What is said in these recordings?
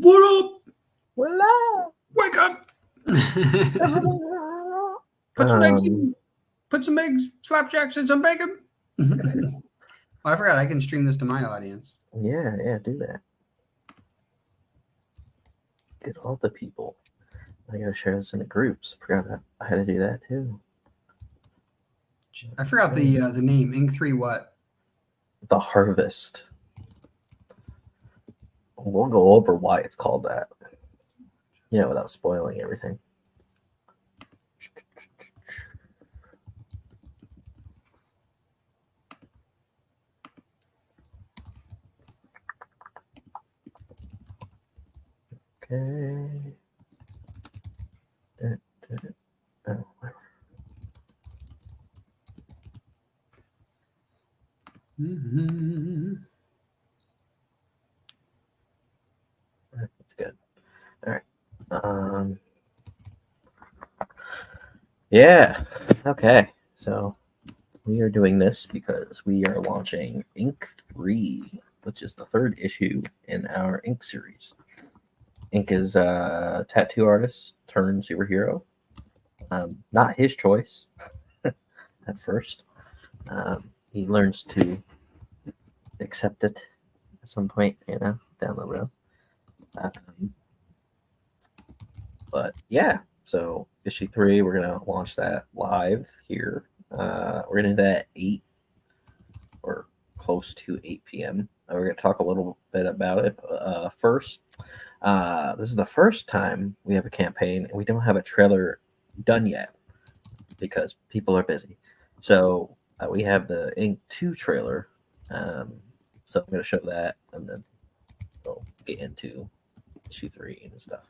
What up? Voila! Wake up! Put some eggs in. Put some eggs, flapjacks, and some bacon. I forgot I can stream this to my audience. Yeah, do that. Get all the people. I gotta share this in the groups. I forgot I had to do that too. I forgot the name. Inc. 3 what? The Harvest. We'll go over why it's called that. Yeah, without spoiling everything. Okay. Oh, whatever. That's good. All right. Yeah. Okay. So we are doing this because we are launching Inc. 3, which is the third issue in our Inc. series. Inc. is a tattoo artist turned superhero. Not his choice at first. He learns to accept it at some point, down the road. But yeah, so issue 3, we're gonna launch that live here. We're gonna do that at 8 or close to 8 p.m. We're gonna talk a little bit about it first. This is the first time we have a campaign and we don't have a trailer done yet because people are busy. So we have the Inc. 2 trailer. So I'm going to show that and then we'll get into issue 3 and stuff.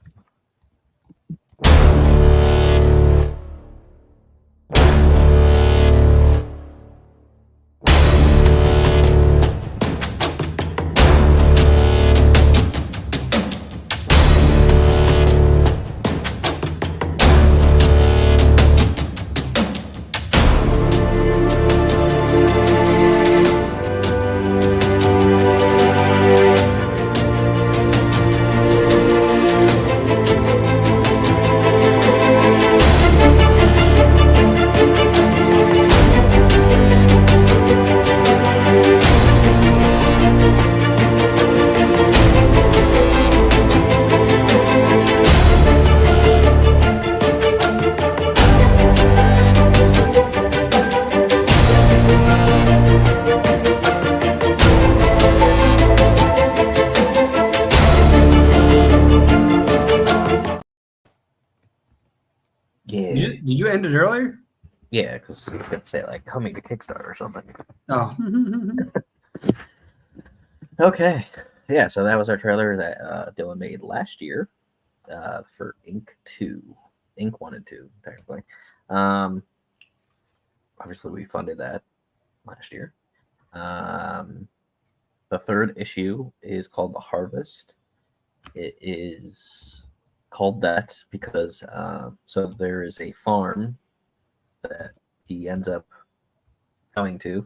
Yeah. Did you end it earlier? Yeah, because it's going to say like coming to Kickstarter or something. Oh. Okay. Yeah, so that was our trailer that Dylan made last year for Inc. 2. Inc. 1 and 2, technically. Obviously, we funded that last year. The third issue is called The Harvest. It is called that because so there is a farm that he ends up going to,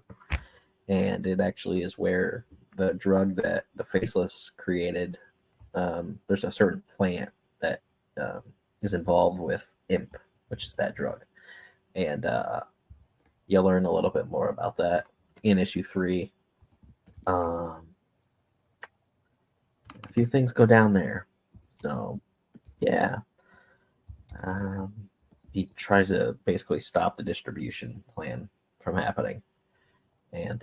and it actually is where the drug that the Faceless created, there's a certain plant that is involved with imp, which is that drug. And you'll learn a little bit more about that in issue 3. A few things go down there. So, yeah. He tries to basically stop the distribution plan from happening. And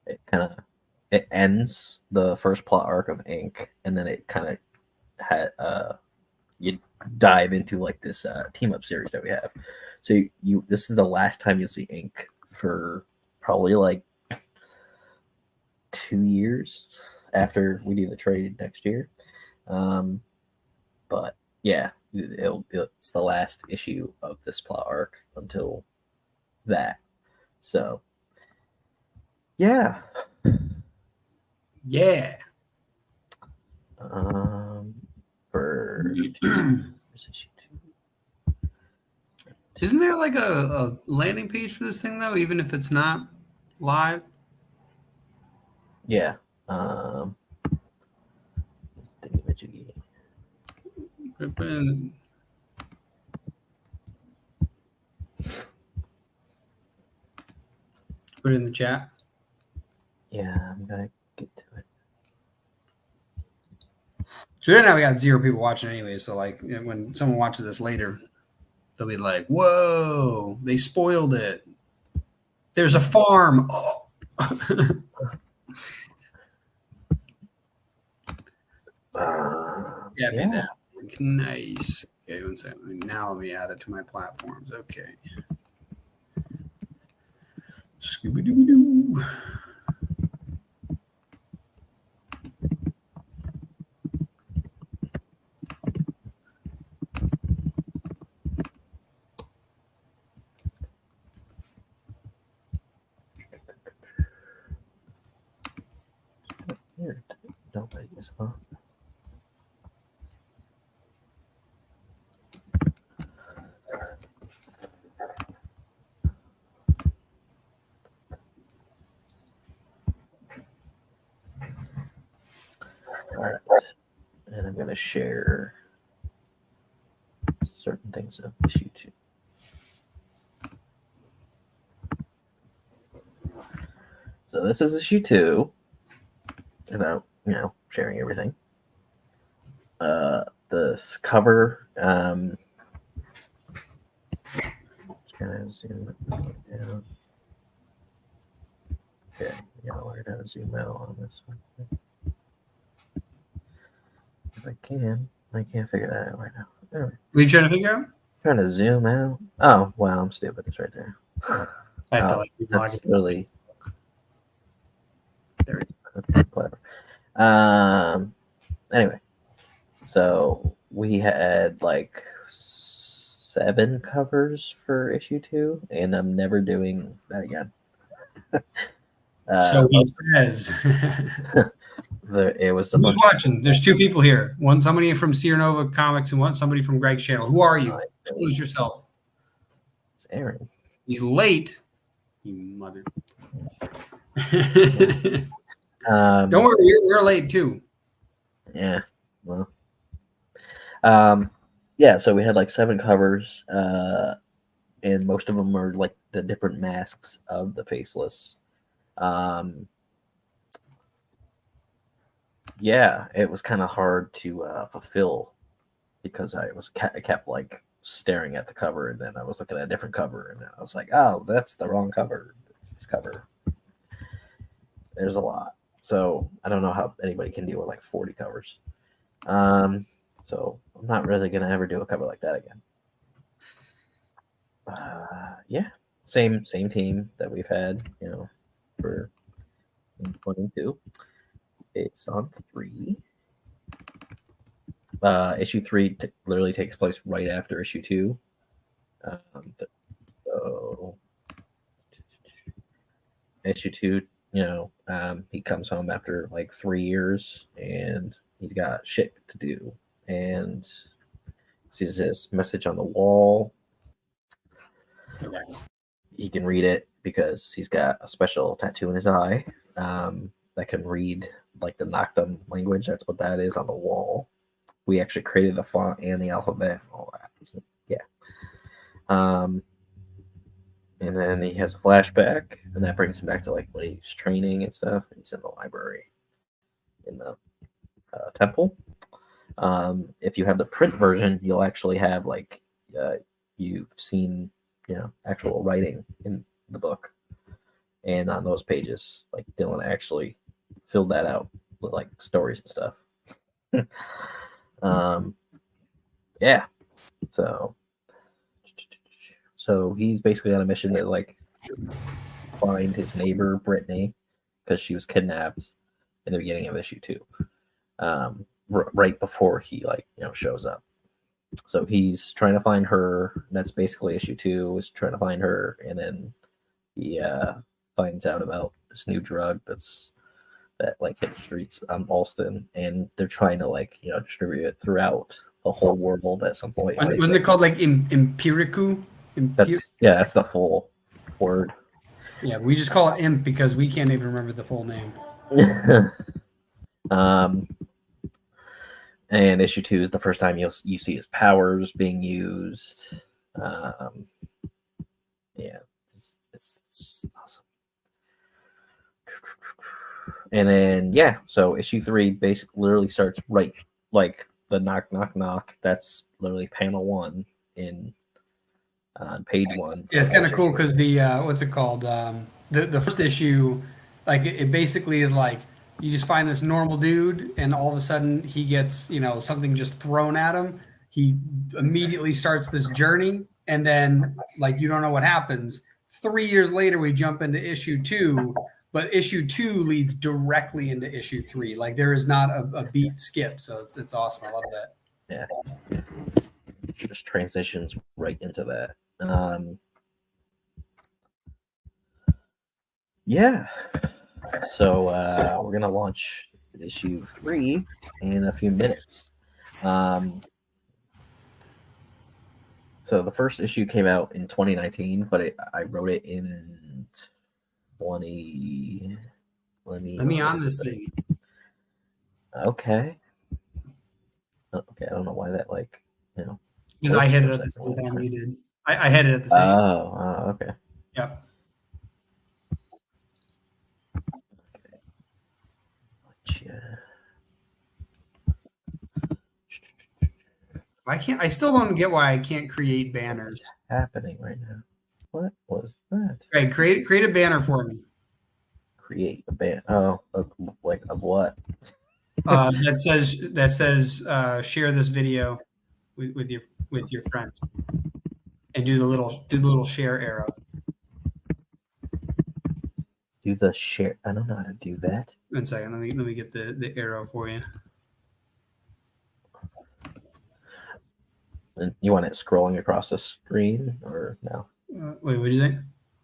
it ends the first plot arc of Inc. And then it kind of you dive into like this team up series that we have. So this is the last time you'll see Inc. for probably like 2 years after we do the trade next year. But yeah, it's the last issue of this plot arc until that. So yeah. Yeah. For Isn't there like a landing page for this thing though, even if it's not live? Yeah. Jiggy. Put in. Put it in the chat. Yeah, I'm gonna get to it. So right now we got 0 people watching anyway. So like when someone watches this later, they'll be like, "Whoa, they spoiled it. There's a farm." Oh. Yeah, be that. Nice. Okay, one second. Now let me add it to my platforms. Okay. Scooby Doo Doo. Here, nobody is on. All right, and I'm gonna share certain things of issue 2. So this is issue 2, without sharing everything. This cover, just gonna zoom it down. Okay, learn how to zoom out on this one. If I can, I can't figure that out right now. There we go. What are you trying to figure out? Trying to zoom out. Oh wow, I'm stupid. It's right there. I have to like That's really there. clever. Anyway, so we had like 7 covers for issue 2, and I'm never doing that again. So he says. It was a Who's bunch watching? There's 2 people here. One somebody from Sierra Nova Comics and one somebody from Greg's channel. Who are you? Expose yourself. It's Aaron. He's late. You mother. Don't worry, you're late too. Yeah. Well. Yeah. So we had like 7 covers, and most of them are like the different masks of the Faceless. Yeah, it was kind of hard to fulfill because I kept like staring at the cover, and then I was looking at a different cover, and then I was like, oh, that's the wrong cover. It's this cover. There's a lot. So I don't know how anybody can deal with like 40 covers. So I'm not really going to ever do a cover like that again. Yeah, same team that we've had, for 22. It's on 3. Issue 3 literally takes place right after issue 2. So issue 2, he comes home after like 3 years, and he's got shit to do, and sees this message on the wall. Okay. He can read it because he's got a special tattoo in his eye that can read like the Noctum language. That's what that is on the wall. We actually created the font and the alphabet and all that. So, yeah. And then he has a flashback, and that brings him back to like when he's training and stuff. And he's in the library in the temple. If you have the print version, you'll actually have like you've seen actual writing in the book, and on those pages, like Dylan actually filled that out with like stories and stuff. Yeah. So he's basically on a mission to like find his neighbor Brittany because she was kidnapped in the beginning of issue 2, right before he shows up. So he's trying to find her. That's basically issue 2, is trying to find her, and then he finds out about this new drug that like hit the streets on Alston, and they're trying to distribute it throughout the whole world at some point. Wasn't it called like Empiricu? That's the full word. Yeah, we just call it imp because we can't even remember the full name. And issue 2 is the first time you see his powers being used. Yeah, it's just awesome. And then yeah, so issue 3 basically literally starts right like the knock knock knock. That's literally panel 1 in page 1. Yeah, it's kind of cool because the what's it called? The first issue, like it basically is like you just find this normal dude, and all of a sudden he gets something just thrown at him. He immediately starts this journey, and then like you don't know what happens. 3 years later, we jump into issue 2, but issue 2 leads directly into issue 3. Like there is not a beat skip, so it's awesome. I love that. Yeah, just transitions right into that. Yeah, so we're gonna launch issue 3 in a few minutes. So the first issue came out in 2019, but I wrote it in 20. Let me on this thing. Okay. Okay, I don't know why that Because I hit it at the same time you did. I hit it at the same. Oh, okay. Yep. I still don't get why I can't create banners. What's happening right now? What was that? Right, create a banner for me. Create a banner. Oh, like of what? That says share this video with your friends, and do the little share arrow. Do the share. I don't know how to do that. 1 second. Let me get the arrow for you. And you want it scrolling across the screen or no? Wait, what did you say?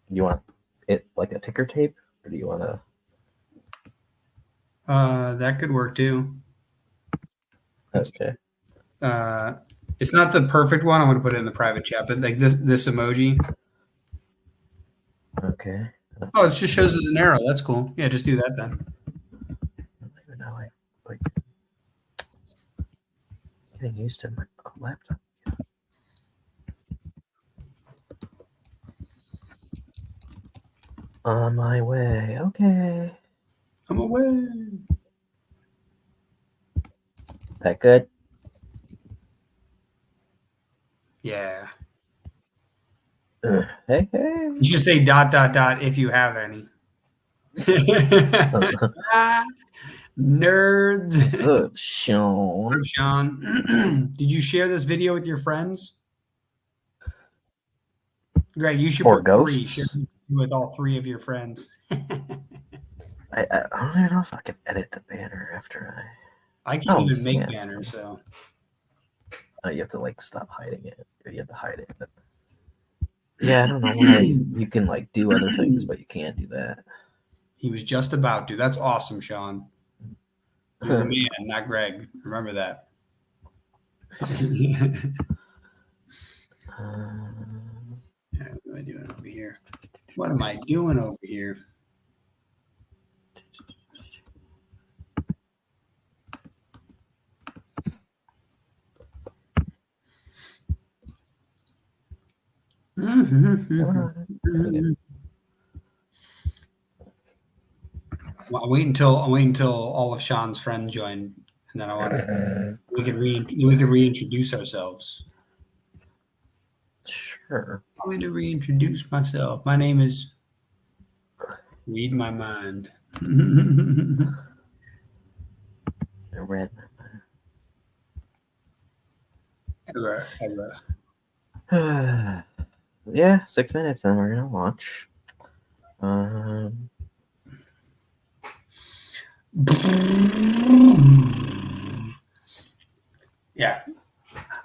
You want it like a ticker tape, or do you want to? That could work too. Okay. It's not the perfect one. I'm going to put it in the private chat, but like this emoji. Okay. Oh, it just shows as an arrow. That's cool. Yeah, just do that then. I don't even know. Like getting used to my laptop. On my way. Okay. I'm away. That good? Yeah. Hey. You should say ... if you have any. Nerds. What's up, Sean? What's up, Sean? Did you share this video with your friends? Greg, you should Or put 3. ghosts? Share with all 3 of your friends. I don't even know if I can edit the banner after I can't even make yeah. banners, so. You have to like stop hiding it. Or you have to hide it. But... Yeah, I don't know why you can like do other things, but you can't do that. He was just about to. That's awesome, Sean. You're the man, not Greg. Remember that. What am I doing over here? What am I doing over here? Well, I'll wait until all of Sean's friends join, and then we could reintroduce ourselves. Sure. I'm going to reintroduce myself. My name is Read My Mind. Read Ever. Yeah, 6 minutes, then we're gonna launch. Yeah.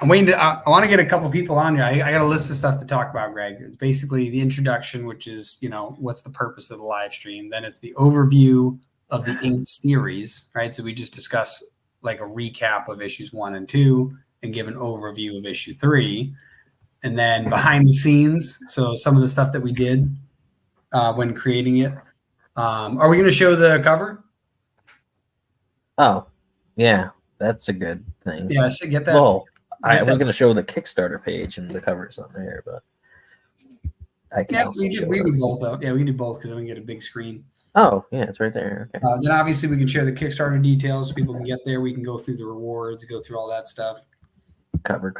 I'm waiting to. I want to get a couple people on here. I got a list of stuff to talk about, Greg. It's basically the introduction, which is what's the purpose of the live stream. Then it's the overview of the Ink series, right? So we just discuss like a recap of issues 1 and 2, and give an overview of issue 3, and then behind the scenes. So some of the stuff that we did when creating it. Are we going to show the cover? Oh, yeah, that's a good thing. Yeah, so get that. Well, I Get was that. going to show the Kickstarter page and the cover's on there, but I can Yeah, also show we it. do both though. Yeah, we can do both because then we can get a big screen. Oh, yeah, it's right there. Okay. Then obviously we can share the Kickstarter details. People can get there. We can go through the rewards, go through all that stuff. Cover.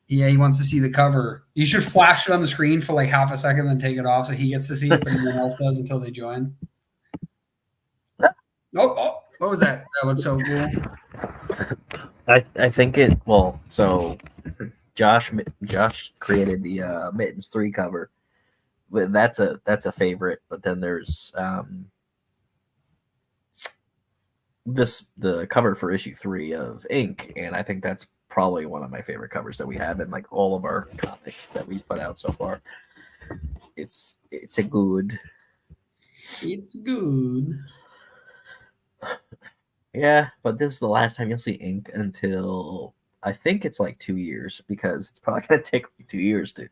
Yeah, he wants to see the cover. You should flash it on the screen for like half a second, then take it off so he gets to see it, but no one else does until they join. Oh, what was that? That looks so cool. I think so Josh created the Mittens 3 cover. But that's a favorite, but then there's the cover for issue 3 of Ink, and I think that's probably one of my favorite covers that we have in like all of our comics that we put out so far. It's a good. It's good. Yeah, but this is the last time you'll see Ink until I think it's like 2 years, because it's probably gonna take like 2 years to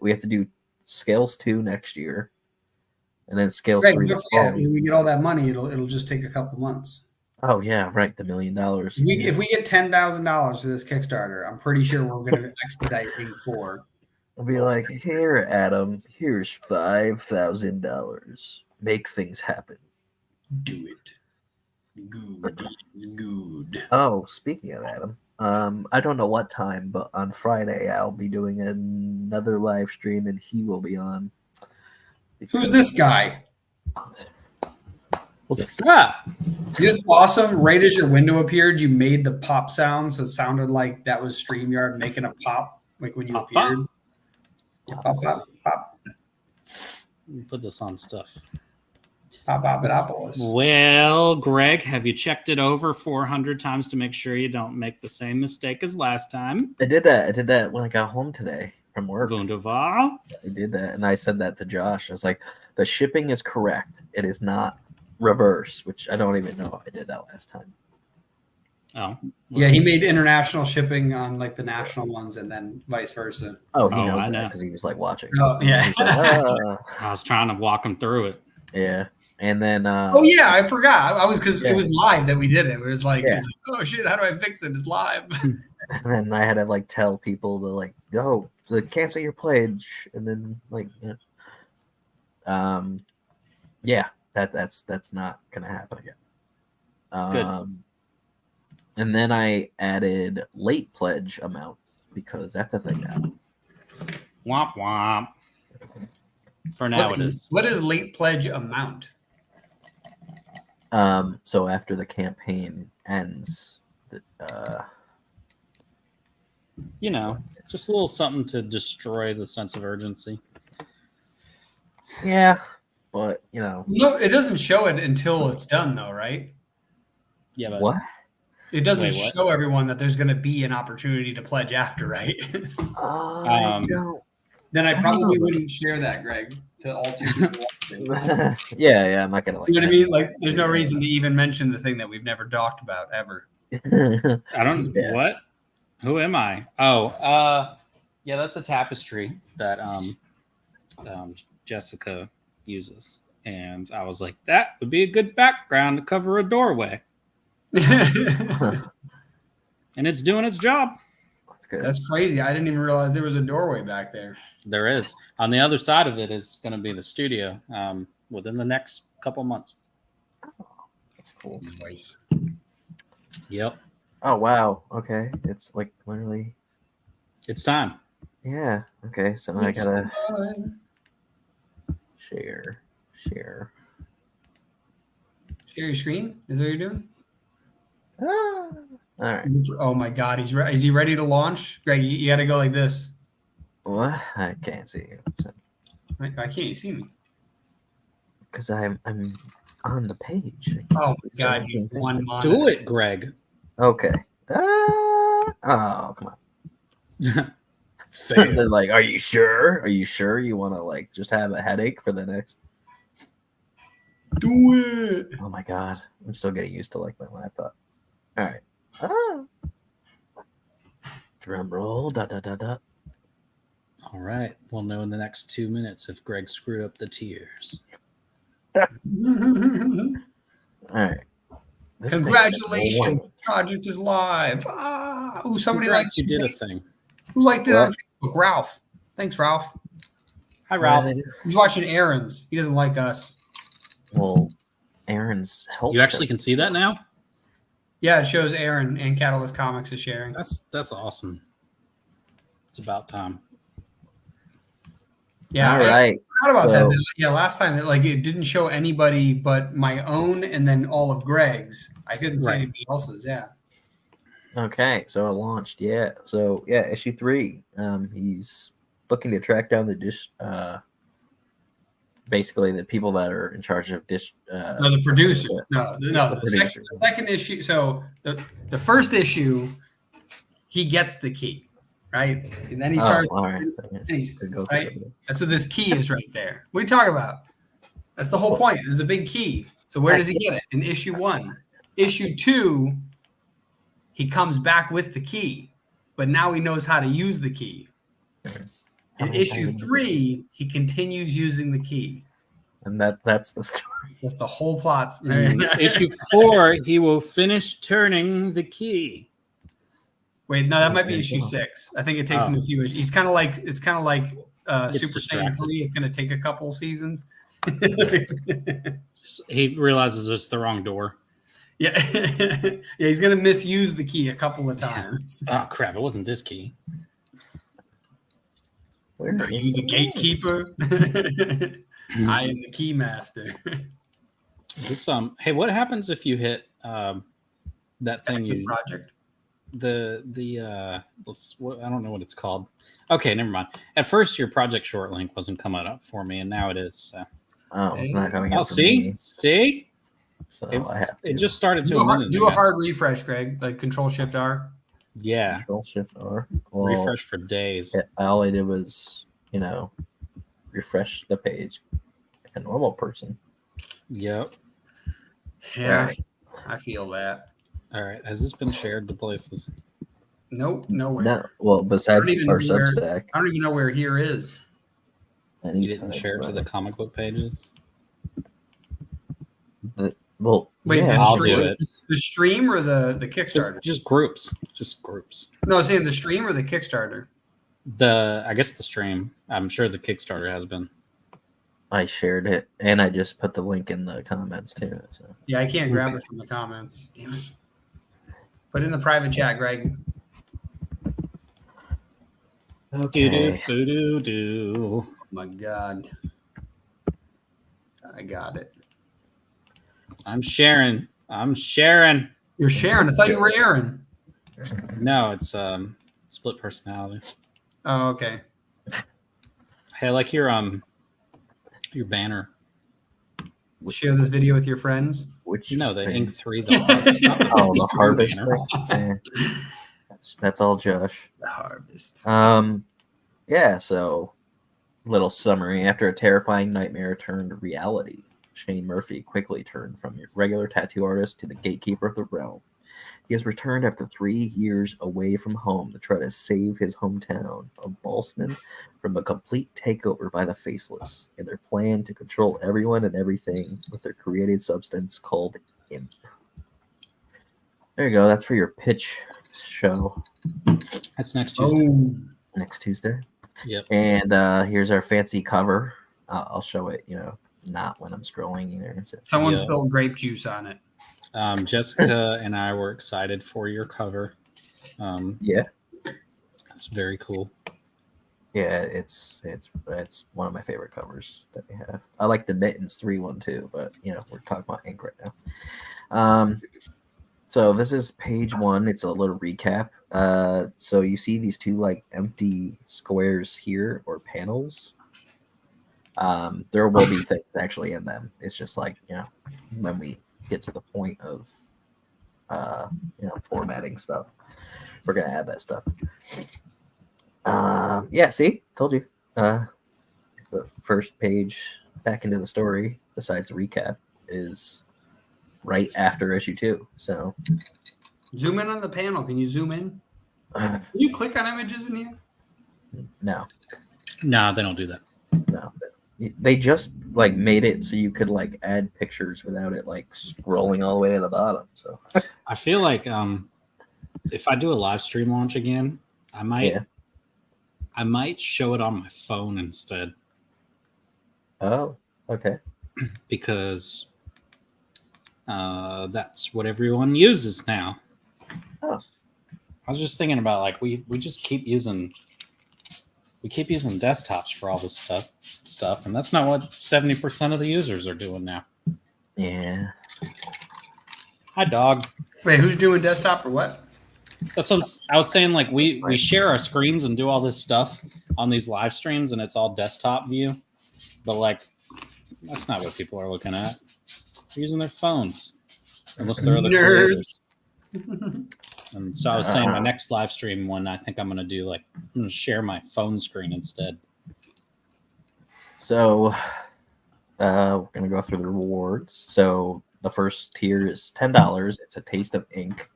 we have to do Scales 2 next year, and then Scales Greg, 3 don't the forget, following. when we get all that money, it'll just take a couple months. Oh yeah, right, the $1 million. If we get $10,000 to this Kickstarter, I'm pretty sure we're going to expedite Ink 4. I'll be like, here, Adam, here's $5,000. Make things happen. Do it. Good. Oh, speaking of Adam, I don't know what time, but on Friday I'll be doing another live stream, and he will be on. Who's this guy? What's up? It's awesome. Right as your window appeared, you made the pop sound, so it sounded like that was StreamYard making a pop, like when you Pop, appeared. pop. Yeah, pop, pop, pop, Let me put this on stuff. pop, Papadopoulos. Well, Greg, have you checked it over 400 times to make sure you don't make the same mistake as last time? I did that when I got home today from work. Wunderbar. I did that, and I said that to Josh. I was like, the shipping is correct. It is not reverse, which I don't even know. I did that last time. Oh. Yeah, he made international shipping on like the national ones, and then vice versa. Oh, he Oh, knows I that know. because he was like watching. Oh, yeah. He's like, I was trying to walk him through it. yeah. And then Oh yeah, I forgot. I was because Yeah. it was live that we did it. It was like, Yeah. it was like, oh shit, how do I fix it? It's live. and then I had to like tell people to like, oh, cancel your pledge, and then like, yeah, that's not gonna happen again. Good. And then I added late pledge amount because that's a thing now. Womp womp. For now, What's- it is. What is late pledge amount? So after the campaign ends, You know, just a little something to destroy the sense of urgency. yeah, but you know No, it doesn't show it until it's done, though, right? Yeah, but what? It doesn't Wait, what? show everyone that there's going to be an opportunity to pledge after, right? I don't. Then I I don't probably know. wouldn't share that, Greg, to all two people watching. yeah, I'm not gonna like. You know what I mean? Like, there's no reason to even mention the thing that we've never talked about ever. mean? I don't. Yeah. What? Who am I? Oh, yeah, that's a tapestry that Jessica uses, and I was like, that would be a good background to cover a doorway, and it's doing its job. That's good. That's crazy. I didn't even realize there was a doorway back there. There is. On the other side of it is going to be the studio within the next couple months. That's cool. Nice. Yep, Oh wow. Okay, it's like literally. it's time. Yeah. Okay. So now I gotta share. Share your screen? Is that what you're doing? Ah. All right. Oh my God, is he ready to launch? Greg, you got to go like this. What? I can't see you I can't you see me? because I'm on the page. Oh my God, you one monitor. Do it, Greg. Okay. Oh, come on. Fail. They're like, are you sure? Are you sure you want to like just have a headache for the next? Do it. Oh my god, I'm still getting used to like my laptop. All right. Ah. Drum roll. Da da da da. All right. We'll know in the next 2 minutes if Greg screwed up the tiers. All right. This thing's Congratulations, annoying. project is live. Ah, ooh, somebody Congrats, liked you did a thing. Who liked it on What? Facebook? Ralph. Thanks, Ralph. Hi, What Ralph. did I do? He's watching Aaron's. He doesn't like us. Well, Aaron's help. You actually can see that now? Yeah, it shows Aaron and Catalyst Comics is sharing. That's awesome. It's about time. Yeah, All right. I forgot about So- that. Yeah, last time it didn't show anybody but my own and then all of Greg's. I couldn't see Right. anybody else's. Yeah. Okay, so it launched. Yeah. So yeah, issue 3. He's looking to track down the basically the people that are in charge of No, the producer. No. The The second issue. So the first issue, he gets the key, right? And then he starts. All right. And he's, Could go right? through it. That's what this key is right there. What are you talking about? That's the whole point. There's a big key. So where does he get it? In issue 1. Issue 2, he comes back with the key, but now he knows how to use the key. How In many issue times- 3, he continues using the key. And that's the story. That's the whole plot. In issue 4, he will finish turning the key. Wait, no, that might be Okay, issue go on. 6. I think it takes him a few issues. He's kind of like It's Super Saiyan distracted. 3. It's going to take a couple seasons. He realizes it's the wrong door. Yeah, yeah, he's going to misuse the key a couple of times. Oh, crap. It wasn't this key. Where Are is you the the- gatekeeper? I am the key master. This hey, what happens if you hit that thing This you project. I don't know what it's called. Okay, never mind. At first your project short link wasn't coming up for me, and now it is. So. Oh, it's not coming Oh, up for see? me, See? so It, I have it to just started to Do a hard refresh, Greg. Like Control-Shift-R. Yeah. Control Shift R. Well, Refresh for days. yeah, all I did was, refresh the page like a normal person. Yep. Yeah, I feel that. All right. Has this been shared to places? Nope, nowhere. No, well, besides I don't even our know where- Substack, I don't even know where here is. You didn't anytime, share it to right? the comic book pages? Well, Wait, yeah, I'll stream? do it. The stream or the Kickstarter? Just groups. Just groups. No, I was saying the stream or the Kickstarter. I guess the stream. I'm sure the Kickstarter has been. I shared it, and I just put the link in the comments too. So. Yeah, I can't grab it from the comments. Damn it. Put it in the private chat, Greg. Okay. Do. Oh my God. I got it. I'm sharing. You're Sharon. I thought you were Aaron. No, it's split personality. Oh, okay. Hey, I like your banner. Share this video with your friends. Which No, the thing? Ink 3, the harvest. not Oh, the Ink 3 harvest banner. thing. Eh, that's all Josh. The harvest. Yeah, so little summary. After a terrifying nightmare turned reality, Shane Murphy quickly turned from your regular tattoo artist to the gatekeeper of the realm. He has returned after 3 years away from home to try to save his hometown of Ballston from a complete takeover by the Faceless in their plan to control everyone and everything with their created substance called Imp. There you go. That's for your pitch show That's next Tuesday. Oh, next Tuesday. Yep. And here's our fancy cover. I'll show it, not when I'm scrolling either. someone Yeah. spilled grape juice on it. Jessica and I were excited for your cover. Yeah. It's very cool. Yeah, it's one of my favorite covers that we have. I like the Mittens 3 one too, but we're talking about ink right now. So this is page 1. It's a little recap. So you see these two like empty squares here or panels. There will be things actually in them. It's just like, when we get to the point of formatting stuff, we're gonna add that stuff. Yeah, see, told you. The first page back into the story, besides the recap, is right after issue 2. So Zoom in on the panel. Can you zoom in? Can you click on images in here? no, Nah, they don't do that. no. They just like made it so you could like add pictures without it like scrolling all the way to the bottom. So I feel like if I do a live stream launch again, I might yeah. I might show it on my phone instead, Oh, okay. because that's what everyone uses now. Oh, I was just thinking about like we just keep using desktops for all this stuff, and that's not what 70% of the users are doing now. yeah. Hi, dog. Wait, who's doing desktop or what? That's what I was saying. Like we share our screens and do all this stuff on these live streams, and it's all desktop view. But like, that's not what people are looking at. They're using their phones, unless they're other creators. And so I was saying, my next live stream one, I think I'm gonna do like I'm gonna share my phone screen instead. So we're gonna go through the rewards. So the first tier is $10. It's a taste of ink.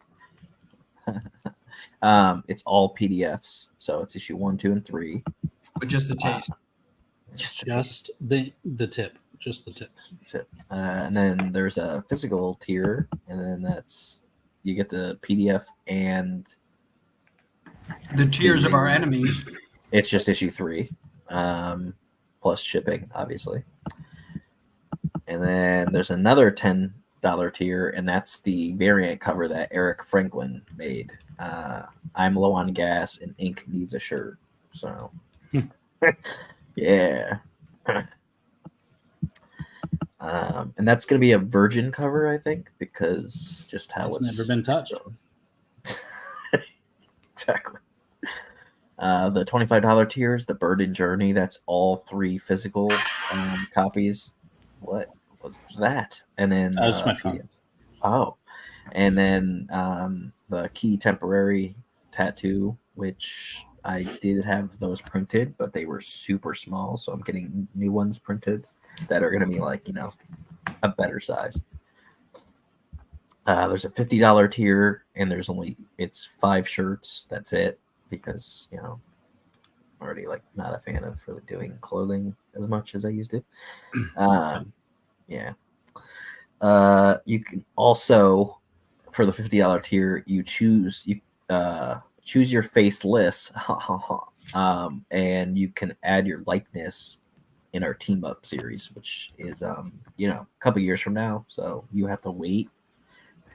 It's all PDFs, so it's issue 1, 2, and 3. But just the taste. Just the tip. Just the tip. Just the tip. And then there's a physical tier, and then that's you get the PDF and The tears of our enemies. it's just issue 3, plus shipping, obviously. And then there's another $10 tier, and that's the variant cover that Eric Franklin made. I'm low on gas and ink needs a shirt. So, yeah. And that's going to be a virgin cover, I think, because just how It's it's never been touched. Exactly. The $25 tier is the Burden Journey. That's all 3 physical copies. What was that? And then That's my phone. oh, and then the Key Temporary Tattoo, which I did have those printed, but they were super small, so I'm getting new ones printed that are going to be like, a better size. There's a $50 tier, and it's 5 shirts. That's it, because I'm already like not a fan of really doing clothing as much as I used to. Yeah. You can also, for the $50 tier, you choose your face list, and you can add your likeness in our team up series, which is a couple years from now, so you have to wait.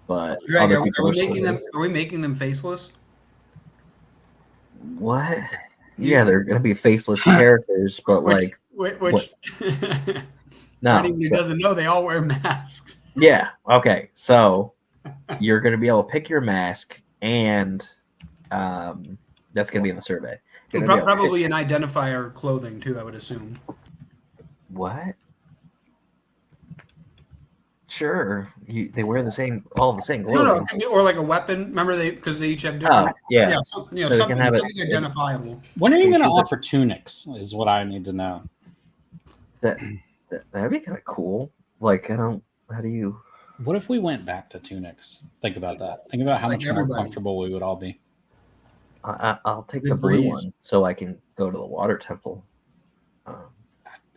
But Greg, are we making them faceless? What? Yeah, they're gonna be faceless characters, but which no, anybody who doesn't know, they all wear masks. Yeah. Okay. So you're gonna be able to pick your mask, and that's gonna be in the survey. Probably an identifier clothing too, I would assume. What? Sure, they wear all the same clothing. No, or like a weapon. Remember, because they each have different. Something identifiable. When are you going to offer tunics? Is what I need to know. That'd be kind of cool. Like, how do you? What if we went back to tunics? Think about that. Think about how much more comfortable we would all be. I'll take the blue one so I can go to the water temple.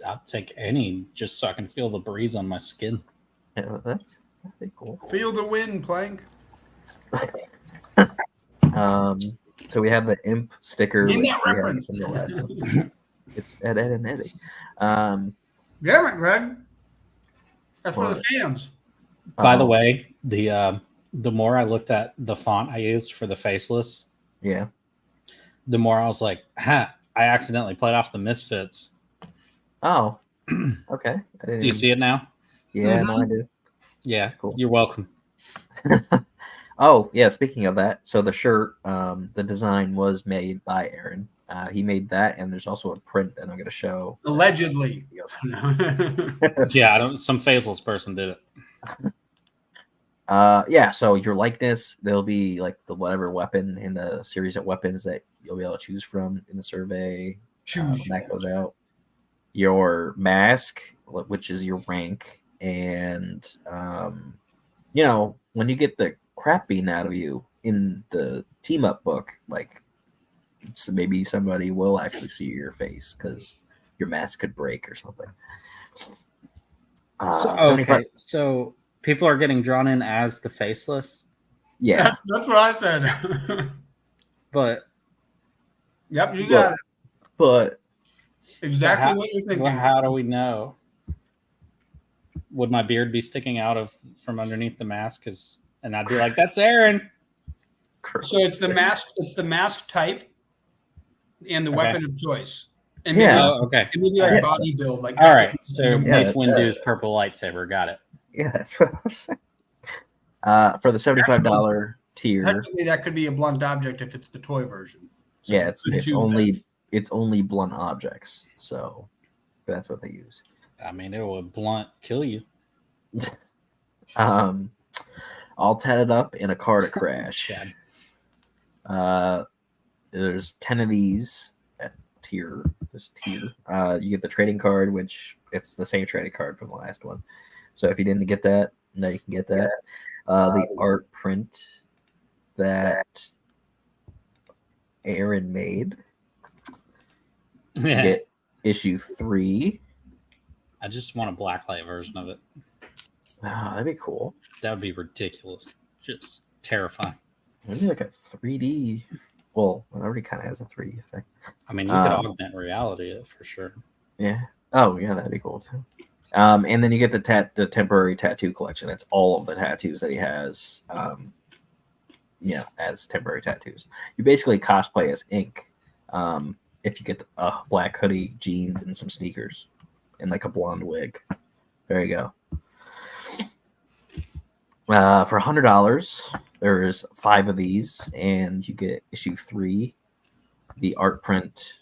I'll take any just so I can feel the breeze on my skin. Yeah, that'd be cool. Feel the wind, Plank. So we have the imp sticker. Name that reference. It's Ed and Eddie. Damn it, Greg. That's for the fans. By the way, the more I looked at the font I used for the faceless, the more I was like, I accidentally played off the Misfits. Oh, okay. Do you see it now? Yeah, no, I do. Yeah, cool. You're welcome. Oh, yeah. Speaking of that, so the shirt, the design was made by Aaron. He made that, and there's also a print that I'm going to show. Allegedly. Yeah, some faceless person did it. So your likeness, there'll be like the whatever weapon in the series of weapons that you'll be able to choose from in the survey. When that goes out. Your mask, which is your rank, and when you get the crap beaten out of you in the team up book, like, so maybe somebody will actually see your face because your mask could break or something. So, 75 okay, so people are getting drawn in as the faceless, Yeah, That's what I said. but Yep, you got it. but Exactly how, what you're thinking. well, how do we know? Would my beard be sticking out from underneath the mask? And I'd be like, "That's Aaron." So it's the mask. It's the mask type and the Okay. weapon of choice. And Yeah. maybe, Oh, okay. and maybe like Yeah. body build. Like All right. So Yeah, Mace Windu's purple lightsaber. Got it. yeah, that's what I was saying. For the $75 tier, Technically, that could be a blunt object if it's the toy version. So yeah, you could it's choose only blunt objects, so that's what they use. I mean, it will blunt kill you. All tatted up in a car to crash. Chad. There's 10 of these at this tier. You get the trading card, which it's the same trading card from the last one. So if you didn't get that, now you can get that. The art print that Aaron made. You Yeah. get issue 3. I just want a blacklight version of it. That'd be cool. That would be ridiculous. Just terrifying. Maybe like a 3D. Well, it already kind of has a 3D effect. I mean, you could augment reality for sure. Yeah. Oh, yeah, that'd be cool too. And then you get the temporary tattoo collection. It's all of the tattoos that he has. As temporary tattoos. You basically cosplay as Ink. If you get a black hoodie, jeans, and some sneakers, and like a blonde wig. There you go. For $100, there's 5 of these, and you get issue 3, the art print,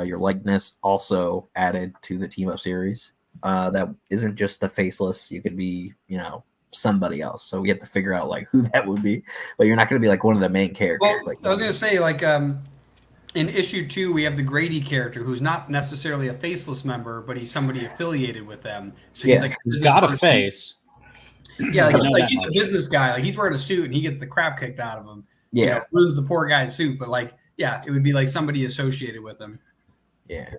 your likeness also added to the team up series. That isn't just the faceless. You could be, somebody else. So we have to figure out like who that would be, but you're not going to be like one of the main characters. Well, I was going to say in issue 2, we have the Grady character who's not necessarily a faceless member, but he's somebody affiliated with them. So he's like, he's got a face. Yeah, he's a business guy. Like he's wearing a suit and he gets the crap kicked out of him. Yeah, ruins the poor guy's suit. But it would be like somebody associated with him. Yeah,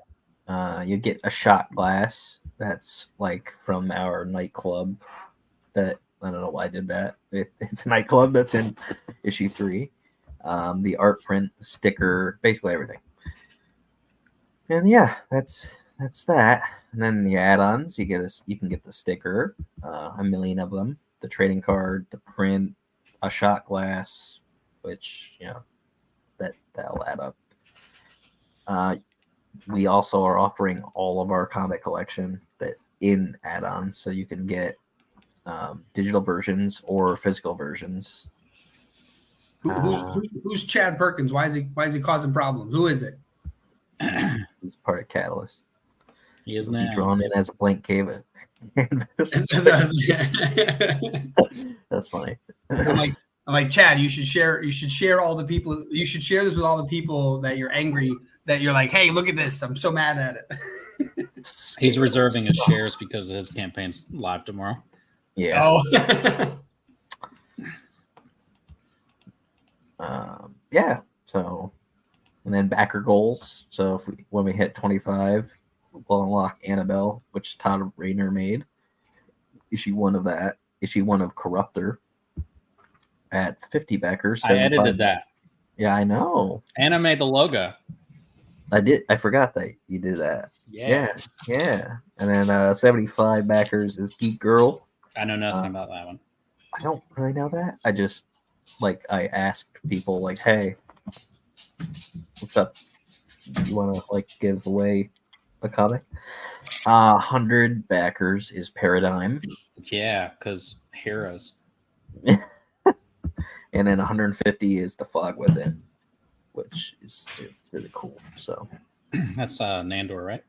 you get a shot glass. That's like from our nightclub. That I don't know why I did that. It's a nightclub that's in issue 3. The art print, the sticker, basically everything. And yeah, that's that. And then the add-ons, you can get the sticker, 1 million of them, the trading card, the print, a shot glass, which that'll add up. We also are offering all of our comic collection that in add-ons, so you can get digital versions or physical versions. Who's Chad Perkins? Why is he causing problems? Who is it? He's part of Catalyst. He is He's now drawn in as a blank canvas. That's funny. I'm like, Chad, you should share all the people. You should share this with all the people that you're angry that you're like, hey, look at this. I'm so mad at it. He's reserving his shares because his campaign's live tomorrow. Yeah. Oh. Yeah. So, and then backer goals. So when we hit 25, we'll unlock Annabelle, which Todd Rayner made. Issue 1 of that. Issue 1 of Corruptor at 50 backers. I edited that. Yeah, I know. And I made the logo. I did. I forgot that you did that. Yeah. And then 75 backers is Geek Girl. I know nothing about that one. I don't really know that. I just I asked people like, hey, what's up? You want to give away a comic? 100 backers is Paradigm. Yeah, because heroes. And then 150 is The Fog Within, which it's really cool. So that's Nandor, right?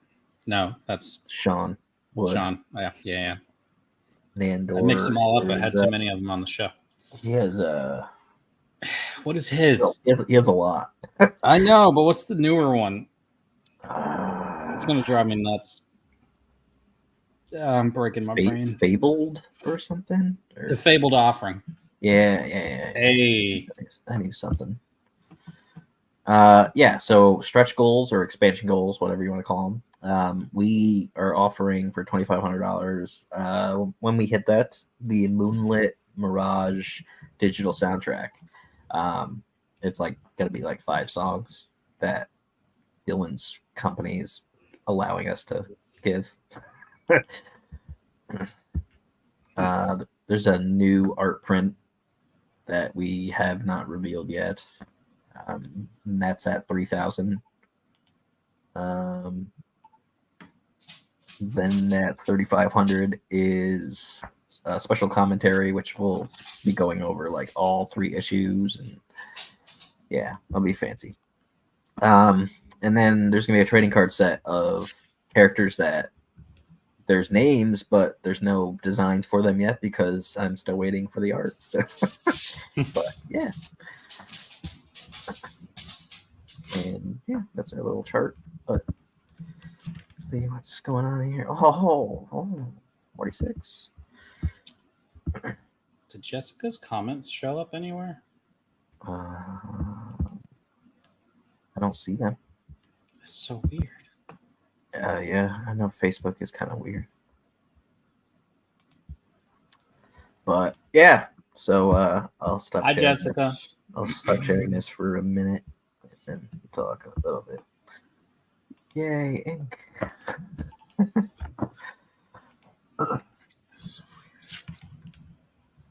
No, that's Sean Wood. Sean. Yeah. Nandor. I mixed them all up. I had too many of them on the show. He has What is his? He has a lot. I know, but what's the newer one? It's gonna drive me nuts. I'm breaking my brain. Fabled or something? The Fabled Offering. Yeah. Hey, I knew something. Yeah, so stretch goals or expansion goals, whatever you want to call them. We are offering for $2,500. When we hit that, the Moonlit Mirage digital soundtrack. It's like gonna be like 5 songs that Dylan's company is allowing us to give. There's a new art print that we have not revealed yet. And that's at 3,000. Then that 3,500 is a special commentary, which will be going over like all 3 issues, and yeah, it'll be fancy. And then there's gonna be a trading card set of characters that there's names, but there's no designs for them yet because I'm still waiting for the art. So, but yeah. And yeah, that's our little chart. But let's see what's going on here. Oh, 46. Did Jessica's comments show up anywhere? I don't see them. It's so weird. Yeah, I know Facebook is kind of weird. But yeah, so I'll stop. Hi, Jessica. This. I'll stop sharing this for a minute and talk a little bit. Yay, ink.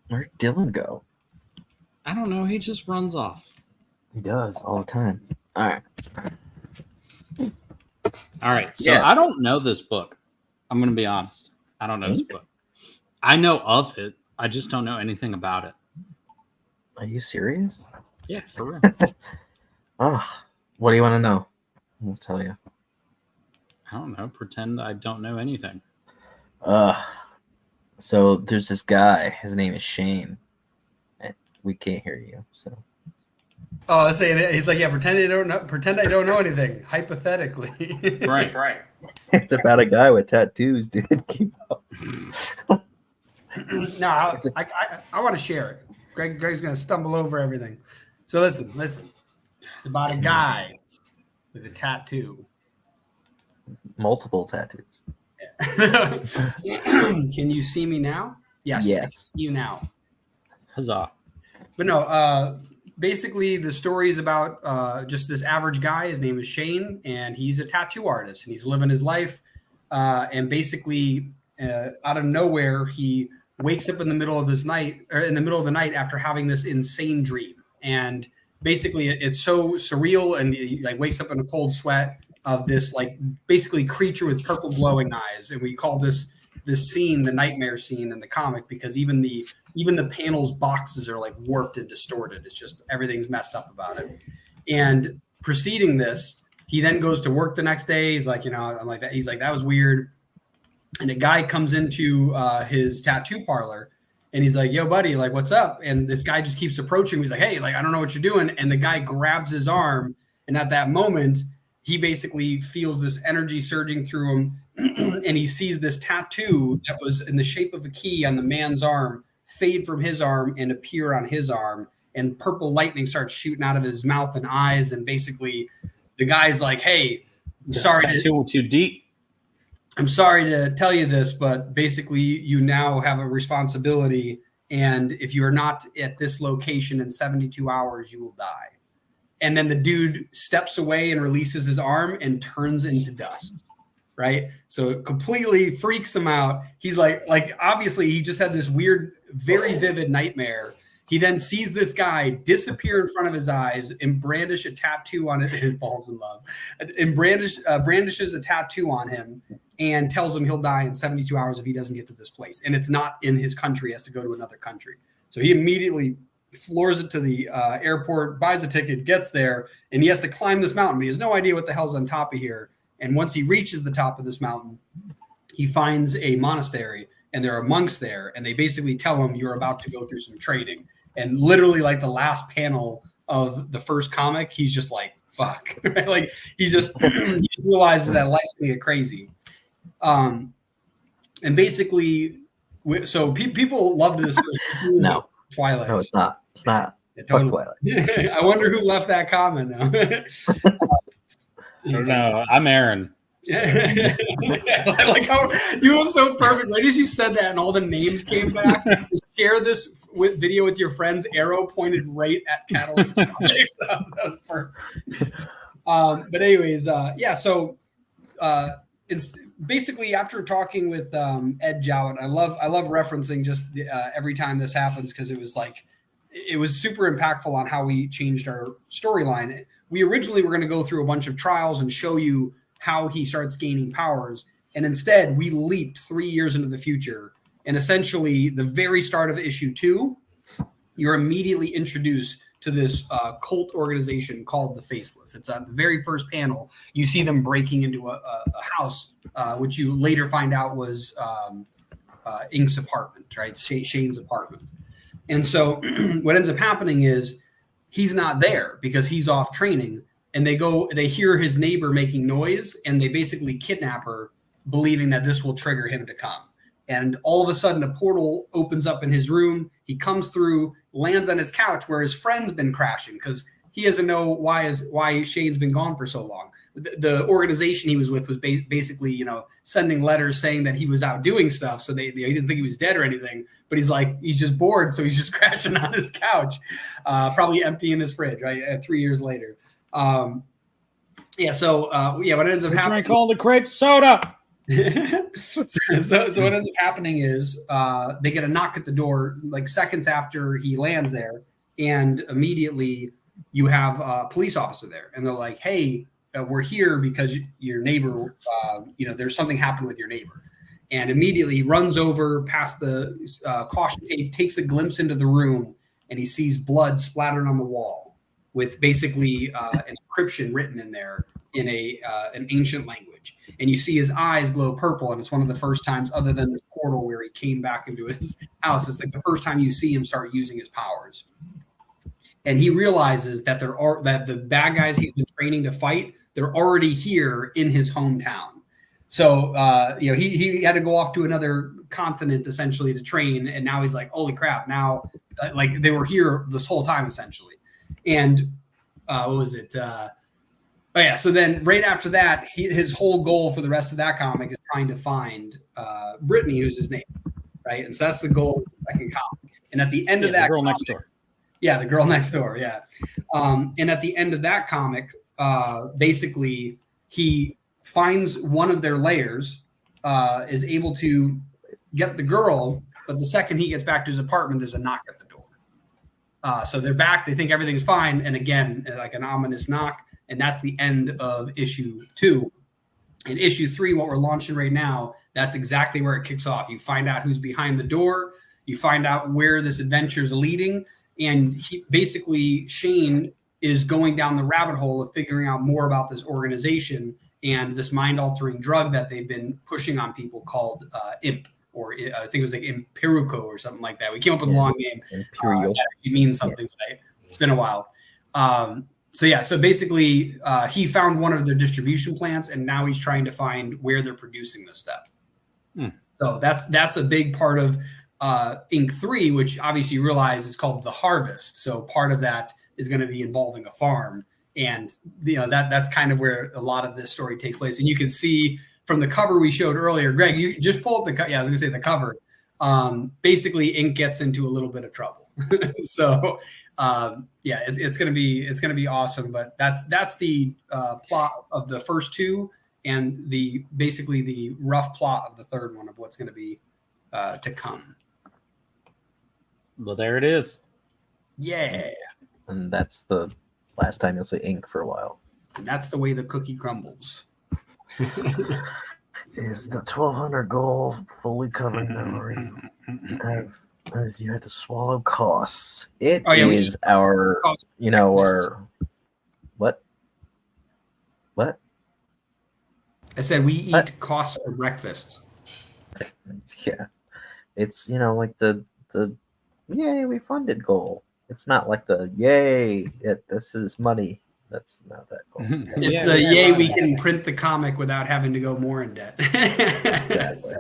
Where'd Dylan go? I don't know. He just runs off. He does all the time. All right. All right. So Yeah. I don't know this book. I'm going to be honest. I don't know this book. I know of it. I just don't know anything about it. Are you serious? Yeah, for real. Oh, what do you want to know? I'll tell you. I don't know. Pretend I don't know anything. So there's this guy. His name is Shane. We can't hear you. So. Oh, I was saying, he's like, yeah, pretend I don't know anything. Hypothetically. Right. It's about a guy with tattoos, dude. Keep up. No, I want to share it. Greg's going to stumble over everything. So listen. It's about a guy with a tattoo. Multiple tattoos. Can you see me now? Yes. I can see you now. Huzzah. But no, basically the story is about just this average guy. His name is Shane, and he's a tattoo artist, and he's living his life. And basically, out of nowhere, he wakes up in the middle of the night after having this insane dream. And basically, it's so surreal, and he like wakes up in a cold sweat of this like basically creature with purple glowing eyes, and we call this scene the nightmare scene in the comic because even the panels boxes are like warped and distorted. It's just everything's messed up about it. And preceding this, he then goes to work the next day. He's like, I'm like that. He's like, that was weird. And a guy comes into his tattoo parlor, and he's like, yo, buddy, like, what's up? And this guy just keeps approaching him. He's like, hey, like, I don't know what you're doing. And the guy grabs his arm, and at that moment, he basically feels this energy surging through him, and he sees this tattoo that was in the shape of a key on the man's arm fade from his arm and appear on his arm, and purple lightning starts shooting out of his mouth and eyes, and basically the guy's like, hey, I'm sorry to tell you this, but basically you now have a responsibility, and if you are not at this location in 72 hours, you will die. And then the dude steps away and releases his arm and turns into dust, right? So it completely freaks him out. He's like obviously he just had this weird, very vivid nightmare. He then sees this guy disappear in front of his eyes and brandish a tattoo on it and falls in love. And brandishes a tattoo on him and tells him he'll die in 72 hours if he doesn't get to this place. And it's not in his country. He has to go to another country. So he immediately floors it to the airport, buys a ticket, gets there, and he has to climb this mountain. But he has no idea what the hell's on top of here. And once he reaches the top of this mountain, he finds a monastery, and there are monks there, and they basically tell him you're about to go through some training. And literally, like the last panel of the first comic, he's just like, fuck. Like he realizes that life's gonna get crazy. And basically, so people loved this. No. Twilight. No, it's not. It's not. Yeah, Fuck totally. Twilight. I wonder who left that comment now. I don't know. I'm Aaron. So. I like how you were so perfect. Right as you said that and all the names came back, share this video with your friends. Arrow pointed right at Catalyst Comics. That was perfect. But anyways, yeah. So it's basically after talking with Ed Jowett, I love referencing just every time this happens because it was super impactful on how we changed our storyline. We originally were going to go through a bunch of trials and show you how he starts gaining powers. And instead, we leaped 3 years into the future. And essentially, the very start of issue 2, you're immediately introduced to this cult organization called the Faceless. It's on the very first panel. You see them breaking into a house, which you later find out was Ink's apartment, right? Shane's apartment. And so what ends up happening is he's not there because he's off training. And they hear his neighbor making noise, and they basically kidnap her, believing that this will trigger him to come. And all of a sudden, a portal opens up in his room. He comes through, lands on his couch where his friend's been crashing because he doesn't know why Shane's been gone for so long. The organization he was with was basically, sending letters saying that he was out doing stuff. So they didn't think he was dead or anything. But he's just bored, so he's just crashing on his couch, probably emptying his fridge. Right, 3 years later. What ends up happening? Drink all the crepe soda. So what ends up happening is they get a knock at the door like seconds after he lands there, and immediately you have a police officer there, and they're like, "Hey, we're here because your neighbor, there's something happened with your neighbor." And immediately he runs over past the caution tape, takes a glimpse into the room, and he sees blood splattered on the wall with basically an inscription written in there in an ancient language. And you see his eyes glow purple, and it's one of the first times, other than this portal where he came back into his house, it's like the first time you see him start using his powers. And he realizes that that the bad guys he's been training to fight, they're already here in his hometown. So he had to go off to another continent essentially to train, and now he's like, holy crap! Now, like they were here this whole time essentially. And what was it? So then right after that, his whole goal for the rest of that comic is trying to find Brittany, who's his name, right? And so that's the goal of the second comic. And at the end of that, the girl next door. Yeah, the girl next door. Yeah. And at the end of that comic, basically he finds one of their layers, is able to get the girl, but the second he gets back to his apartment, there's a knock at the door. So they're back. They think everything's fine. And again, like an ominous knock. And that's the end of issue 2. In issue 3, what we're launching right now, that's exactly where it kicks off. You find out who's behind the door. You find out where this adventure is leading. And Shane is going down the rabbit hole of figuring out more about this organization and this mind-altering drug that they've been pushing on people called IMP, or I think it was like Empirico or something like that. We came up with a long name. Imperial. It means something, right? It's been a while. So basically, he found one of their distribution plants, and now he's trying to find where they're producing this stuff. So that's a big part of Inc. 3, which obviously you realize is called The Harvest. So part of that is going to be involving a farm, and that's kind of where a lot of this story takes place. And you can see from the cover we showed earlier, Greg, you just pull up I was going to say the cover. Basically, Inc. gets into a little bit of trouble. So. It's gonna be awesome. But that's the plot of the first 2, and basically the rough plot of the third one of what's going to be to come. Well, there it is. Yeah, And that's the last time you'll see ink for a while. and that's the way the cookie crumbles. Is the 1200 goal fully covered now? As you had to swallow costs. It is our, our what? What? I said we eat costs for breakfast. Yeah, it's like the yay we funded goal. It's not like the yay this is money. That's not that goal. It's we can print the comic without having to go more in debt. Exactly.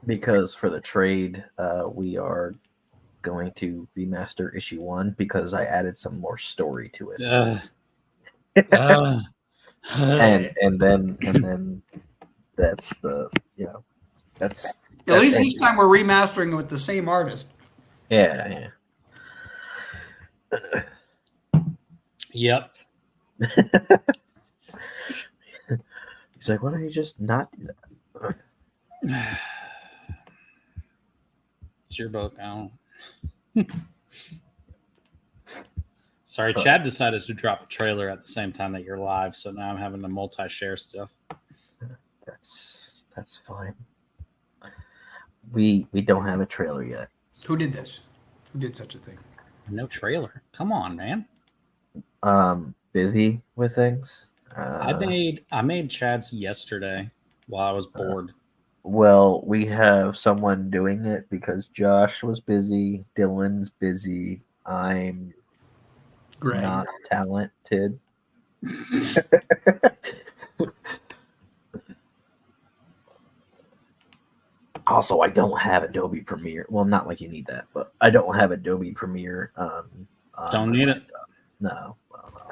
Because for the trade, we are going to remaster issue 1 because I added some more story to it. And then that's the that's At least this time we're remastering it with the same artist. yeah. Yep. He's like, why don't you just not do that? It's your book. I don't. Sorry, Chad decided to drop a trailer at the same time that you're live, so now I'm having to multi-share stuff. That's fine. We don't have a trailer yet. Who did this? Who did such a thing? No trailer. Come on, man. Busy with things. I made Chad's yesterday while I was bored. Well, we have someone doing it because Josh was busy, Dylan's busy, I'm Greg. not talented. Also, I don't have Adobe Premiere. Well, not like you need that, but I don't have Adobe Premiere. Don't need it. No.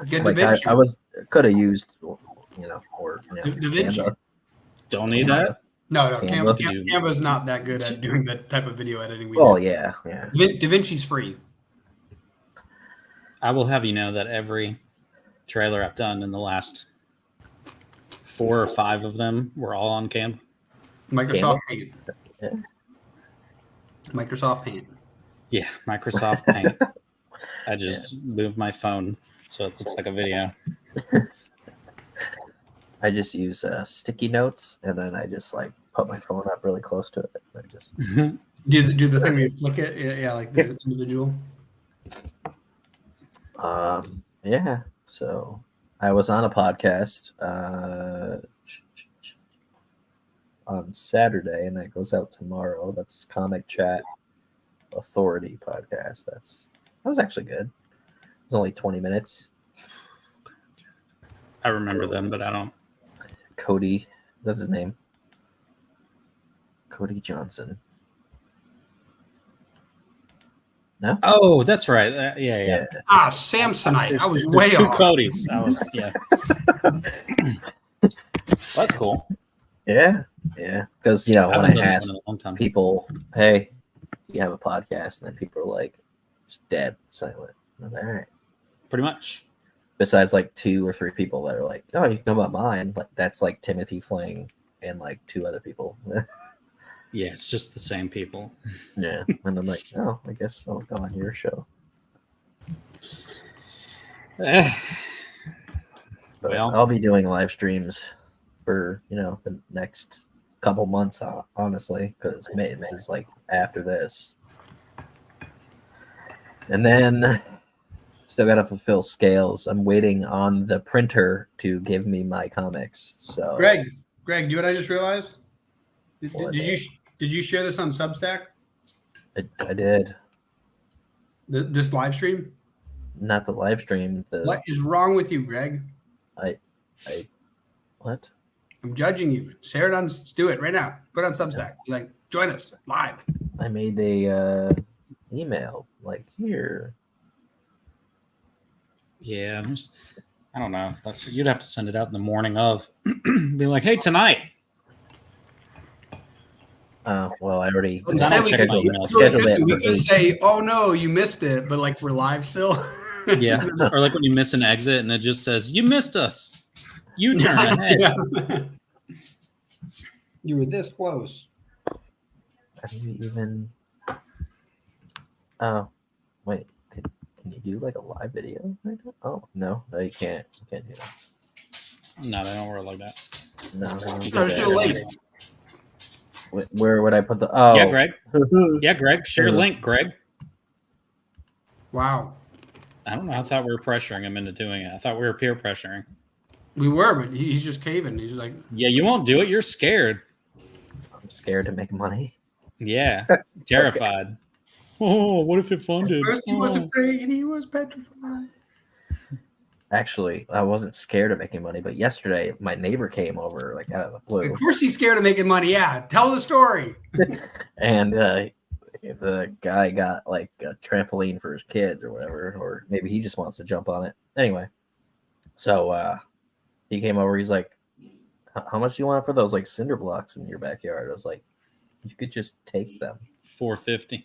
Get Like DaVinci. could have used, or DaVinci. Canva. Don't need that. No, Canva. Canva's not that good at doing that type of video editing. Oh yeah. DaVinci's free. I will have you know that every trailer I've done in the last 4 or 5 of them were all on Canva. Microsoft Paint. Yeah. Microsoft Paint. Yeah, Microsoft Paint. I just moved my phone so it looks like a video. I just use sticky notes, and then I just like put my phone up really close to it. I just do the thing where you flick it. Yeah, like the individual. Yeah. So I was on a podcast on Saturday, and that goes out tomorrow. That's Comic Chat Authority podcast. That was actually good. It was only 20 minutes. I remember them, but I don't. Cody, that's his name. Cody Johnson. No? Oh, that's right. Yeah. Ah, Samsonite. I was There's way 2 off. Codys. That's cool. Yeah. Because, when I haven't done that asked in a long time. people, hey, you have a podcast? And then people are like, just dead silent. I'm like, all right. Pretty much. Besides like 2 or 3 people that are like, oh, you know about mine. Like that's like Timothy Fling and like 2 other people. Yeah, it's just the same people. Yeah. And I'm like, oh, I guess I'll go on your show. But Well. I'll be doing live streams for, the next couple months, honestly, because Mittens is like after this. And then still got to fulfill scales. I'm waiting on the printer to give me my comics. So Greg, do you know what I just realized? Did you share this on Substack? I did. This live stream? Not the live stream. What is wrong with you, Greg? What? I'm judging you. Share it on. Do it right now. Put it on Substack. Like, join us live. I made a email like here. Yeah, I don't know. You'd have to send it out in the morning of. Be like, hey, tonight. Well, I already Instead, check my we could say, "Oh no, you missed it," but like we're live still. Yeah, or like when you miss an exit and it just says, "You missed us." You turn ahead. Yeah. You were this close. How do you even? Oh, wait. Can you do like a live video right now? Oh no, you can't. You can't do that. No, they don't work like that. No. There's your link. Where would I put the? Oh, Yeah, Greg. Yeah, Greg. Share link, Greg. Wow. I don't know. I thought we were pressuring him into doing it. I thought we were peer pressuring. We were, but he's just caving. He's like, Yeah, you won't do it. You're scared. I'm scared to make money. Yeah, terrified. Oh, what if it funded? at first he was afraid. He was petrified. Actually, I wasn't scared of making money, but yesterday my neighbor came over like out of the blue. Of course, he's scared of making money. Yeah, tell the story. And the guy got like a trampoline for his kids or whatever, or maybe he just wants to jump on it. Anyway, so he came over. He's like, "How much do you want for those like cinder blocks in your backyard?" I was like, "You could just take them." $450.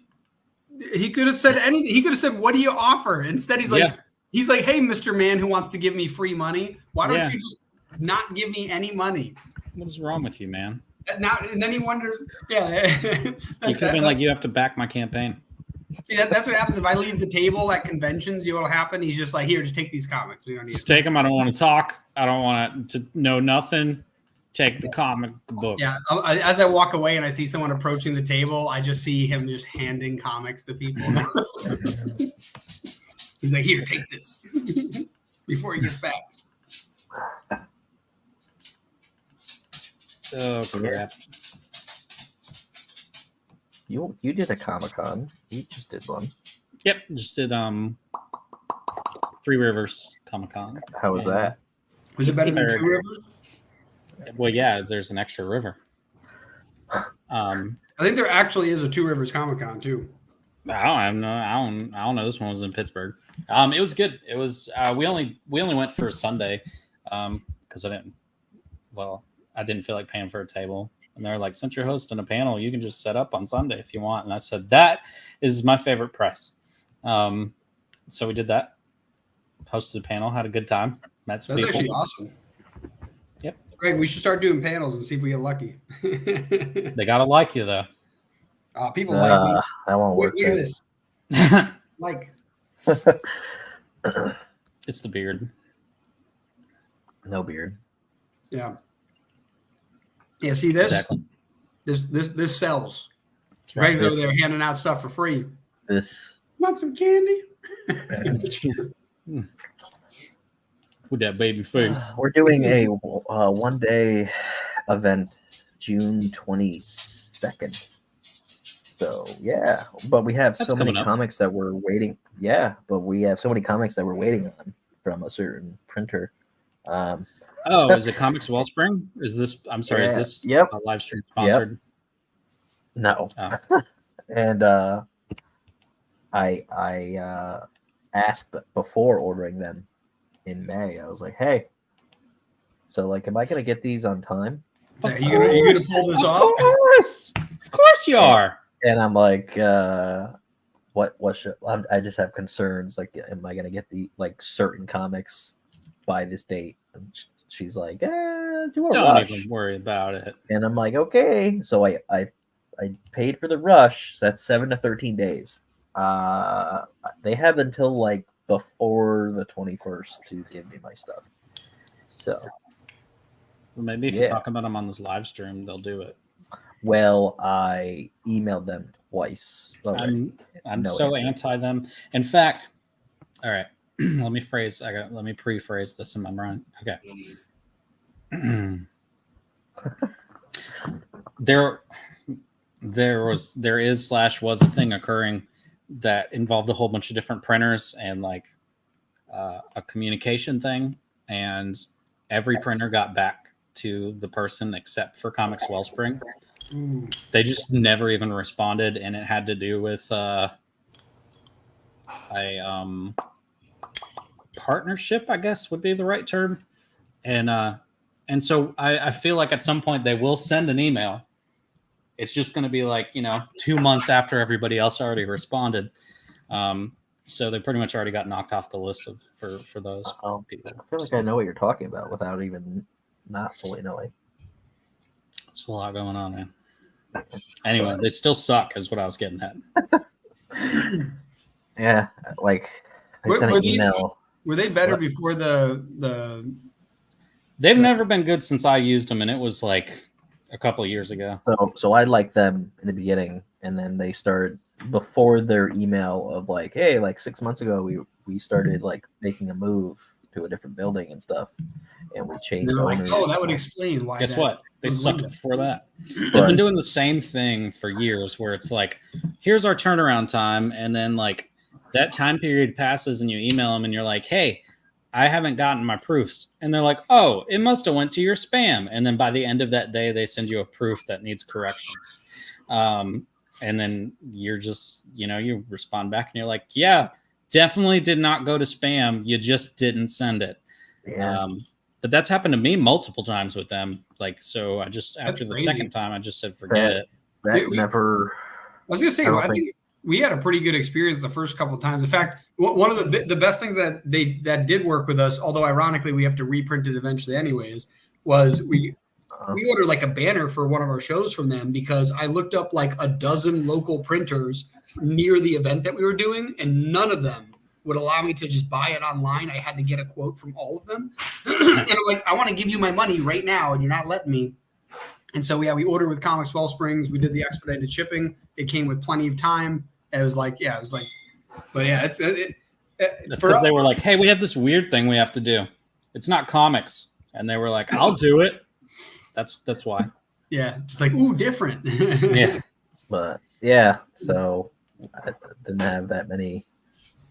He could have said anything. He could have said, "What do you offer?" Instead, he's like, "Hey, Mr. Man who wants to give me free money, why don't you just not give me any money?" What is wrong with you, man? And then he wonders, you could have been like, "You have to back my campaign." See, that's what happens if I leave the table at conventions. You know what'll happen? He's just like, "Here, just take these comics. We don't need Just take them. I don't want to talk. I don't want to know nothing. Take the comic book." Yeah. As I walk away and I see someone approaching the table, I just see him just handing comics to people. He's like, "Here, take this," before he gets back. Oh crap! You did a Comic-Con. You just did one. Yep, just did Three Rivers Comic-Con. How was that? Was it better than Two Rivers? Well, yeah, there's an extra river. I think there actually is a Two Rivers Comic-Con too. I don't know. This one was in Pittsburgh. It was good. It was. We only went for Sunday because I didn't feel like paying for a table. And they're like, "Since you're hosting a panel, you can just set up on Sunday if you want." And I said, "That is my favorite price." So we did that. Hosted a panel, had a good time. Met some people. Actually awesome. Yep. Greg, we should start doing panels and see if we get lucky. They gotta like you though. People like me. That won't work. Look at this. Like. It's the beard. No beard. Yeah. Yeah. See this? Exactly. This sells. Right. Greg's over there handing out stuff for free. This. Want some candy? With that baby face. We're doing a 1-day event, June 22nd. So yeah, but we have so many comics that we're waiting. Yeah, but we have so many comics that we're waiting on from a certain printer. Is it Comics Wellspring? Is this? I'm sorry. Is this a live stream sponsored? Yep. No. Oh. And I asked before ordering them in May. I was like, "Hey, so like, am I gonna get these on time?" Are you gonna pull this off? Of course you are. And I'm like, what should I just have concerns? Like, am I gonna get the like certain comics by this date? And she's like, don't even worry about it. And I'm like, okay. So I paid for the rush. So that's 7 to 13 days. They have until like before the 21st to give me my stuff. So maybe if you talk about them on this live stream, they'll do it. Well, I emailed them twice. I'm so anti them. In fact, all right. Let me pre-phrase this in my mind. Okay. There was a thing occurring that involved a whole bunch of different printers and like a communication thing, and every printer got back to the person except for Comics Wellspring. They just never even responded, and it had to do with a partnership, I guess would be the right term. And so I feel like at some point they will send an email. It's just going to be like, 2 months after everybody else already responded. So they pretty much already got knocked off the list for those people. I feel like I know what you're talking about without even not fully knowing. There's a lot going on, man. Anyway, they still suck is what I was getting at. Yeah, like I sent an email. Were they better before the? They've never been good since I used them, and it was like a couple of years ago. So I liked them in the beginning, and then they started before their email of like, hey, like 6 months ago we started like making a move to a different building and stuff, and we changed owners. Like, that would explain why. Guess what? They sucked before that. They've been doing the same thing for years, where it's like, here's our turnaround time, and then like that time period passes, and you email them, and you're like, hey, I haven't gotten my proofs. And they're like, oh, it must have went to your spam. And then by the end of that day, they send you a proof that needs corrections. and then you're just, you respond back and you're like, yeah, definitely did not go to spam. You just didn't send it. Yeah. But that's happened to me multiple times with them. Like, so I just, That's after the crazy. second time, I just said, forget it. That never. I was gonna say, I I think we had a pretty good experience the first couple of times. In fact, one of the best things that did work with us, although ironically we have to reprint it eventually anyways, was we ordered like a banner for one of our shows from them because I looked up like a dozen local printers near the event that we were doing, and none of them would allow me to just buy it online. I had to get a quote from all of them. And I'm like, I want to give you my money right now, and you're not letting me. And so, we ordered with Comics Wellsprings. We did the expedited shipping. It came with plenty of time. It was like, but yeah, it's because they were like, hey, we have this weird thing we have to do. It's not comics. And they were like, I'll do it. That's why. Yeah. It's like, ooh, different. Yeah. But yeah, so I didn't have that many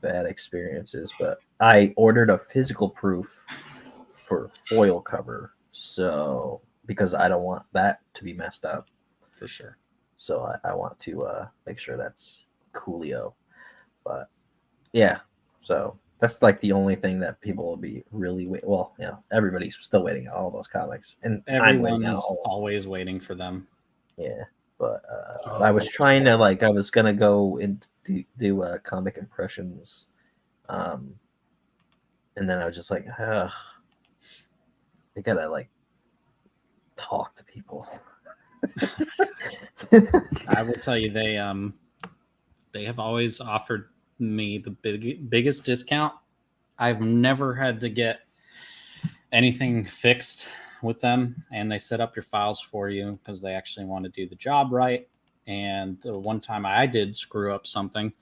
bad experiences, but I ordered a physical proof for foil cover. So because I don't want that to be messed up. For sure. So I want to make sure that's coolio. But yeah, so that's like the only thing that people will be really everybody's still waiting on all those comics, and everyone is always waiting for them. Yeah, but I was trying to I was gonna go and do comic impressions, and then I was just like, I gotta talk to people. I will tell you, they have always offered me the biggest discount. I've never had to get anything fixed with them, and they set up your files for you because they actually want to do the job right. And the one time I did screw up something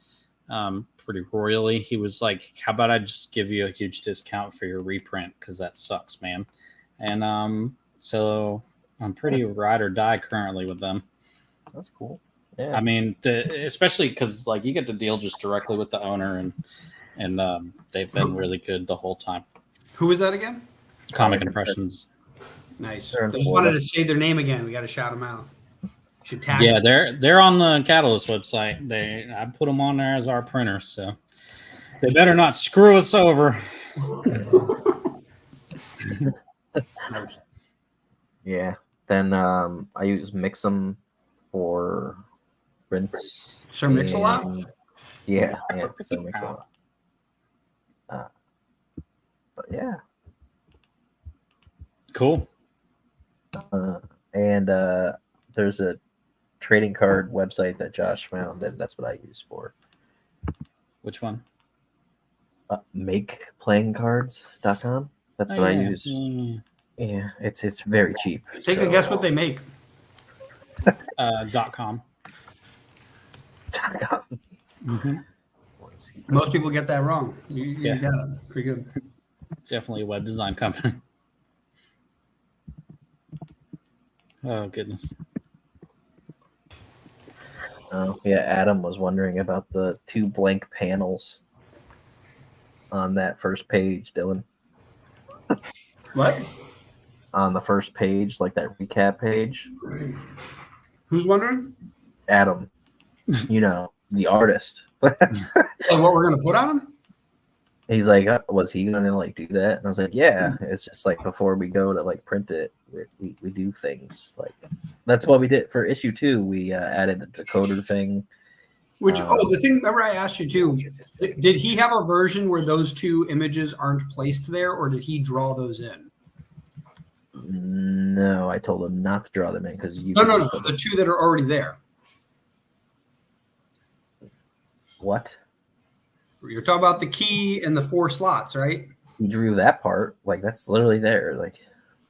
pretty royally, he was like, how about I just give you a huge discount for your reprint because that sucks, man. And so I'm pretty ride or die currently with them. That's cool. Yeah. I mean, especially because you get to deal just directly with the owner, and they've been really good the whole time. Who was that again? Comic Impressions. Nice. I just wanted to say their name again. We got to shout them out. Should tag yeah, they're on the Catalyst website. I put them on there as our printer, so they better not screw us over. Yeah. Then I use Mix'em for prints. Sir Mix-a-Lot? Yeah, Sir Mix-a-Lot. But yeah. Cool. And there's a trading card website that Josh found, and that's what I use for. Which one? MakePlayingCards.com. That's what I use. Yeah, it's very cheap. Take a guess what they make. .com. Mm-hmm. Most people get that wrong. You got it. Pretty good. Definitely a web design company. Oh, goodness. Oh, yeah, Adam was wondering about the 2 blank panels on that first page, Dylan. What? On the first page, that recap page. Who's wondering? Adam. The artist. What we're going to put on him? He's like, was he going to do that? And I was like, yeah, it's just before we go to print it, we do things that's what we did for issue 2. We added the decoder thing. Which, the thing, remember I asked you too, did he have a version where those 2 images aren't placed there, or did he draw those in? No, I told him not to draw them in because No, the 2 that are already there. What? You're talking about the key and the 4 slots, right? He drew that part. That's literally there.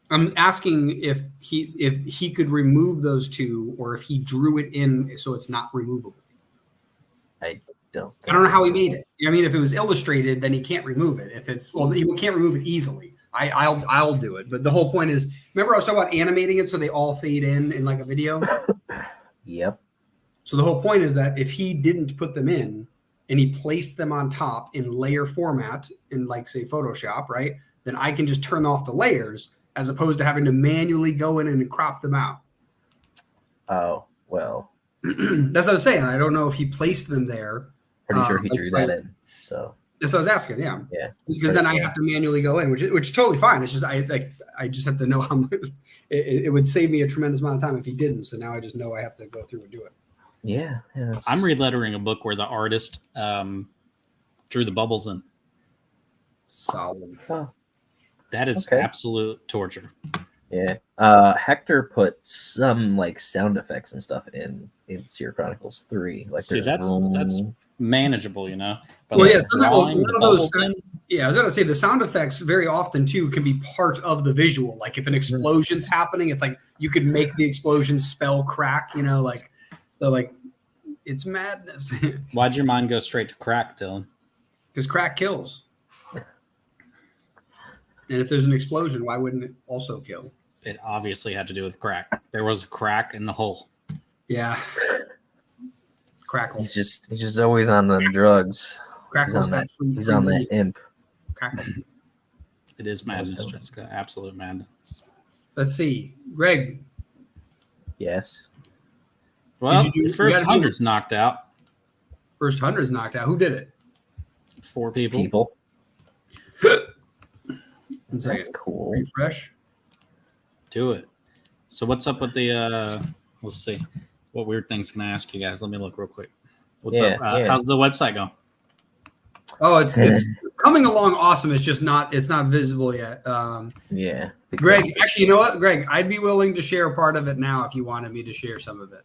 I'm asking if he could remove those 2, or if he drew it in so it's not removable. I don't know how he made it. I mean, if it was illustrated, then he can't remove it. If it's he can't remove it easily. I'll do it. But the whole point is, remember I was talking about animating it so they all fade in a video? Yep. So the whole point is that if he didn't put them in and he placed them on top in layer format in say Photoshop, right? Then I can just turn off the layers as opposed to having to manually go in and crop them out. Oh, well, That's what I was saying. I don't know if he placed them there. Pretty sure he drew that in. So that's what I was asking. Yeah, yeah, because then I have to manually go in, which is totally fine. It's just I just have to know how much. It would save me a tremendous amount of time if he didn't. So now I just know I have to go through and do it. Yeah, I'm relettering a book where the artist drew the bubbles in. Solid. Huh. That is absolute torture. Yeah. Hector put some like sound effects and stuff in Seer Chronicles 3. Like see, that's manageable, you know. But well, like yeah, sometimes the bubbles in, yeah, I was gonna say the sound effects very often too can be part of the visual. Like if an explosion's happening, it's like you could make the explosion spell crack, you know, like so like it's madness. Why'd your mind go straight to crack, Dylan? Because crack kills. And if there's an explosion, why wouldn't it also kill? It obviously had to do with crack. There was a crack in the hole. Yeah. Crackle. He's just always on them drugs. Crackle's he's on that imp. Crackle. It is madness, Jessica. Absolute madness. Let's see. Greg. Yes. Well, the first 100's knocked out. First 100's knocked out. Who did it? 4 people. That's cool. Refresh. Do it. So what's up with the let's see. What weird things can I ask you guys? Let me look real quick. What's up? How's the website going? Oh, it's coming along awesome. It's just not visible yet. Yeah. Greg, actually, you know what? Greg, I'd be willing to share part of it now if you wanted me to share some of it.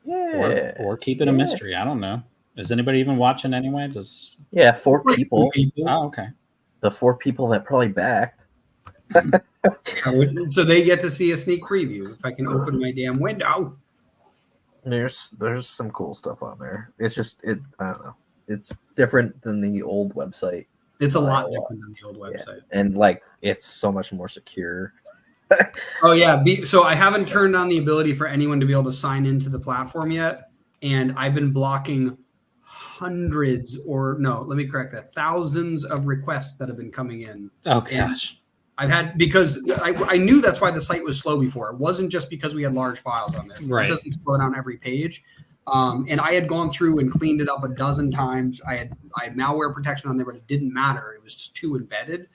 Yeah. Or keep it a mystery. I don't know. Is anybody even watching anyway? 4 people. Oh, okay. The 4 people that probably backed. So they get to see a sneak preview. If I can open my damn window. There's some cool stuff on there. It's just I don't know. It's different than the old website. It's a lot different than the old website. Yeah. And like it's so much more secure. Oh yeah. So I haven't turned on the ability for anyone to be able to sign into the platform yet. And I've been blocking hundreds thousands of requests that have been coming in. Oh gosh. I've had, because I knew that's why the site was slow before. It wasn't just because we had large files on there. Right. It doesn't slow down every page. And I had gone through and cleaned it up a dozen times. I had malware protection on there, but it didn't matter. It was just too embedded.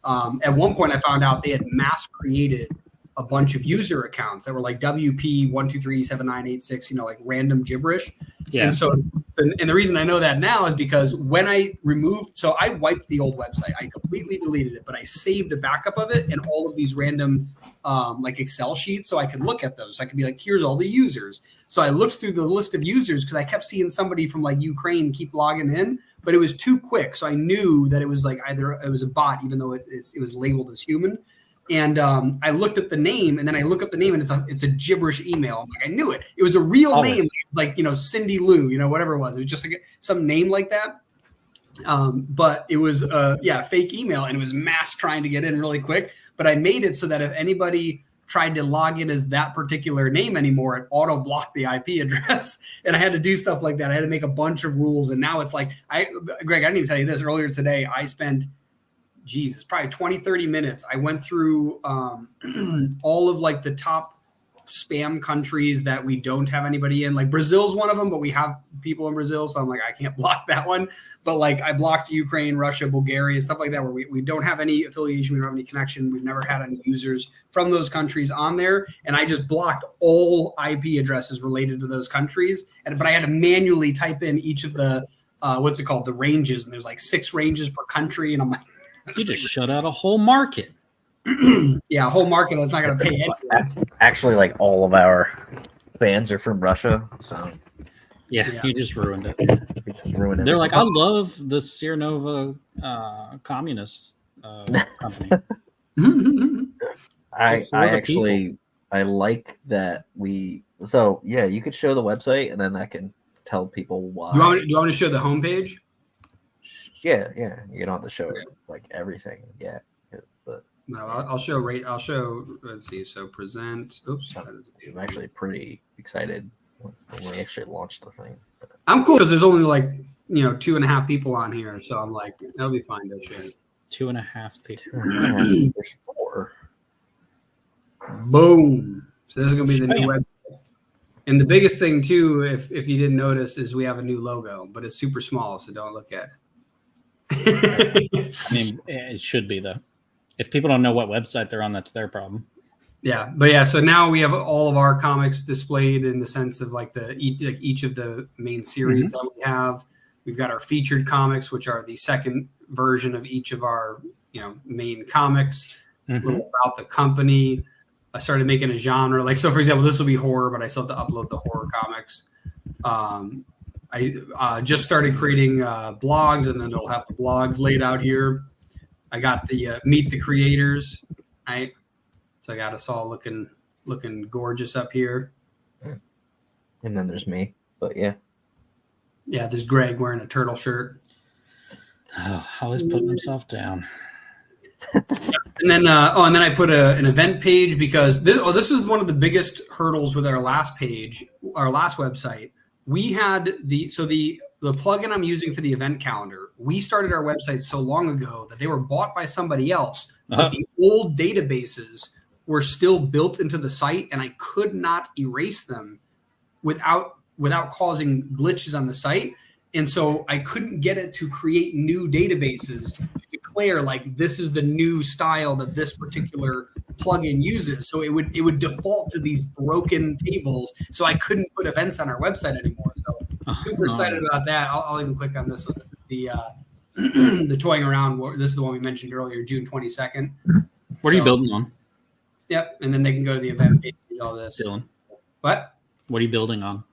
At one point, I found out they had mass created a bunch of user accounts that were like WP1237986, you know, like random gibberish. Yeah. And so, and the reason I know that now is because when I I wiped the old website. I completely deleted it, but I saved a backup of it and all of these random like Excel sheets so I could look at those. So I could be like, here's all the users. So I looked through the list of users because I kept seeing somebody from like Ukraine keep logging in, but it was too quick. So I knew that it was like either it was a bot, even though it was labeled as human. And I looked up the name, and then I look up the name, and it's a gibberish email. I'm like, I knew it. It was a real name, like, you know, Cindy Lou, you know, whatever it was. It was just like some name like that. But it was fake email, and it was mass trying to get in really quick. But I made it so that if anybody tried to log in as that particular name anymore, it auto blocked the IP address. And I had to do stuff like that. I had to make a bunch of rules, and now it's like Greg, I didn't even tell you this earlier today. I spent it's probably 20, 30 minutes. I went through all of like the top spam countries that we don't have anybody in. Like Brazil's one of them, but we have people in Brazil. So I'm like, I can't block that one. But like I blocked Ukraine, Russia, Bulgaria, stuff like that, where we don't have any affiliation. We don't have any connection. We've never had any users from those countries on there. And I just blocked all IP addresses related to those countries. But I had to manually type in each of the, the ranges. And there's like 6 ranges per country. And I'm like, you just shut out a whole market. Yeah, a whole market that's not going to pay anything. Actually, like all of our fans are from Russia, so yeah. You just ruined it. They're like, I love the Cernova communist company. I like that you could show the website, and then I can tell people why. Do you want me to show the homepage? Yeah. You don't have to show like everything yet, but no, I'll show. Let's see. So present. Oops. I'm actually pretty excited when we actually launched the thing. I'm cool because there's only like 2.5 people on here, so I'm like that'll be fine to share. 2.5 people. There's 4. Boom. So this is gonna be the new website. And the biggest thing too, if you didn't notice, is we have a new logo, but it's super small, so don't look at it. I mean, it should be though. If people don't know what website they're on, that's their problem. Yeah, but yeah, so now we have all of our comics displayed in the sense of like each of the main series that we have. We've got our featured comics, which are the second version of each of our main comics. A little about the company. I started making a genre, like so. For example, this will be horror, but I still have to upload the horror comics. I just started creating blogs, and then it'll have the blogs laid out here. I got the meet the creators, right? So I got us all looking gorgeous up here. And then there's me, but yeah. Yeah, there's Greg wearing a turtle shirt. Oh, always putting himself down. And then I put an event page because this was one of the biggest hurdles with our last page, our last website. We had the plugin I'm using for the event calendar. We started our website so long ago that they were bought by somebody else, but the old databases were still built into the site, and I could not erase them without causing glitches on the site. And so I couldn't get it to create new databases to declare like this is the new style that this particular plugin uses. So it would default to these broken tables. So I couldn't put events on our website anymore. So super excited about that. I'll even click on this one. This is the the toying around. This is the one we mentioned earlier, June 22nd. What are you building on? Yep, and then they can go to the event page and all this. Dylan. What? What are you building on?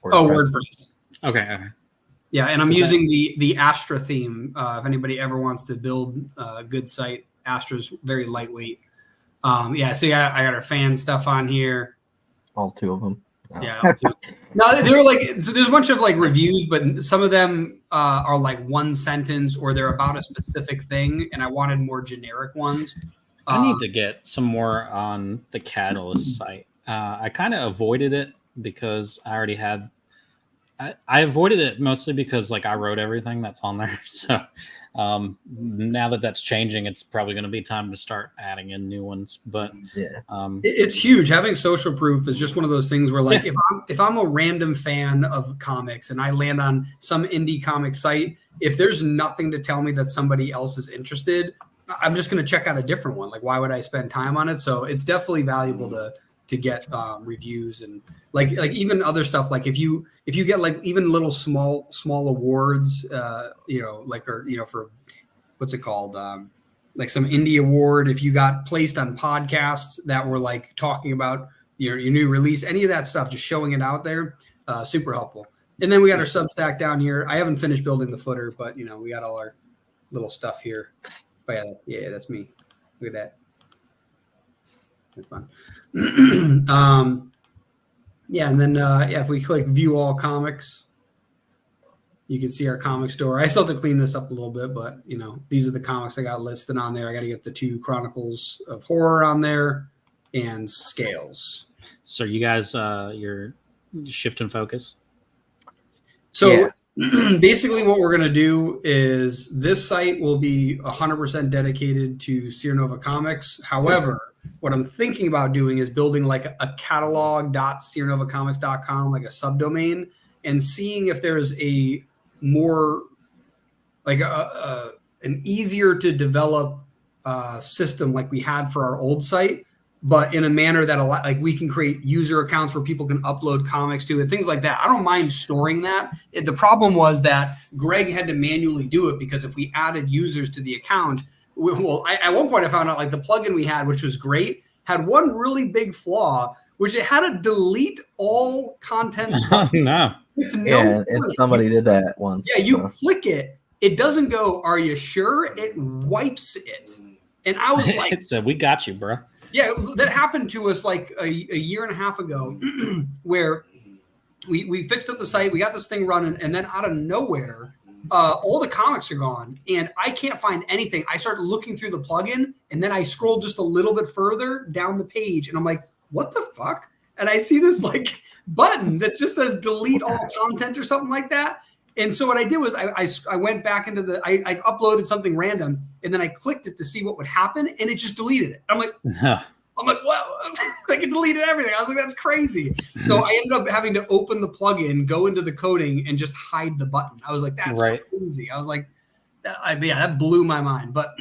WordPress. Okay. Yeah, and I'm using the Astra theme. If anybody ever wants to build a good site, Astra's very lightweight. So I got our fan stuff on here. All two of them. No. Yeah. No, they were like, so there's a bunch of like reviews, but some of them are like one sentence or they're about a specific thing, and I wanted more generic ones. I need to get some more on the Catalyst site. I kind of avoided it because I already had. I avoided it mostly because like I wrote everything that's on there. So now that that's changing, it's probably going to be time to start adding in new ones. But yeah, it's huge. Having social proof is just one of those things where like if I'm a random fan of comics and I land on some indie comic site, if there's nothing to tell me that somebody else is interested, I'm just going to check out a different one. Like, why would I spend time on it? So it's definitely valuable to get reviews and like even other stuff. Like if you get like even little small awards, for what's it called? Like some indie award. If you got placed on podcasts that were like talking about your new release, any of that stuff, just showing it out there, super helpful. And then we got our Substack down here. I haven't finished building the footer, but we got all our little stuff here. But yeah, that's me. Look at that. That's fun. And then if we click view all comics, you can see our comic store. I still have to clean this up a little bit, but these are the comics I got listed on there. I got to get the 2 Chronicles of Horror on there and Scales. So you guys, you're shifting focus. So basically what we're going to do is this site will be 100% dedicated to Sierra Nova Comics. However, what I'm thinking about doing is building like a catalog.sierranovacomics.com, like a subdomain, and seeing if there's a more like an easier to develop system like we had for our old site, but in a manner that like we can create user accounts where people can upload comics to and things like that. I don't mind storing that. The problem was that Greg had to manually do it because if we added users to the account, at one point I found out like the plugin we had, which was great, had one really big flaw, which it had to delete all content. Oh, no. And somebody did that once. Yeah, you click it, it doesn't go, "Are you sure?" It wipes it. And I was like, it said, "We got you, bro." Yeah, that happened to us like a year and a half ago where we fixed up the site, we got this thing running, and then out of nowhere, all the comics are gone, and I can't find anything. I start looking through the plugin, and then I scroll just a little bit further down the page, and I'm like, what the fuck? And I see this like button that just says delete all content or something like that. And so what I did was I went back into I uploaded something random, and then I clicked it to see what would happen, and it just deleted it. I'm like, well, Like it deleted everything. I was like, that's crazy. So I ended up having to open the plugin, go into the coding, and just hide the button. I was like, that's crazy. I was like, that blew my mind. But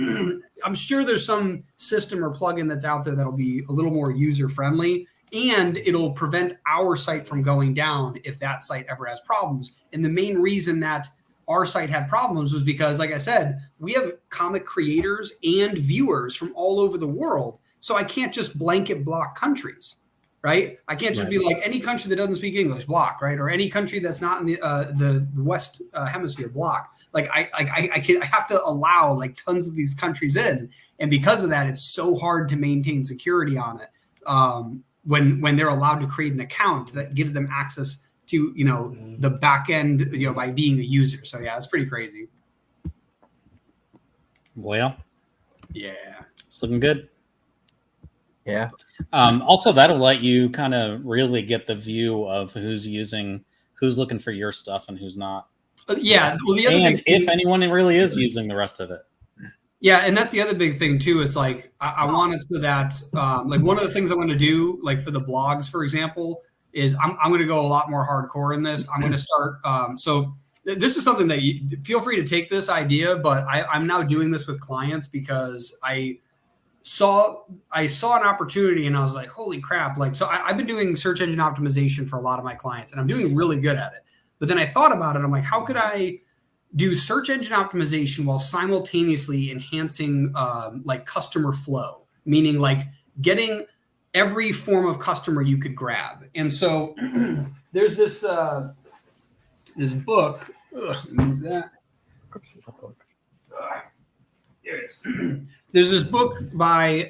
I'm sure there's some system or plugin that's out there that'll be a little more user friendly, and it'll prevent our site from going down if that site ever has problems. And the main reason that our site had problems was because, like I said, we have comic creators and viewers from all over the world. So I can't just blanket block countries, right? I can't just be like any country that doesn't speak English, block, right? Or any country that's not in the West hemisphere, block. Like I have to allow like tons of these countries in, and because of that, it's so hard to maintain security on it when they're allowed to create an account that gives them access to the back end by being a user. So yeah, it's pretty crazy. Well, yeah, it's looking good. Yeah. Also, that'll let you kind of really get the view of who's looking for your stuff and who's not. Yeah. Well, the other and if anyone really is using the rest of it. Yeah, and that's the other big thing too. Is like I wanted so that like one of the things I want to do, like for the blogs, for example, is I'm going to go a lot more hardcore in this. I'm going to start. So this is something that you feel free to take this idea, but I'm now doing this with clients because I saw an opportunity and I was like, holy crap. Like, so I've been doing search engine optimization for a lot of my clients and I'm doing really good at it. But then I thought about it. I'm like, how could I do search engine optimization while simultaneously enhancing like customer flow, meaning like getting every form of customer you could grab. And so there's this book. Move that. There it is. There's this book by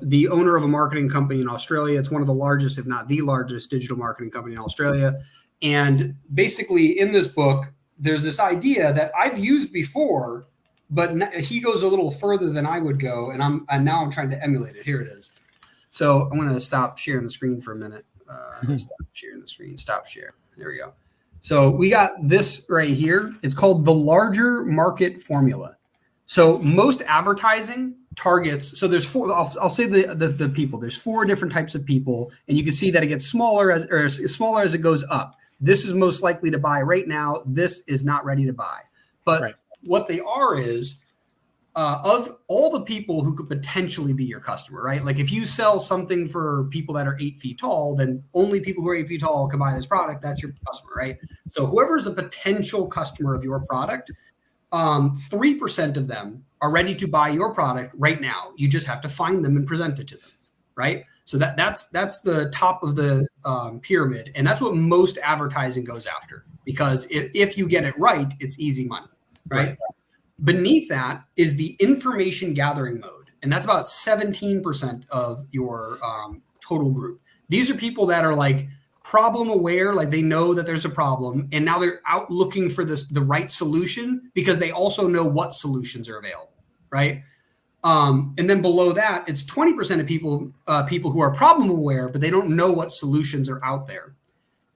the owner of a marketing company in Australia. It's one of the largest, if not the largest, digital marketing company in Australia. And basically in this book, there's this idea that I've used before, but he goes a little further than I would go. And now I'm trying to emulate it. Here it is. So I'm going to stop sharing the screen for a minute. Stop sharing the screen. Stop share. There we go. So we got this right here. It's called the larger market formula. So most advertising targets. So there's four. I'll say the people. There's four different types of people, and you can see that it gets smaller as it goes up. This is most likely to buy right now. This is not ready to buy. But what they are is of all the people who could potentially be your customer, right? Like if you sell something for people that are 8 feet tall, then only people who are 8 feet tall can buy this product. That's your customer, right? So whoever is a potential customer of your product, 3% of them are ready to buy your product right now. You just have to find them and present it to them, right? So that's the top of the pyramid, and that's what most advertising goes after. Because if you get it right, it's easy money, right? Beneath that is the information gathering mode, and that's about 17% of your total group. These are people that are like problem aware, like they know that there's a problem, and now they're out looking for the right solution because they also know what solutions are available, right? And then below that, it's 20% of people who are problem aware, but they don't know what solutions are out there.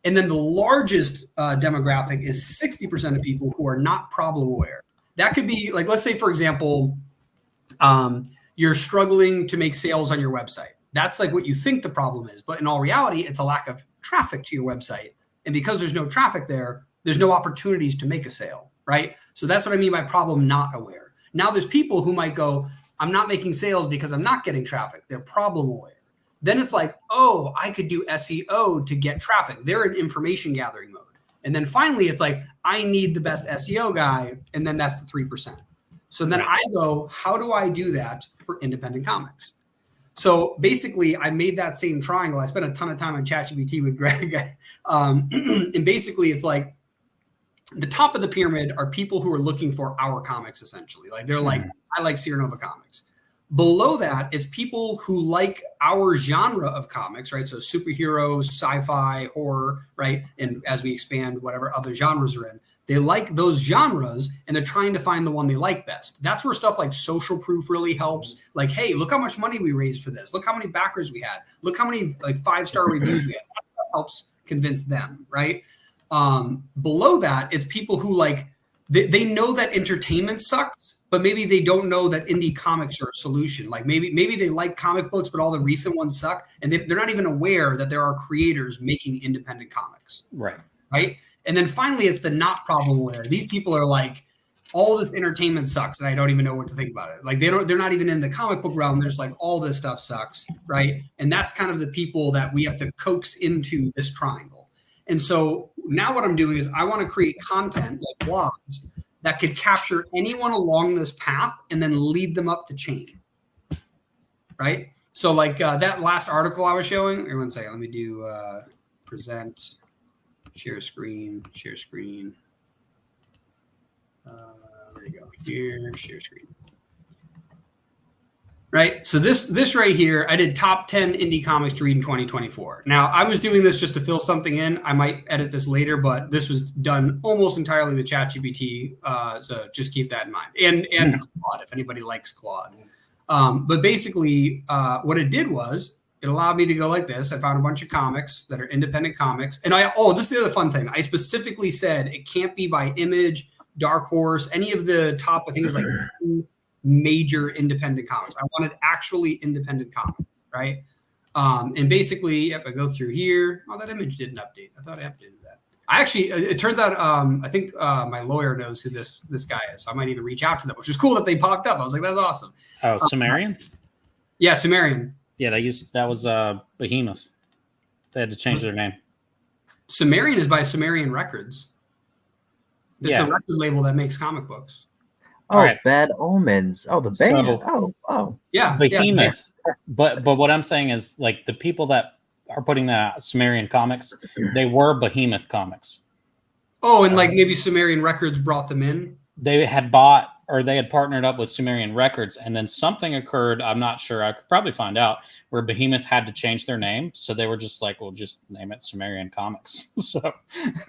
And then the largest demographic is 60% of people who are not problem aware. That could be like, let's say, for example, you're struggling to make sales on your website. That's like what you think the problem is. But in all reality, it's a lack of traffic to your website. And because there's no traffic there, there's no opportunities to make a sale, right? So that's what I mean by problem not aware. Now there's people who might go, I'm not making sales because I'm not getting traffic. They're problem aware. Then it's like, oh, I could do SEO to get traffic. They're in information gathering mode. And then finally, it's like, I need the best SEO guy. And then that's the 3%. So then I go, how do I do that for independent comics? So basically, I made that same triangle. I spent a ton of time on ChatGPT with Greg. And basically, it's like the top of the pyramid are people who are looking for our comics, essentially. Like they're like, I like Sierra Nova comics. Below that is people who like our genre of comics, right? So superheroes, sci-fi, horror, right? And as we expand, whatever other genres are in, they like those genres and they're trying to find the one they like best. That's where stuff like Social Proof really helps. Like, hey, look how much money we raised for this. Look how many backers we had. Look how many like 5-star reviews we had. That helps convince them, right? Below that, it's people who like, they know that entertainment sucks, but maybe they don't know that indie comics are a solution. Like maybe they like comic books, but all the recent ones suck, and they're not even aware that there are creators making independent comics. Right. And then finally, it's the not problem where these people are like, all this entertainment sucks, and I don't even know what to think about it. Like they're not even in the comic book realm. They're just like, all this stuff sucks, right? And that's kind of the people that we have to coax into this triangle. And so now what I'm doing is I want to create content like blogs that could capture anyone along this path and then lead them up the chain, right? So like that last article I was showing. Here, 1 second. Let me do present, share screen. Where do you go? Here, share screen. Right. So this right here, I did top 10 indie comics to read in 2024. Now, I was doing this just to fill something in. I might edit this later, but this was done almost entirely with ChatGPT. So just keep that in mind. And Claude, if anybody likes Claude. But basically, what it did was it allowed me to go like this. I found a bunch of comics that are independent comics. And this is the other fun thing. I specifically said it can't be by Image, Dark Horse, any of the top, I think it was like major independent comics. I wanted actually independent comics, right? And basically, if I go through here, that Image didn't update. I thought I updated that. It turns out, I think my lawyer knows who this guy is. So I might even reach out to them, which was cool that they popped up. I was like, that's awesome. Oh, Sumerian? Yeah, Sumerian. Yeah, that was Behemoth. They had to change their name. Sumerian is by Sumerian Records. It's a record label that makes comic books. Oh, right. Bad Omens. Oh, the band. So, yeah, Behemoth. Yeah. But what I'm saying is, like, the people that are putting the Sumerian comics, they were Behemoth comics. Oh, and like maybe Sumerian Records brought them in. They had bought, or they had partnered up with Sumerian Records, and then something occurred. I'm not sure. I could probably find out, where Behemoth had to change their name. So they were just like, "Well, just name it Sumerian Comics." So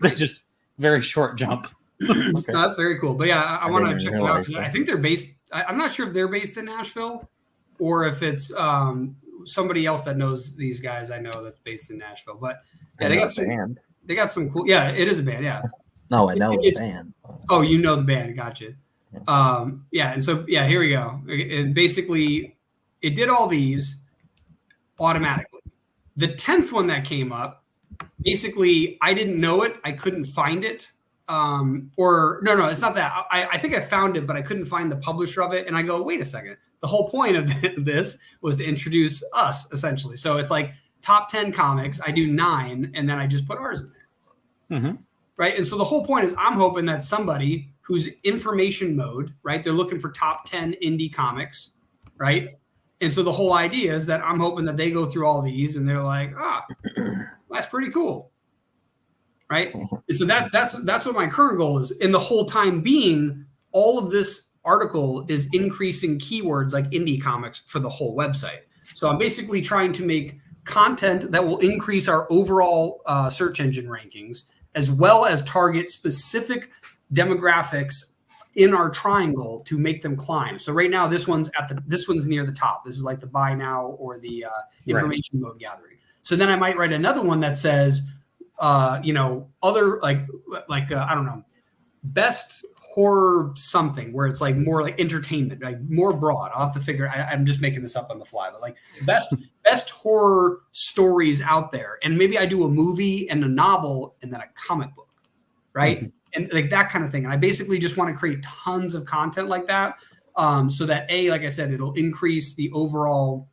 they just very short jump. Okay. No, that's very cool. But yeah, I want to check them out. I think they're based. I'm not sure if they're based in Nashville or if it's somebody else that knows these guys. I know that's based in Nashville. But yeah, they got some band. They got some cool. Yeah, it is a band. Yeah. No, I know the band. Oh, you know the band. Gotcha. Yeah, and so yeah, here we go. And basically, it did all these automatically. The 10th one that came up, basically, I didn't know it. I couldn't find it. Or no, it's not that. I think I found it, but I couldn't find the publisher of it. And I go, wait a second. The whole point of this was to introduce us, essentially. So it's like top 10 comics. I do 9, and then I just put ours in there. Mm-hmm. Right. And so the whole point is I'm hoping that somebody who's information mode, right? They're looking for top 10 indie comics, right? And so the whole idea is that I'm hoping that they go through all these and they're like, that's pretty cool. Right. And so that's what my current goal is. And the whole time being, all of this article is increasing keywords like indie comics for the whole website. So I'm basically trying to make content that will increase our overall search engine rankings, as well as target specific demographics in our triangle to make them climb. So right now, this one's near the top. This is like the buy now or the information mode gathering. So then I might write another one that says, other like I don't know, best horror something, where it's like more like entertainment, like more broad. I'll have to figure. I'm just making this up on the fly, but like best horror stories out there, and maybe I do a movie and a novel and then a comic book, right? Mm-hmm. And like that kind of thing. And I basically just want to create tons of content like that, so that like I said, it'll increase the overall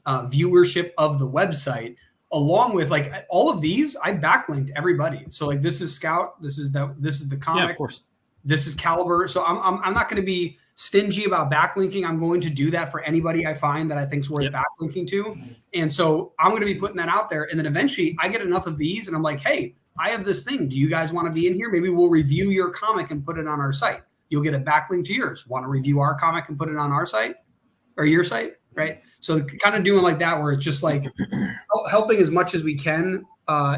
viewership of the website. Along with like all of these, I backlinked everybody. So like this is Scout, this is the comic, of course. This is Caliber. So I'm not going to be stingy about backlinking. I'm going to do that for anybody I find that I think is worth backlinking to. And so I'm going to be putting that out there. And then eventually I get enough of these and I'm like, hey, I have this thing. Do you guys want to be in here? Maybe we'll review your comic and put it on our site. You'll get a backlink to yours. Want to review our comic and put it on our site or your site, right? So kind of doing like that, where it's just like helping as much as we can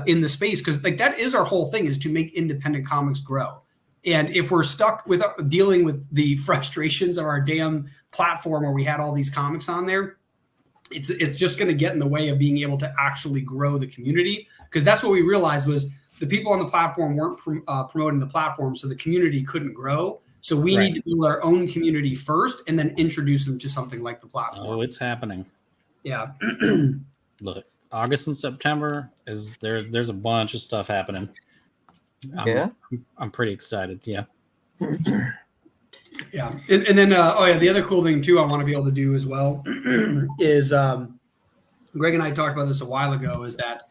in the space, because like that is our whole thing, is to make independent comics grow. And if we're stuck with dealing with the frustrations of our damn platform where we had all these comics on there, it's just going to get in the way of being able to actually grow the community. Because that's what we realized was the people on the platform weren't promoting the platform, so the community couldn't grow. So we Right. need to build our own community first and then introduce them to something like the platform. Oh, it's happening. Yeah. Look, August and September is there's a bunch of stuff happening. I'm pretty excited. Yeah. Yeah. And then, the other cool thing too, I want to be able to do as well is Greg and I talked about this a while ago, is that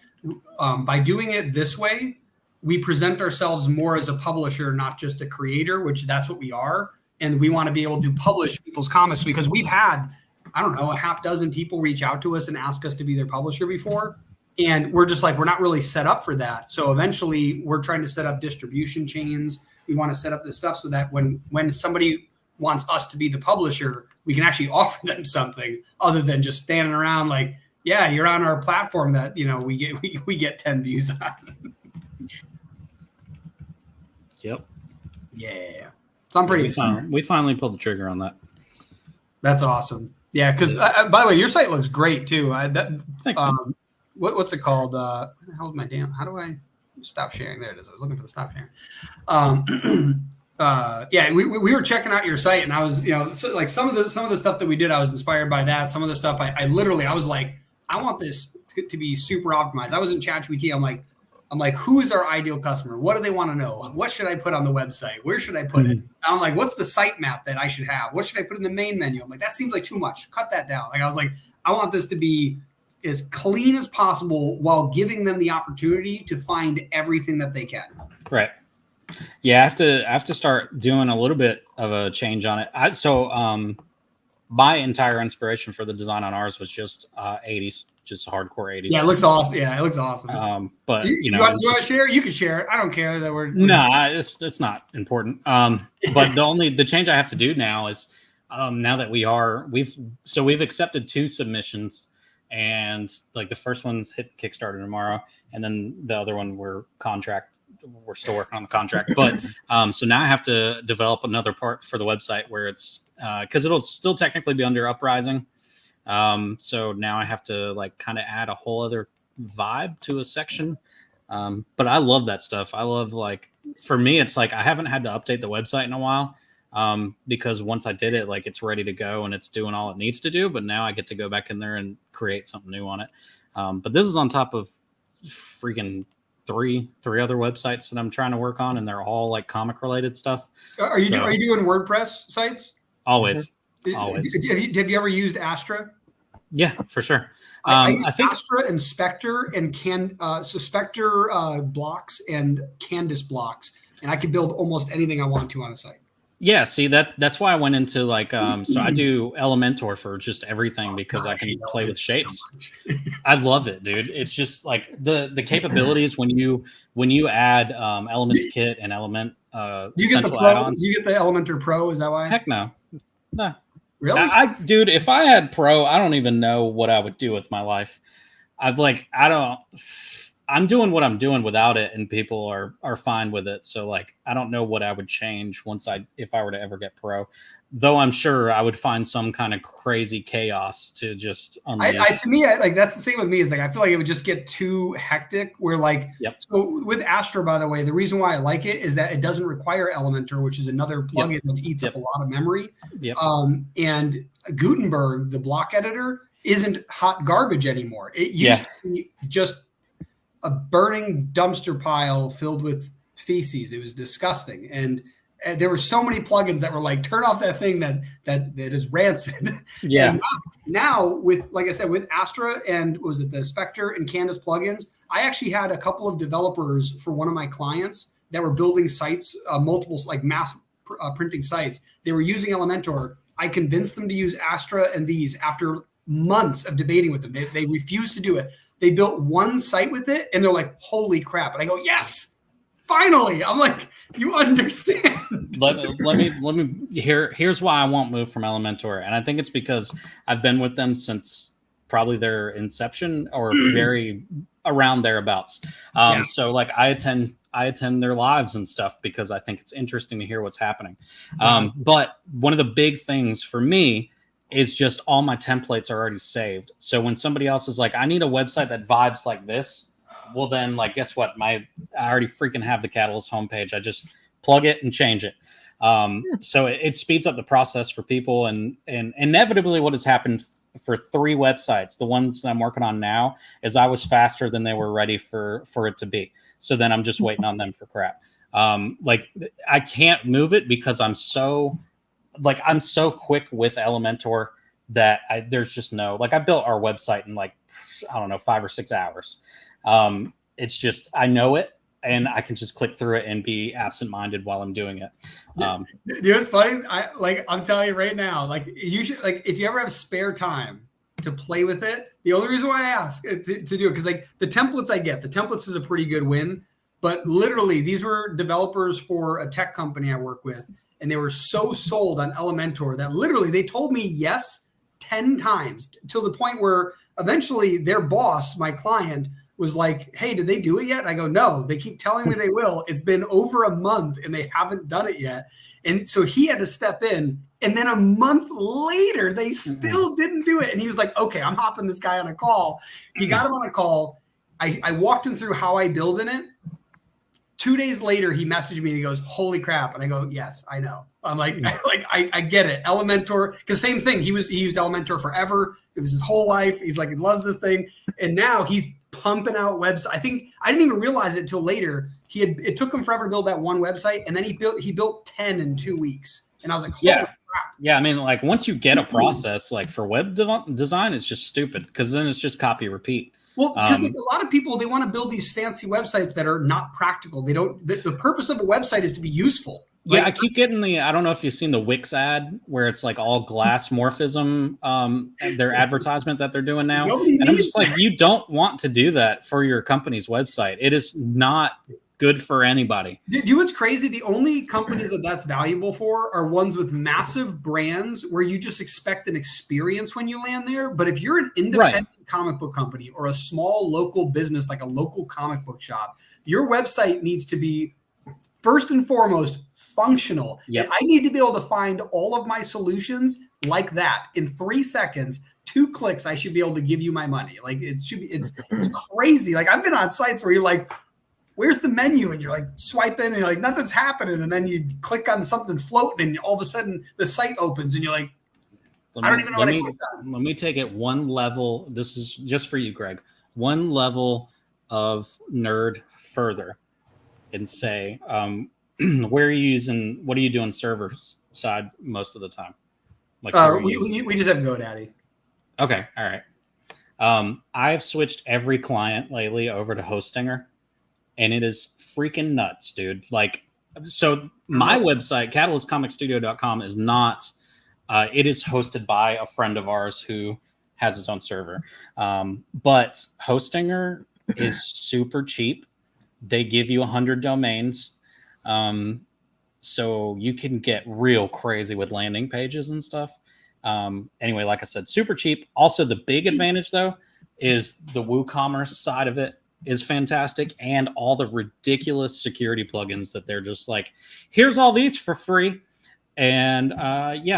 by doing it this way, we present ourselves more as a publisher, not just a creator, which that's what we are. And we want to be able to publish people's comics, because we've had, I don't know, a half dozen people reach out to us and ask us to be their publisher before. And we're just like, we're not really set up for that. So eventually we're trying to set up distribution chains. We want to set up this stuff so that when somebody wants us to be the publisher, we can actually offer them something other than just standing around like, yeah, you're on our platform that, we get 10 views on. Yep. Yeah. So I'm pretty excited. We finally pulled the trigger on that. That's awesome. Yeah, because by the way, your site looks great too. Thanks. What's it called? What the hell is my damn? How do I stop sharing? There it is. I was looking for the stop sharing. Yeah, we were checking out your site, and I was, like some of the stuff that we did, I was inspired by that. Some of the stuff, I literally, I was like, I want this to be super optimized. I was in ChatGPT. I'm like, who is our ideal customer? What do they want to know? What should I put on the website? Where should I put it? I'm like, what's the site map that I should have? What should I put in the main menu? I'm like, that seems like too much. Cut that down. Like, I was like, I want this to be as clean as possible while giving them the opportunity to find everything that they can. Right. Yeah, I have to start doing a little bit of a change on it. My entire inspiration for the design on ours was just 80s, just hardcore 80s. Yeah, it looks awesome. Yeah, it looks awesome. But you want to share? You can share it. I don't care that we're it's not important. But the change I have to do now is now that we've accepted 2 submissions, and like the first one's hit Kickstarter tomorrow, and then the other one we're still working on the contract. But so now I have to develop another part for the website where it's because it'll still technically be under Uprising. So now I have to like kind of add a whole other vibe to a section. But I love that stuff. I love, like, for me, it's like I haven't had to update the website in a while. Because once I did it, like, it's ready to go and it's doing all it needs to do. But now I get to go back in there and create something new on it. But this is on top of freaking three other websites that I'm trying to work on, and they're all like comic related stuff. Are you doing WordPress sites? Always. Have you ever used Astra? Yeah, for sure. I think Astra and Spectre and Spectre blocks and Canvas blocks, and I can build almost anything I want to on a site. Yeah, see, that's why I went into like so I do Elementor for just everything, because I can play with shapes. I love it, dude. It's just like the capabilities when you add Elements Kit and Element you get the Pro, add-ons. You get the Elementor Pro, is that why? Heck no. Really? Dude, if I had Pro, I don't even know what I would do with my life. I'm doing what I'm doing without it, and people are fine with it. So like, I don't know what I would change if I were to ever get Pro, though I'm sure I would find some kind of crazy chaos to just unleash. To me, that's the same with me. Is like, I feel like it would just get too hectic where like, So with Astra, by the way, the reason why I like it is that it doesn't require Elementor, which is another plugin that eats up a lot of memory. And Gutenberg, the block editor, isn't hot garbage anymore. It used to be just a burning dumpster pile filled with feces. It was disgusting. And there were so many plugins that were like, turn off that thing that is rancid. Yeah. And now with, like I said, with Astra and was it the Spectre and Canvas plugins, I actually had a couple of developers for one of my clients that were building sites, multiple like mass printing sites. They were using Elementor. I convinced them to use Astra and these after months of debating with them. They refused to do it. They built one site with it, and they're like, holy crap. And I go, yes, finally. I'm like, you understand. let me here's why I won't move from Elementor. And I think it's because I've been with them since probably their inception or very around thereabouts. So like I attend their lives and stuff because I think it's interesting to hear what's happening. But one of the big things for me is just all my templates are already saved. So when somebody else is like, I need a website that vibes like this, well then, like, guess what? I already freaking have the Catalyst homepage. I just plug it and change it. So it speeds up the process for people, and inevitably what has happened for 3 websites, the ones I'm working on now, is I was faster than they were ready for it to be. So then I'm just waiting on them for crap. Like I can't move it because I'm so quick with Elementor that there's just no, like I built our website in like, I don't know, 5 or 6 hours. It's just, I know it and I can just click through it and be absent-minded while I'm doing it. You know what's funny? I'm telling you right now, like you should, like if you ever have spare time to play with it, the only reason why I ask to do it, because like the templates the templates is a pretty good win, but literally these were developers for a tech company I work with, and they were so sold on Elementor that literally they told me yes 10 times, till the point where eventually their boss, my client, was like, hey, did they do it yet? And I go, no, they keep telling me they will. It's been over a month and they haven't done it yet. And so he had to step in. And then a month later, they still didn't do it. And he was like, okay, I'm hopping this guy on a call. He got him on a call. I walked him through how I build in it. 2 days later, he messaged me and he goes, holy crap. And I go, yes, I know. I'm like, I get it. Elementor, because same thing. He used Elementor forever. It was his whole life. He's like, he loves this thing. And now he's pumping out websites. I think I didn't even realize it till later. It took him forever to build that one website, and then he built 10 in 2 weeks. And I was like, holy crap. Yeah, I mean, like once you get a process, like for web design, it's just stupid because then it's just copy repeat. Well, because like a lot of people, they want to build these fancy websites that are not practical. They don't. The purpose of a website is to be useful. Yeah, I keep getting I don't know if you've seen the Wix ad where it's like all glass morphism, their advertisement that they're doing now. And I'm just like, you don't want to do that for your company's website. It is not good for anybody. Do you know what's crazy? The only companies that's valuable for are ones with massive brands where you just expect an experience when you land there. But if you're an independent comic book company or a small local business, like a local comic book shop, your website needs to be first and foremost functional. Yep. And I need to be able to find all of my solutions like that in 3 seconds. 2 clicks, I should be able to give you my money. Like it's crazy. Like I've been on sites where you're like, where's the menu? And you're like swiping and you're like, nothing's happening. And then you click on something floating and all of a sudden the site opens and you're like, I don't even know what I clicked on. Let me take it one level. This is just for you, Greg. One level of nerd further and say, where are you using? What are you doing server side most of the time? Like we just have GoDaddy. Okay, all right. I've switched every client lately over to Hostinger, and it is freaking nuts, dude. Like, so my website, catalystcomicstudio.com, is not. It is hosted by a friend of ours who has his own server, but Hostinger is super cheap. They give you 100 domains. So you can get real crazy with landing pages and stuff. Anyway, like I said, super cheap. Also, the big advantage though is the WooCommerce side of it is fantastic, and all the ridiculous security plugins that they're just like, here's all these for free. And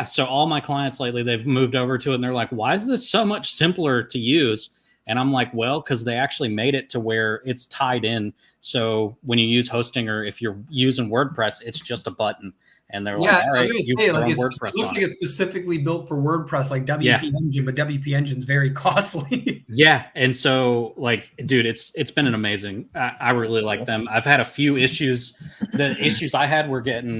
so all my clients lately, they've moved over to it and they're like, why is this so much simpler to use? And I'm like, well, because they actually made it to where it's tied in. So when you use Hostinger, if you're using WordPress, it's just a button. And they're like, all right, you put like WordPress it looks like it's specifically built for WordPress, like WP Engine, but WP Engine's very costly. Yeah. And so, like, dude, it's been an amazing. I really like them. I've had a few issues. The issues I had were getting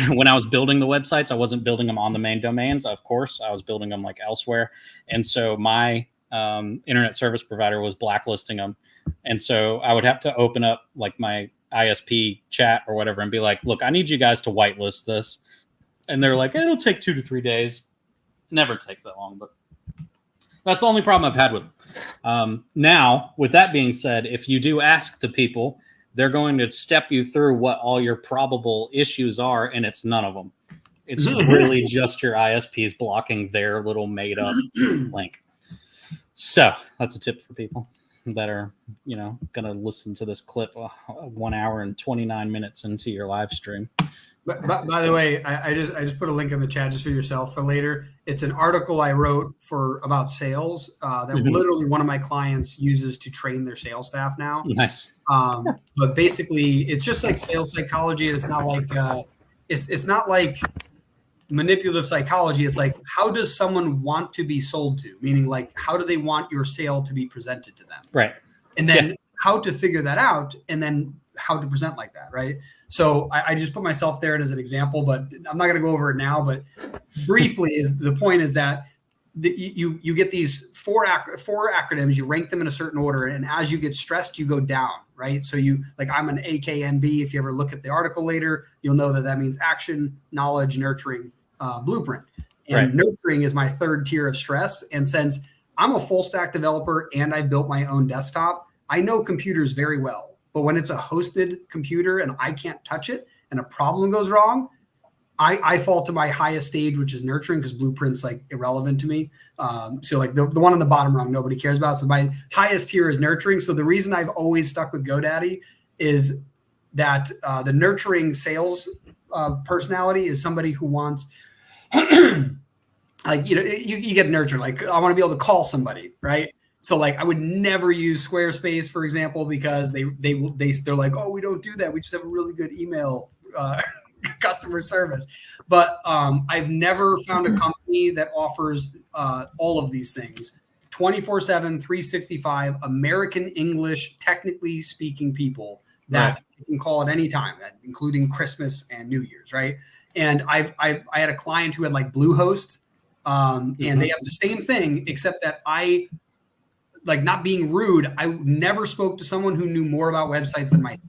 when I was building the websites, I wasn't building them on the main domains. Of course, I was building them like elsewhere. And so my internet service provider was blacklisting them. And so I would have to open up like my ISP chat or whatever and be like, look, I need you guys to whitelist this. And they're like, it'll take 2 to 3 days. Never takes that long, but that's the only problem I've had with them. Now, with that being said, if you do ask the people, they're going to step you through what all your probable issues are, and it's none of them. It's really just your ISPs blocking their little made up link. So that's a tip for people that are, going to listen to this clip 1 hour and 29 minutes into your live stream. But by the way, I just put a link in the chat just for yourself for later. It's an article I wrote about sales that literally one of my clients uses to train their sales staff now. Nice. But basically, it's just like sales psychology. It's not like it's not like manipulative psychology. It's like, how does someone want to be sold to? Meaning, like, how do they want your sale to be presented to them? Right. And then how to figure that out, and then how to present like that, right? So I just put myself there as an example, but I'm not going to go over it now. But briefly, is the point is that you get these four acronyms, you rank them in a certain order, and as you get stressed, you go down, right? So you, like, I'm an AKNB. If you ever look at the article later, you'll know that means action, knowledge, nurturing, blueprint. And nurturing is my third tier of stress. And since I'm a full stack developer and I built my own desktop, I know computers very well. But when it's a hosted computer and I can't touch it and a problem goes wrong, I fall to my highest stage, which is nurturing, because blueprint's like irrelevant to me. So like the one on the bottom rung, nobody cares about. So my highest tier is nurturing. So the reason I've always stuck with GoDaddy is that the nurturing sales personality is somebody who wants, like, you get nurtured. Like, I want to be able to call somebody, right? So like, I would never use Squarespace, for example, because they're like, oh, we don't do that. We just have a really good email customer service. But I've never found a company that offers all of these things 24/7, 365 American English, technically speaking people that you can call at any time, including Christmas and New Year's, right? And I had a client who had like Bluehost, and they have the same thing, except that I, like, not being rude, I never spoke to someone who knew more about websites than myself.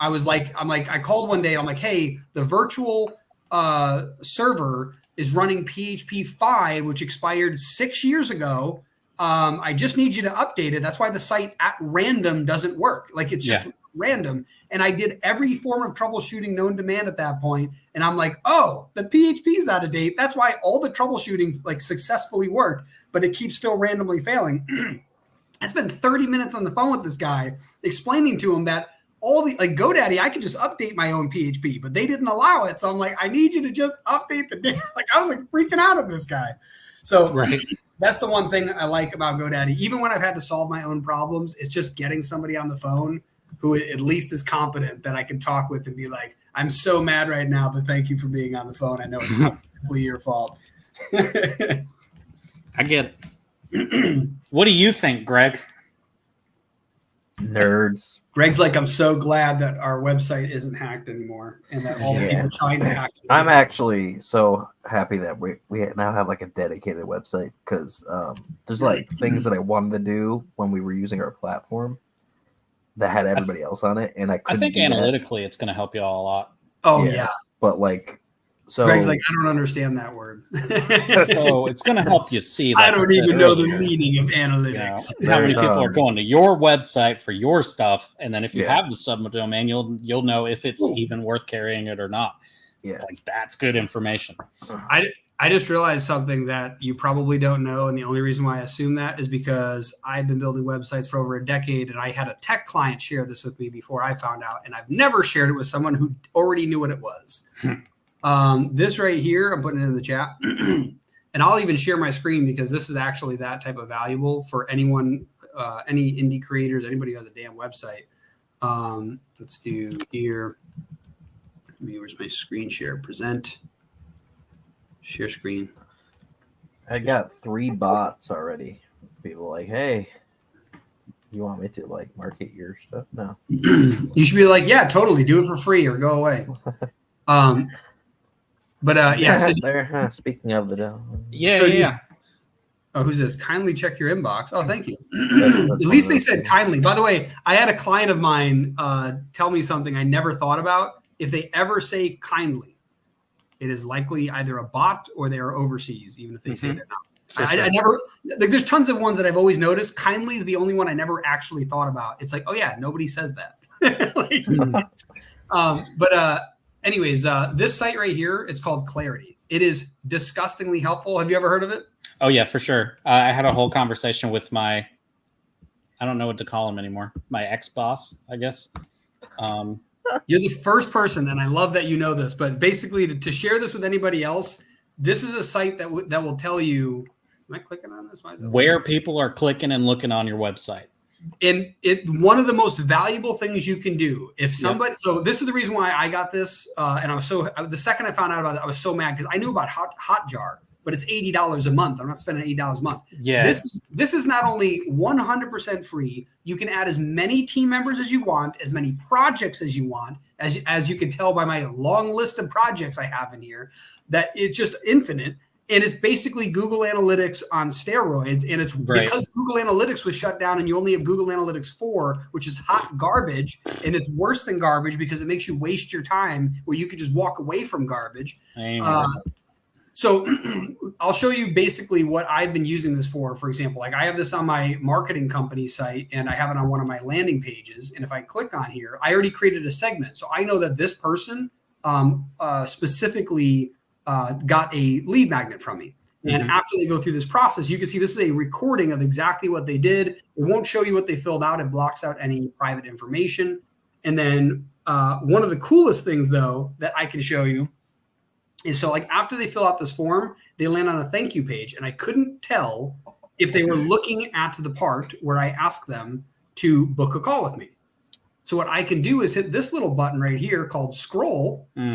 I called one day. I'm like, hey, the virtual server is running PHP 5, which expired 6 years ago. I just need you to update it. That's why the site at random doesn't work. Like, it's just random. And I did every form of troubleshooting known to man at that point. And I'm like, oh, the PHP is out of date. That's why all the troubleshooting like successfully worked, but it keeps still randomly failing. I spent 30 minutes on the phone with this guy explaining to him that all the, like, GoDaddy, I could just update my own PHP, but they didn't allow it. So I'm like, I need you to just update the data. Like, I was like freaking out of this guy. So that's the one thing I like about GoDaddy. Even when I've had to solve my own problems, it's just getting somebody on the phone who at least is competent that I can talk with and be like, I'm so mad right now, but thank you for being on the phone. I know it's not completely your fault. I get it. What do you think, Greg? Nerds. Greg's like, I'm so glad that our website isn't hacked anymore and that all the people trying to hack it. I'm actually so happy that we now have like a dedicated website, because there's like things that I wanted to do when we were using our platform that had everybody else on it, and I think analytically it's going to help you all a lot. Oh yeah. But like, so Greg's like, I don't understand that word. So it's going to help you see that. I don't even know the meaning of analytics. You know, how many people are going to your website for your stuff, and then if you have the subdomain, you'll know if it's even worth carrying it or not. Yeah, like, that's good information. I just realized something that you probably don't know, and the only reason why I assume that is because I've been building websites for over a decade, and I had a tech client share this with me before I found out, and I've never shared it with someone who already knew what it was. This right here, I'm putting it in the chat, and I'll even share my screen because this is actually that type of valuable for anyone, any indie creators, anybody who has a damn website. Let's do here. Where's my screen share? Present. Share screen. I got 3 bots already. People like, hey, you want me to like market your stuff? No. You should be like, yeah, totally. Do it for free or go away. But yeah. So, speaking of the devil. Oh, who's this? Kindly check your inbox. Oh, thank you. At least they said kindly. By the way, I had a client of mine tell me something I never thought about. If they ever say kindly, it is likely either a bot or they are overseas, even if they say they're not. I never, like, there's tons of ones that I've always noticed. Kindly is the only one I never actually thought about. It's like, oh yeah, nobody says that. Anyways, this site right here, it's called Clarity. It is disgustingly helpful. Have you ever heard of it? Oh yeah, for sure. I had a whole conversation with my, I don't know what to call him anymore. My ex-boss, I guess. You're the first person, and I love that you know this, but basically to share this with anybody else, this is a site that will tell you, am I clicking on this? Where people are clicking and looking on your website. And one of the most valuable things you can do if somebody, so this is the reason why I got this. And I was the second I found out about it, I was so mad because I knew about Hotjar, but it's $80 a month. I'm not spending $80 a month. Yeah. This is not only 100% free. You can add as many team members as you want, as many projects as you want, as you can tell by my long list of projects I have in here, that it's just infinite. And it's basically Google Analytics on steroids. And it's because Google Analytics was shut down and you only have Google Analytics 4, which is hot garbage. And it's worse than garbage because it makes you waste your time where you could just walk away from garbage. So I'll show you basically what I've been using this for. For example, like I have this on my marketing company site and I have it on one of my landing pages. And if I click on here, I already created a segment. So I know that this person specifically got a lead magnet from me. And after they go through this process, you can see this is a recording of exactly what they did. It won't show you what they filled out. It blocks out any private information. And then one of the coolest things, though, that I can show you is so like after they fill out this form, they land on a thank you page. And I couldn't tell if they were looking at the part where I asked them to book a call with me. So what I can do is hit this little button right here called scroll. I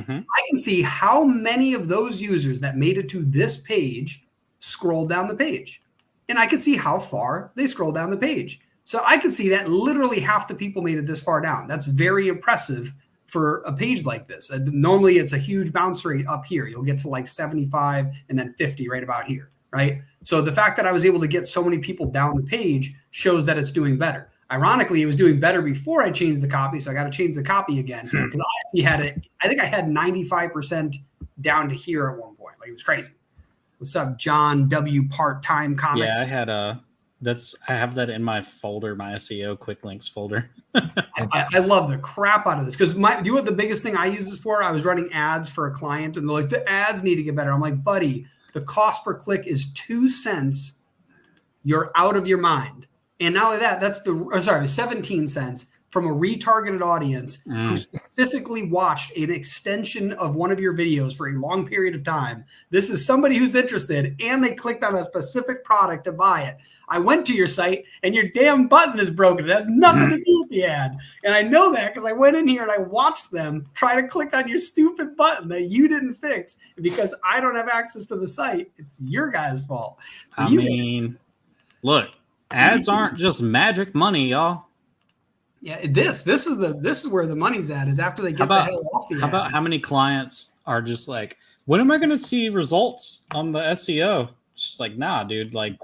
can see how many of those users that made it to this page scrolled down the page. And I can see how far they scroll down the page. So I can see that literally half the people made it this far down. That's very impressive for a page like this. Normally it's a huge bounce rate up here. You'll get to like 75 and then 50 right about here, right? So the fact that I was able to get so many people down the page shows that it's doing better. Ironically, it was doing better before I changed the copy, so I got to change the copy again because I think I had 95% down to here at one point. Like it was crazy. What's up, John W. Part-Time Comics? Yeah, I had I have that in my folder, my SEO quick links folder. I love the crap out of this because you know what the biggest thing I use this for? I was running ads for a client and they're like, the ads need to get better. I'm like, buddy, the cost per click is 2 cents. You're out of your mind. And not only that, that's 17 cents from a retargeted audience who specifically watched an extension of one of your videos for a long period of time. This is somebody who's interested and they clicked on a specific product to buy it. I went to your site and your damn button is broken. It has nothing to do with the ad. And I know that because I went in here and I watched them try to click on your stupid button that you didn't fix. And because I don't have access to the site, it's your guys' fault. So look. Ads aren't just magic money, y'all. Yeah, this is where the money's at, is after they get the hell off the ad. How about how many clients are just like, when am I going to see results on the SEO? It's just like, nah, dude, like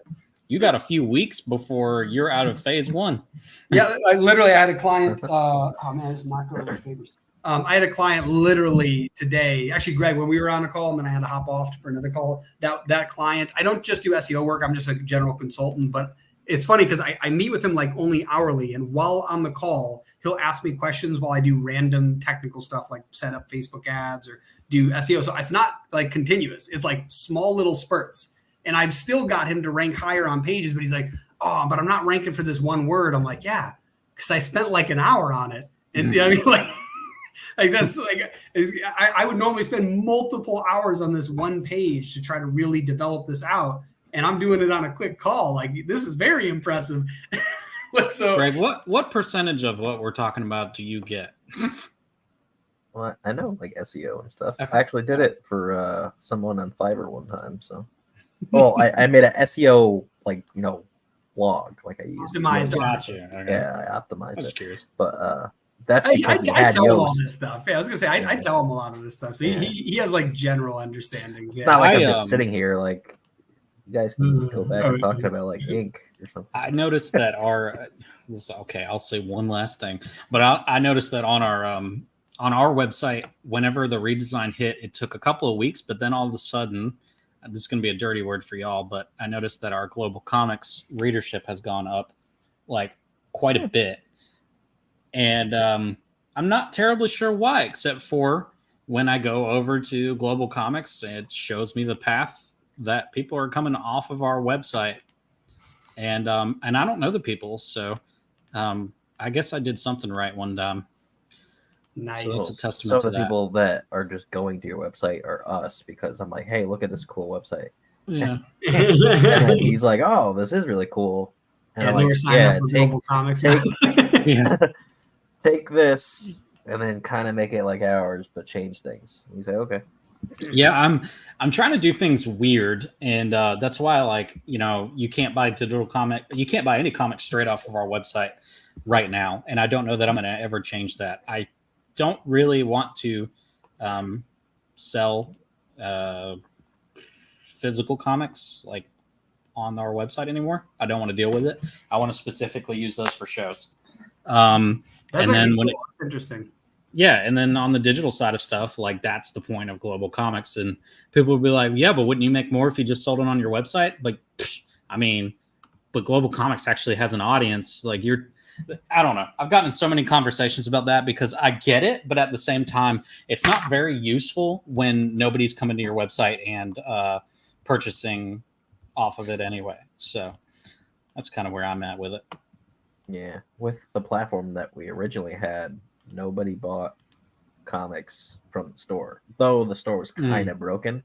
you got a few weeks before you're out of phase 1. Yeah, I had a client. Oh man, it's not going to papers. I had a client literally today. Actually, Greg, when we were on a call and then I had to hop off for another call. That client, I don't just do SEO work. I'm just a general consultant, but it's funny because I meet with him like only hourly, and while on the call, he'll ask me questions while I do random technical stuff like set up Facebook ads or do SEO. So it's not like continuous. It's like small little spurts. And I've still got him to rank higher on pages, but he's like, oh, but I'm not ranking for this one word. I'm like, yeah, because I spent like an hour on it. And I mean, like that's like, I would normally spend multiple hours on this one page to try to really develop this out. And I'm doing it on a quick call. Like, this is very impressive. So, Greg, what percentage of what we're talking about do you get? Well, I know like SEO and stuff. Okay. I actually did it for someone on Fiverr one time. So, I made an SEO blog. Like I used optimized. Gotcha. Okay. Yeah, I optimized it. Curious. But that's because I tell him all this stuff. Yeah, I was gonna say I tell him a lot of this stuff. So he has like general understanding. It's not like I'm just sitting here like. You guys can go back and talking about like ink or something. I noticed that I'll say one last thing, but I noticed that on our website, whenever the redesign hit, it took a couple of weeks, but then all of a sudden, this is going to be a dirty word for y'all, but I noticed that our global comics readership has gone up like quite a bit. And I'm not terribly sure why, except for when I go over to global comics, it shows me the path that people are coming off of our website, and I don't know the people, so I guess I did something right one time. Nice. So it's a testament to the people that are just going to your website are us, because I'm like, hey, look at this cool website. Yeah. And he's like, oh, this is really cool. And Yeah, I'm they were like, signing yeah, up for Global Comics. take Yeah. take this and then kind of make it like ours, but change things. And you say, okay. Yeah, I'm trying to do things weird, and that's why, like, you can't buy digital comic, you can't buy any comics straight off of our website right now, and I don't know that I'm going to ever change that. I don't really want to sell physical comics like on our website anymore. I don't want to deal with it. I want to specifically use those for shows. That's And then actually when cool. Interesting. yeah, and then on the digital side of stuff, like that's the point of Global Comics, and people will be like, "Yeah, but wouldn't you make more if you just sold it on your website?" Like, I mean, but Global Comics actually has an audience. Like, I don't know. I've gotten in so many conversations about that because I get it, but at the same time, it's not very useful when nobody's coming to your website and purchasing off of it anyway. So that's kind of where I'm at with it. Yeah, with the platform that we originally had, nobody bought comics from the store, though the store was kind of broken.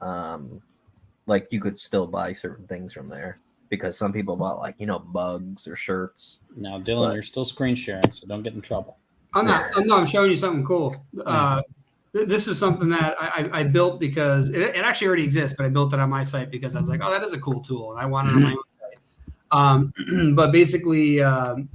Like you could still buy certain things from there because some people bought like bugs or shirts. Now, Dylan, you're still screen sharing, so don't get in trouble. I'm not. I'm showing you something cool. This is something that I built because it actually already exists, but I built it on my site because I was like, oh, that is a cool tool, and I want it on my own site. But basically, I can't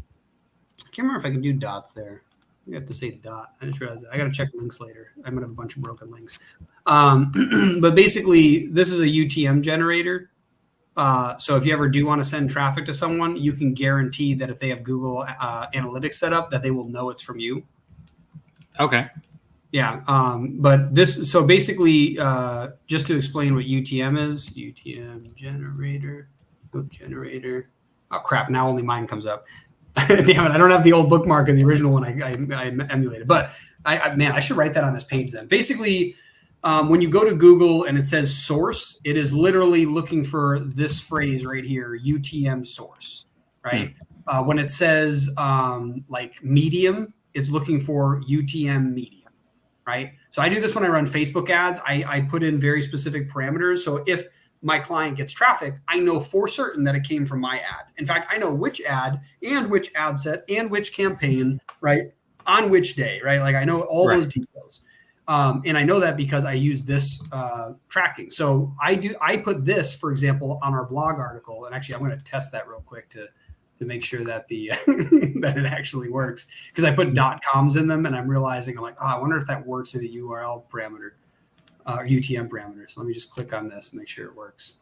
remember if I can do dots there. You have to say dot. I just realized that. I got to check links later. I'm gonna have a bunch of broken links. But basically, this is a UTM generator. So if you ever do want to send traffic to someone, you can guarantee that if they have Google Analytics set up, that they will know it's from you. Okay. Yeah. But this, so basically, just to explain what UTM is, UTM generator. Oh crap! Now only mine comes up. Damn it! I don't have the old bookmark of the original one I emulated. But I should write that on this page then. Basically, when you go to Google and it says source, it is literally looking for this phrase right here, UTM source, right? When it says like medium, it's looking for UTM medium, right? So I do this when I run Facebook ads. I put in very specific parameters. So if my client gets traffic, I know for certain that it came from my ad. In fact, I know which ad and which ad set and which campaign, right? On which day, right? Like I know all those details. And I know that because I use this tracking. So I put this, for example, on our blog article. And actually, I'm going to test that real quick to make sure that the that it actually works. Because I put .coms in them, and I'm realizing I'm like, oh, I wonder if that works in a URL parameter. UTM parameters. Let me just click on this and make sure it works.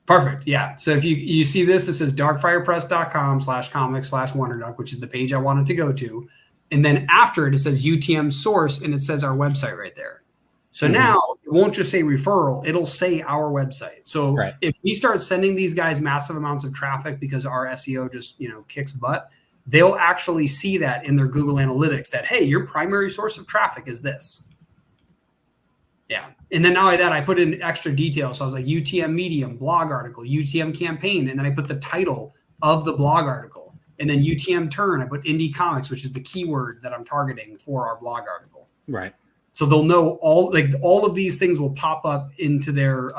Perfect. Yeah. So if you see this, it says darkfirepress.com/comics/wonderduck, which is the page I wanted to go to. And then after it says UTM source and it says our website right there. So now it won't just say referral, it'll say our website. So if we start sending these guys massive amounts of traffic because our SEO just, kicks butt, they'll actually see that in their Google Analytics that, hey, your primary source of traffic is this. Yeah. And then not only that, I put in extra details. So I was like UTM medium, blog article, UTM campaign. And then I put the title of the blog article. And then UTM turn, I put indie comics, which is the keyword that I'm targeting for our blog article. Right. So they'll know all of these things will pop up into their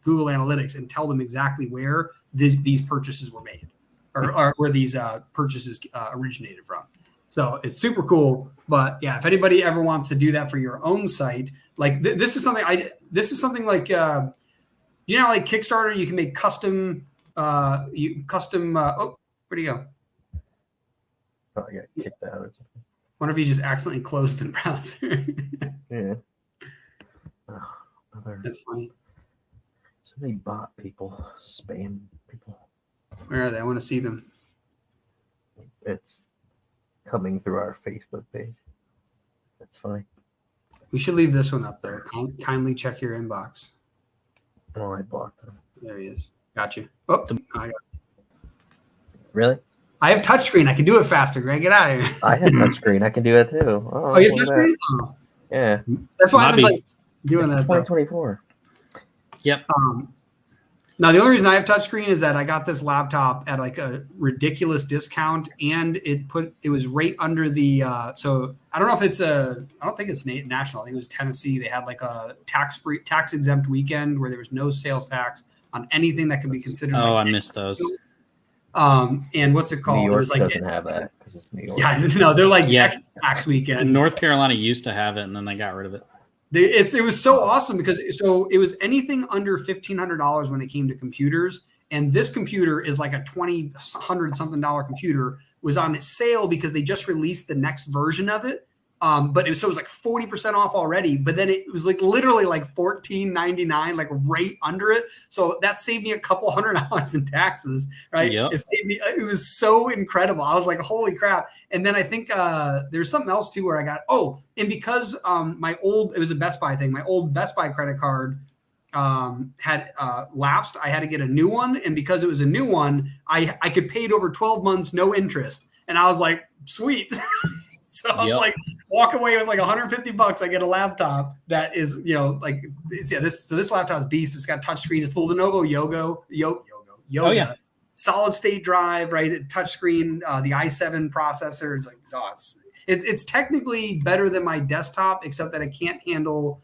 Google Analytics and tell them exactly where these purchases were made or where these purchases originated from. So it's super cool. But yeah, if anybody ever wants to do that for your own site, like this is something like like Kickstarter, you can make custom oh, where'd he go? Probably got kicked out or something. Wonder if you just accidentally closed the browser. Yeah. That's funny. So many bot people, spam people. Where are they? I want to see them. It's coming through our Facebook page. That's funny. We should leave this one up though. Kindly check your inbox. Oh, I blocked him. There he is. Got you. Oh, I got it. Really? I have touchscreen. I can do it faster, Greg. Get out of here. I have touchscreen. I can do it too. Oh, you have touchscreen? Oh. Yeah. That's why I've been doing that. 2024. Yep. Now the only reason I have touchscreen is that I got this laptop at like a ridiculous discount, and it was right under the. So I don't know if it's I don't think it's national. I think it was Tennessee. They had like a tax exempt weekend where there was no sales tax on anything that could be considered. Oh, I missed those. And what's it called? New It York was like doesn't have that because it's New York. yeah, no, they're like Yeah. X weekend. North Carolina used to have it, and then they got rid of it. It was so awesome because it was anything under $1,500 when it came to computers, and this computer is like a $2,000 something computer, was on sale because they just released the next version of it. But it was like 40% off already, but then it was like literally like $14.99, like right under it. So that saved me a couple $100 in taxes, right? Yep. It saved me. It was so incredible. I was like, holy crap. And then I think there's something else too where I got, and because it was a Best Buy thing, my old Best Buy credit card had lapsed. I had to get a new one. And because it was a new one, I could pay it over 12 months, no interest. And I was like, sweet. So I was like, walk away with like $150. I get a laptop that is, this laptop is beast. It's got touchscreen. It's the Lenovo Yoga. Oh, yeah. Solid state drive, right? Touchscreen, the i7 processor. It's like, it's technically better than my desktop, except that it can't handle,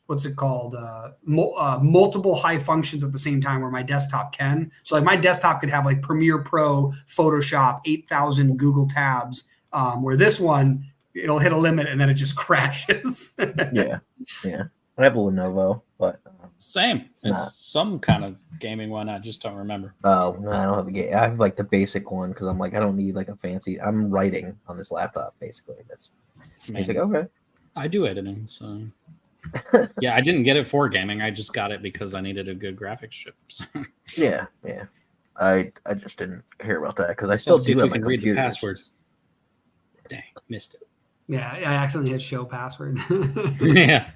what's it called? Multiple high functions at the same time where my desktop can. So like my desktop could have like Premiere Pro, Photoshop, 8,000 Google tabs. Where this one, it'll hit a limit and then it just crashes. Yeah. I have a Lenovo, but same. It's some kind of gaming one. I just don't remember. Oh no, I don't have a game. I have like the basic one because I'm like I don't need like a fancy. I'm writing on this laptop basically. That's basic. Okay. I do editing, so yeah. I didn't get it for gaming. I just got it because I needed a good graphics chip. Yeah. I just didn't hear about that because I still do have my read the computer. password. Dang, missed it. Yeah, I accidentally hit show password. Yeah.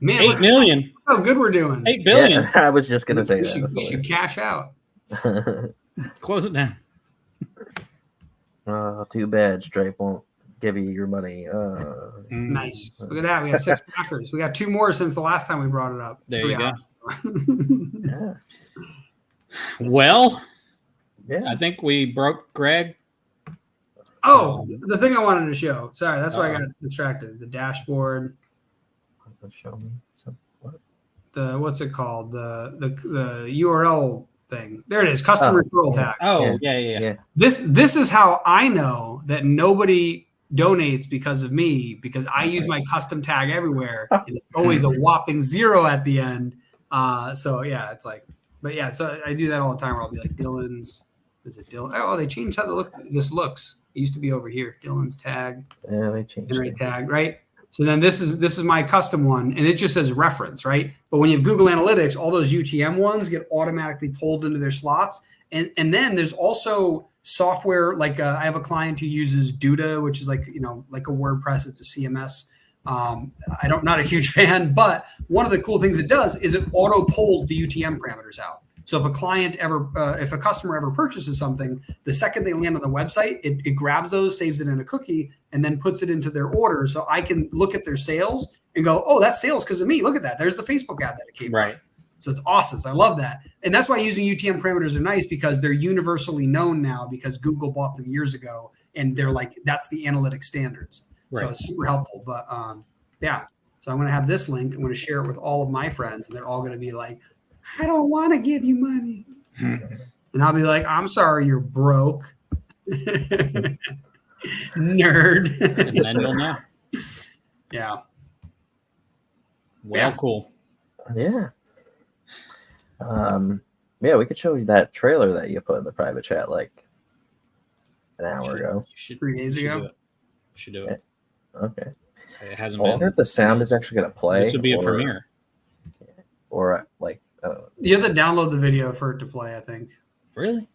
Man, 8 million. How good we're doing. 8 billion. Yeah, I was just gonna say We should cash out. Close it down. Too bad Stripe won't give you your money. Nice. Look at that. We got 6 backers. We got 2 more since the last time we brought it up. There you go. Yeah. Well, Yeah. I think we broke Greg. Oh, the thing I wanted to show. Sorry, that's why I got distracted. The dashboard. Show me some what? What's it called? The URL thing. There it is. Custom referral tag. Oh, yeah. This is how I know that nobody donates because of me, because I use my custom tag everywhere. And it's always a whopping 0 at the end. So yeah, it's like, but yeah, so I do that all the time where I'll be like Dylan's. Is it Dylan? Oh, they changed how this looks. It used to be over here. Dylan's tag. Yeah, they changed Generate tag, right? So then this is my custom one, and it just says reference, right? But when you have Google Analytics, all those UTM ones get automatically pulled into their slots. And then there's also software like I have a client who uses Duda, which is like a WordPress. It's a CMS. I'm not a huge fan, but one of the cool things it does is it auto pulls the UTM parameters out. So if if a customer ever purchases something, the second they land on the website, it grabs those, saves it in a cookie, and then puts it into their order. So I can look at their sales and go, oh, that's sales because of me. Look at that. There's the Facebook ad that it came right. from. So it's awesome. So I love that. And that's why using UTM parameters are nice because they're universally known now because Google bought them years ago. And they're like, that's the analytic standards. Right. So it's super helpful. But yeah, so I'm going to have this link. I'm going to share it with all of my friends. And they're all going to be like, I don't want to give you money. And I'll be like, I'm sorry, you're broke. Nerd. And then you'll know. Yeah. Well, cool. Yeah. Yeah, we could show you that trailer that you put in the private chat like an hour ago. 3 days ago. Should do it. Okay. It hasn't I wonder if the sound is actually going to play. This would be a premiere. Or like, I don't know. You have to download the video for it to play, I think. Really?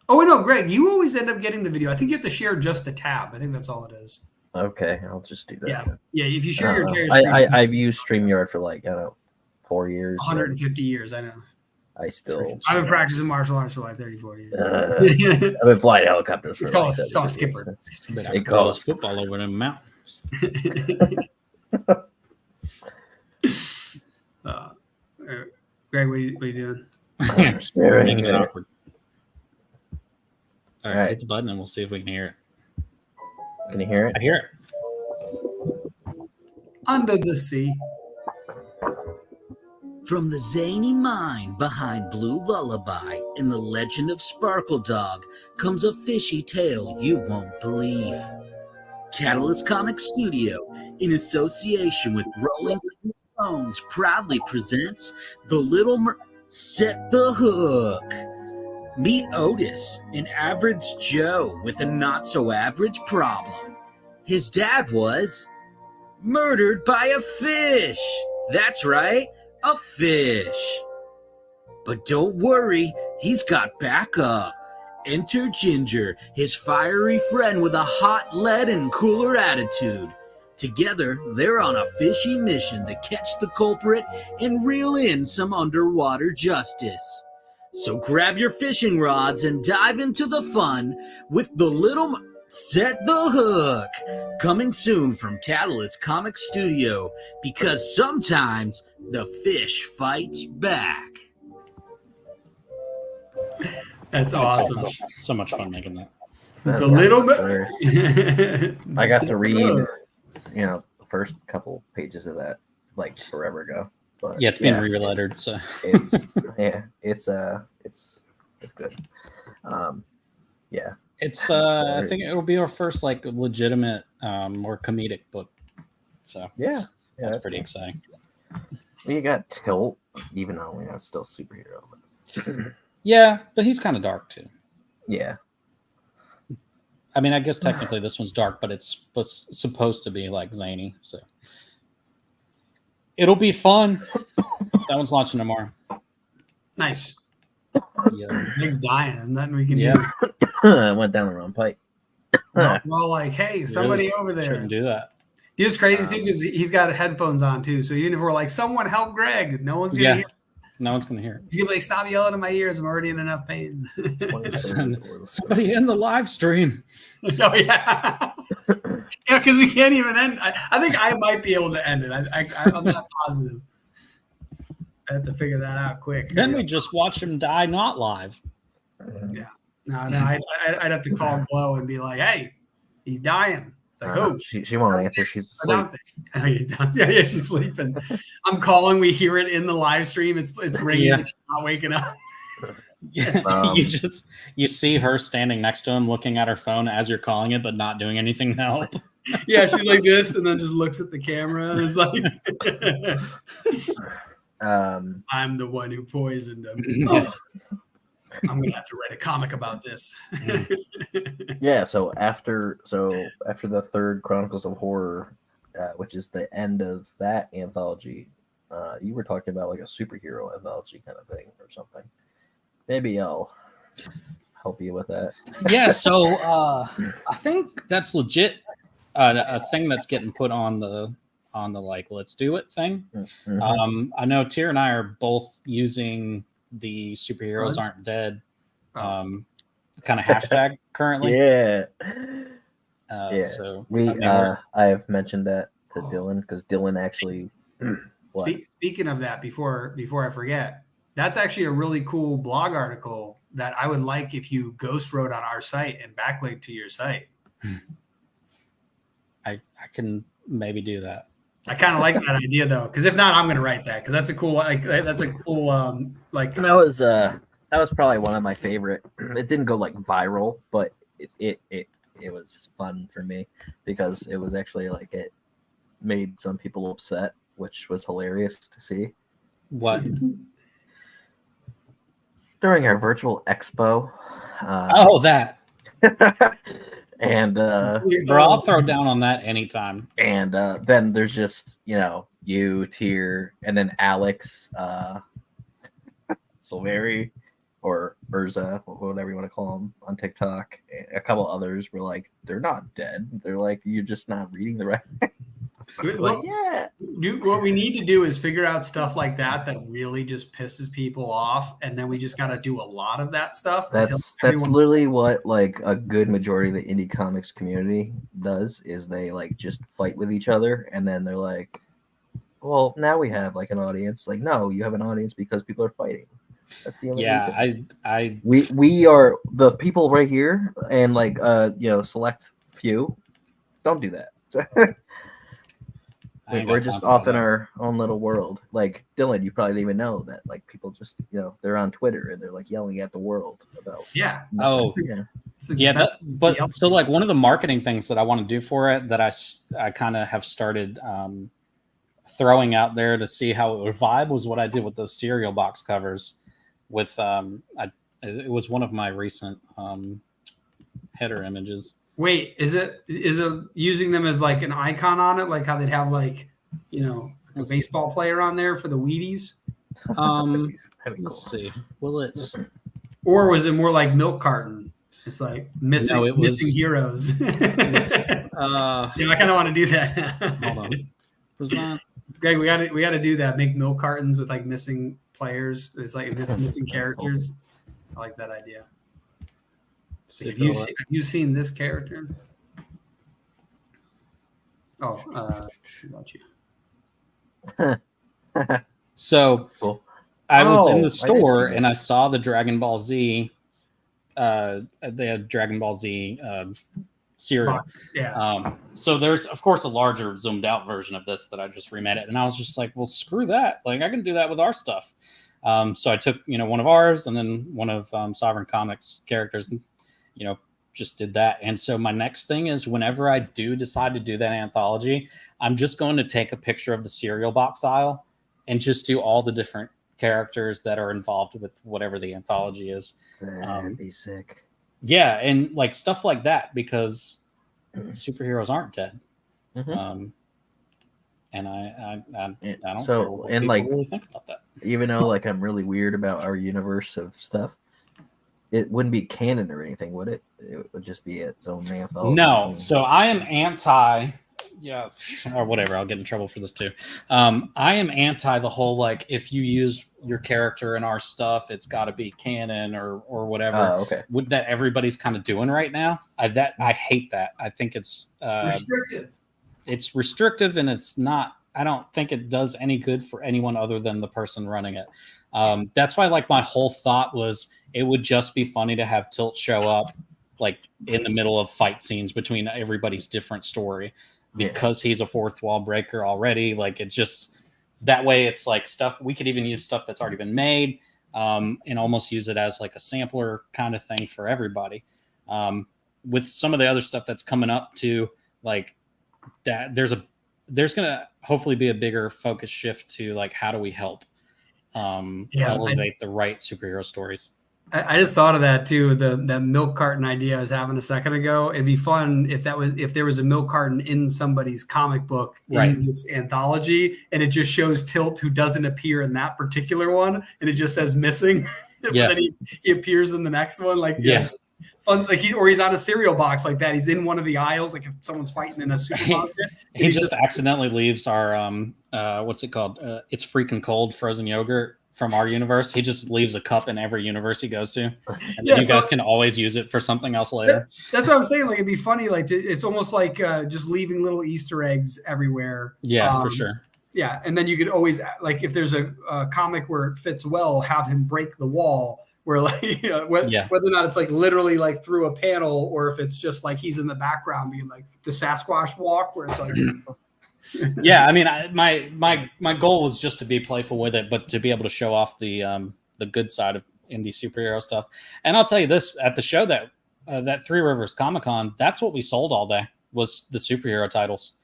Oh, no, Greg, you always end up getting the video. I think you have to share just the tab. I think that's all it is. Okay, I'll just do that. Yeah. If you share your screen, I've used StreamYard for like, I don't know, 4 years. 150 years, I know. I've been practicing martial arts for like 34 years. I've been flying helicopters for it's called a skipper. They call us football over the mountains. Greg, what are you doing? Making it awkward. All right, hit the button and we'll see if we can hear it. Can you hear it? I hear it. Under the sea. From the zany mind behind Blue Lullaby in the legend of Sparkle Dog comes a fishy tale you won't believe. Catalyst Comics Studio, in association with Rolling Stones, proudly presents The Little Set the Hook. Meet Otis, an average Joe with a not-so-average problem. His dad was murdered by a fish. That's right, a fish. But don't worry, he's got backup. Enter Ginger, his fiery friend with a hot lead and cooler attitude. Together, they're on a fishy mission to catch the culprit and reel in some underwater justice. So grab your fishing rods and dive into the fun with The Little Set the Hook. Coming soon from Catalyst Comics Studio, because sometimes the fish fights back. That's awesome. So much fun making that. The little bit. I got to read, the first couple pages of that like forever ago. But Yeah, it's being re-lettered, so it's it's good. it's I think it'll be our first like legitimate, more comedic book. So that's pretty exciting. You got Tilt, even though it's still superhero. But Yeah, but he's kind of dark too. yeah. I mean, I guess technically this one's dark, but it's supposed to be like zany, so it'll be fun. That one's launching tomorrow. Nice. Yeah. Meg's dying. There's nothing we can Yeah. do. I went down the wrong pipe. We're all like, hey, somebody over there. Shouldn't do that. It's crazy too because he's got headphones on too. So even if we're like, someone help Greg, no one's gonna hear. No one's gonna hear it. He's gonna be like, stop yelling in my ears. I'm already in enough pain. Somebody end the live stream. Oh yeah, yeah, because we can't even end. I think I might be able to end it. I'm not positive. I have to figure that out quick. Then we just watch him die not live. Yeah, no, I'd have to call Glow and be like, hey, he's dying. Like, oh, she won't answer. She's asleep. Oh, he's down. Yeah, she's sleeping. I'm calling. We hear it in the live stream. It's ringing. Yeah. She's not waking up. Yeah, you see her standing next to him, looking at her phone as you're calling it, but not doing anything to help. Yeah, she's like this, and then just looks at the camera and is like, "I'm the one who poisoned him." Oh, I'm gonna have to write a comic about this. Yeah. So after the third Chronicles of Horror, which is the end of that anthology, you were talking about like a superhero anthology kind of thing or something. Maybe I'll help you with that. Yeah. So I think that's legit. A thing that's getting put on the like let's do it thing. Mm-hmm. I know Tier and I are both using the superheroes aren't dead kind of hashtag currently. Yeah. So I have mentioned that to Dylan because Dylan actually Speaking of that, before I forget, that's actually a really cool blog article that I would like if you ghost wrote on our site and backlink to your site. I can maybe do that. I kind of like that idea though, because if not, I'm going to write that because that's a cool that was probably one of my favorite. It didn't go like viral, but it was fun for me because it was actually like it made some people upset, which was hilarious to see. What? During our virtual expo. That. And bro, I'll throw down on that anytime. And then there's just you, Tier, and then Alex, Silveri, or Urza, whatever you want to call them on TikTok. A couple others were like, they're not dead. They're like, you're just not reading the right. Like, yeah. What we need to do is figure out stuff like that really just pisses people off, and then we just got to do a lot of that stuff. That's literally what like a good majority of the indie comics community does. Is they like just fight with each other, and then they're like, "Well, now we have like an audience." Like, no, you have an audience because people are fighting. That's the only reason. We are the people right here, and like select few. Don't do that. I ain't We're got just time for off in that. our own little world. Like Dylan, you probably didn't even know that. Like people just, they're on Twitter and they're like yelling at the world about. Yeah. Oh, yeah. It's like yeah, the best- but so like one of the marketing things that I want to do for it that I kind of have started throwing out there to see how it would vibe was what I did with those cereal box covers with it was one of my recent header images. Wait, is it using them as like an icon on it, like how they'd have like, a Let's- baseball player on there for the Wheaties? That'd be cool. Let's see. Well, it's Or was it more like milk carton? It's like missing No, it was- missing heroes. Yeah, I kind of want to do that. hold on. Present. Greg, we got to do that. Make milk cartons with like missing players. It's like missing characters. I like that idea. See Have if it'll work. you seen this character? Oh, about you. So Cool. I was in Oh, I the did store see and I this. saw the Dragon Ball Z. They had Dragon Ball Z cereal. Yeah. So there's of course a larger zoomed out version of this that I just remade it, and I was just like, well, screw that. Like I can do that with our stuff. So I took one of ours and then one of Sovereign Comics characters, and just did that. And so my next thing is whenever I do decide to do that anthology, I'm just going to take a picture of the cereal box aisle and just do all the different characters that are involved with whatever the anthology is. That'd be sick. Yeah, and like stuff like that because superheroes aren't dead. Mhm. And I don't So, care what and, people like, really think about that. Even though like I'm really weird about our universe of stuff, it wouldn't be canon or anything, would it? It would just be its own anthology. No, so I am anti. Yeah, or whatever. I'll get in trouble for this too. I am anti the whole like if you use your character in our stuff, it's got to be canon or whatever. Oh, okay. That everybody's kind of doing right now. I hate that. I think it's Restrictive. It's restrictive and it's not. I don't think it does any good for anyone other than the person running it. That's why like my whole thought was it would just be funny to have Tilt show up like in the middle of fight scenes between everybody's different story because he's a fourth wall breaker already. Like it's just that way. It's like stuff we could even use stuff that's already been made and almost use it as like a sampler kind of thing for everybody. With some of the other stuff that's coming up to like that, there's going to hopefully be a bigger focus shift to like how do we help elevate the right superhero stories. I just thought of that too. That milk carton idea I was having a second ago. It'd be fun if there was a milk carton in somebody's comic book in this anthology, and it just shows Tilt who doesn't appear in that particular one, and it just says missing. Yeah. But then he appears in the next one. Like yes, fun. Like he's on a cereal box like that. He's in one of the aisles. Like if someone's fighting in a supermarket, he just accidentally leaves our what's it called? It's freaking cold frozen yogurt. From our universe, he just leaves a cup in every universe he goes to, and then you guys can always use it for something else later. That's what I'm saying. Like it'd be funny. Like it's almost like just leaving little Easter eggs everywhere. Yeah, for sure. Yeah, and then you could always like if there's a comic where it fits well, have him break the wall. Where like whether or not it's like literally like through a panel, or if it's just like he's in the background being like the Sasquatch walk, where it's like. Yeah, I mean, my goal was just to be playful with it, but to be able to show off the good side of indie superhero stuff. And I'll tell you this: at the show that Three Rivers Comic Con, that's what we sold all day was the superhero titles.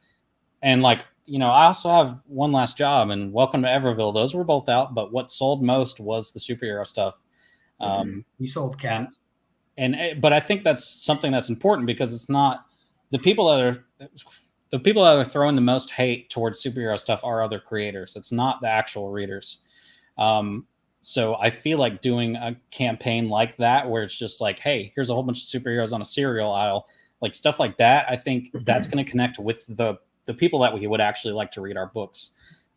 And like I also have One Last Job and Welcome to Everville; those were both out, but what sold most was the superhero stuff. You sold cats, but I think that's something that's important because it's not the people that are throwing the most hate towards superhero stuff are other creators. It's not the actual readers. So I feel like doing a campaign like that, where it's just like, hey, here's a whole bunch of superheroes on a cereal aisle, like stuff like that. I think that's going to connect with the people that we would actually like to read our books.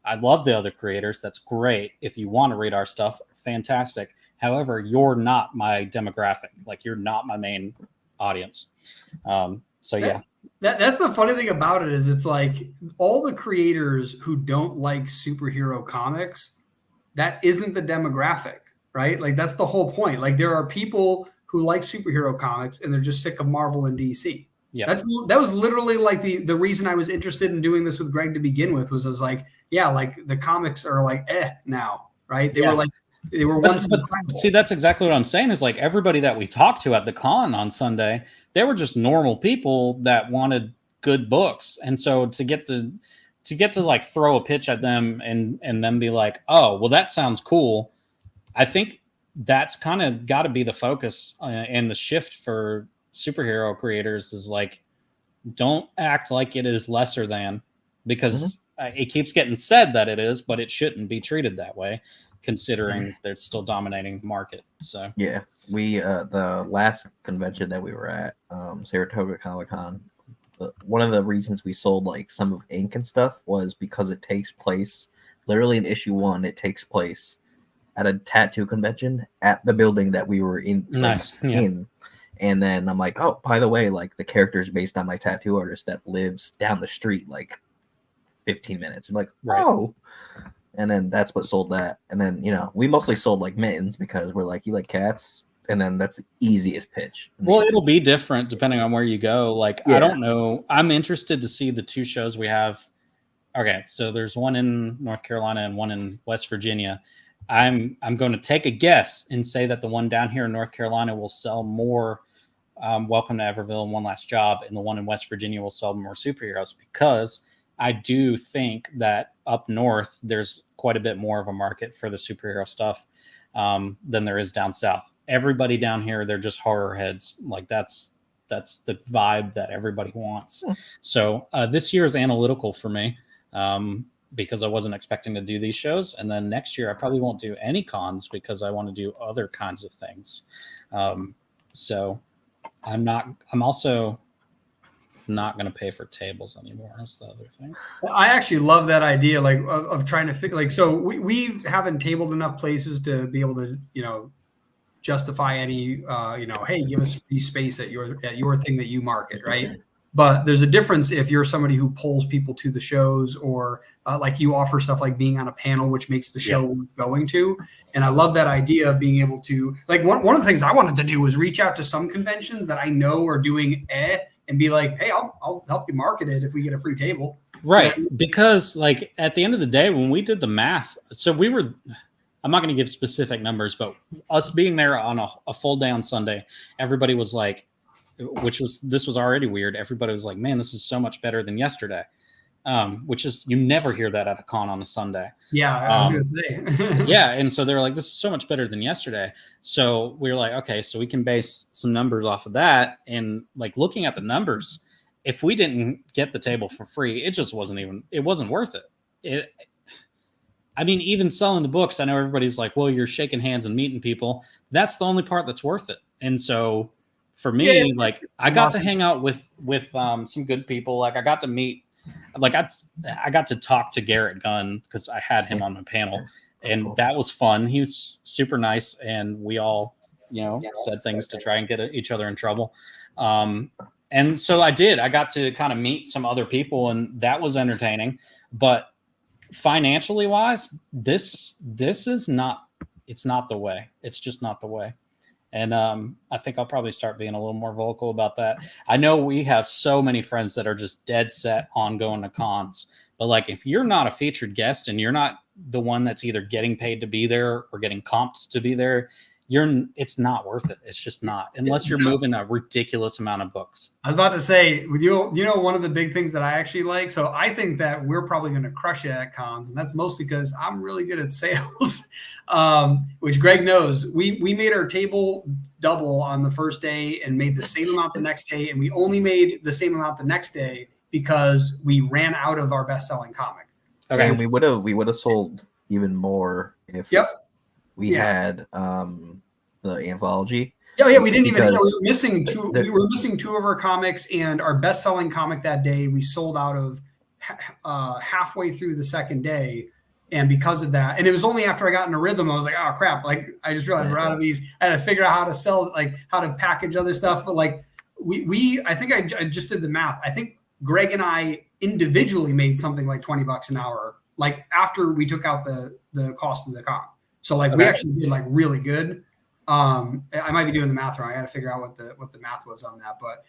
I love the other creators. That's great. If you want to read our stuff, fantastic. However, you're not my demographic. Like you're not my main audience. So yeah. That's the funny thing about it is it's like all the creators who don't like superhero comics, that isn't the demographic, right? Like that's the whole point. Like there are people who like superhero comics and they're just sick of Marvel and DC. Yeah. That was literally like the reason I was interested in doing this with Greg to begin with. Was I was like, yeah, like the comics are like now, right? They were once. But see, that's exactly what I'm saying. Is like everybody that we talked to at the con on Sunday, they were just normal people that wanted good books, and so to get to like throw a pitch at them and then be like, oh, well, that sounds cool. I think that's kind of got to be the focus and the shift for superhero creators is like, don't act like it is lesser than, because it keeps getting said that it is, but it shouldn't be treated that way, considering they're still dominating the market. So yeah, we the last convention that we were at, Saratoga Comic Con, one of the reasons we sold like some of ink and stuff was because it takes place literally in issue 1. It takes place at a tattoo convention at the building that we were in. Nice. In. And then I'm like, oh, by the way, like the character is based on my tattoo artist that lives down the street, like 15 minutes. I'm like, oh. And then that's what sold that. And then, we mostly sold like mittens because we're like, you like cats? And then that's the easiest pitch. Well, it'll be different depending on where you go. Like, I don't know. I'm interested to see the 2 shows we have. Okay, so there's one in North Carolina and one in West Virginia. I'm going to take a guess and say that the one down here in North Carolina will sell more Welcome to Everville and One Last Job, and the one in West Virginia will sell more superheroes, because I do think that up north there's quite a bit more of a market for the superhero stuff than there is down south. Everybody down here, they're just horror heads. Like that's the vibe that everybody wants. So this year is analytical for me. Because I wasn't expecting to do these shows. And then next year, I probably won't do any cons because I want to do other kinds of things. So I'm also not going to pay for tables anymore. That's the other thing. I actually love that idea, like of trying to figure, like, so we haven't tabled enough places to be able to, justify any, hey, give us free space at your thing that you market. Right. But there's a difference if you're somebody who pulls people to the shows, or like you offer stuff like being on a panel, which makes the show worth going to. And I love that idea of being able to, like, one of the things I wanted to do was reach out to some conventions that I know are doing and be like, hey, I'll help you market it if we get a free table. Right. Because like at the end of the day, when we did the math, so I'm not going to give specific numbers, but us being there on a full day on Sunday, everybody was like, this was already weird. Everybody was like, man, this is so much better than yesterday. Which is, you never hear that at a con on a Sunday. Yeah, I was going to say. Yeah, and so they're like, this is so much better than yesterday. So we were like, okay, so we can base some numbers off of that. And like looking at the numbers, if we didn't get the table for free, it wasn't worth it. I mean, even selling the books, I know everybody's like, well, you're shaking hands and meeting people. That's the only part that's worth it. And so for me, I got to hang out with some good people. Like I got to meet, like I got to talk to Garrett Gunn because I had him on my panel, and cool. That was fun. He was super nice, and we all, said things to try and get each other in trouble. And so I got to kind of meet some other people, and that was entertaining. But financially wise, this is not. It's not the way. It's just not the way. And I think I'll probably start being a little more vocal about that. I know we have so many friends that are just dead set on going to cons. But like, if you're not a featured guest and you're not the one that's either getting paid to be there or getting comped to be there, it's not worth it. It's just not, unless you're moving a ridiculous amount of books. I was about to say, one of the big things that I actually like. So I think that we're probably going to crush it at cons, and that's mostly because I'm really good at sales, which Greg knows. We made our table double on the first day and made the same amount the next day, and we only made the same amount the next day because we ran out of our best-selling comic. Okay, and we would have sold even more if we had the anthology. Yeah, we didn't even. We were missing two. We were missing 2 of our comics, and our best-selling comic that day we sold out of halfway through the second day, and because of that, and it was only after I got in a rhythm, I was like, oh crap! Like I just realized we're out of these. I had to figure out how to sell, like how to package other stuff. But like I think I just did the math. I think Greg and I individually made something like $20 an hour, like after we took out the cost of the con. So like we actually did like really good. I might be doing the math wrong. I got to figure out what the math was on that. But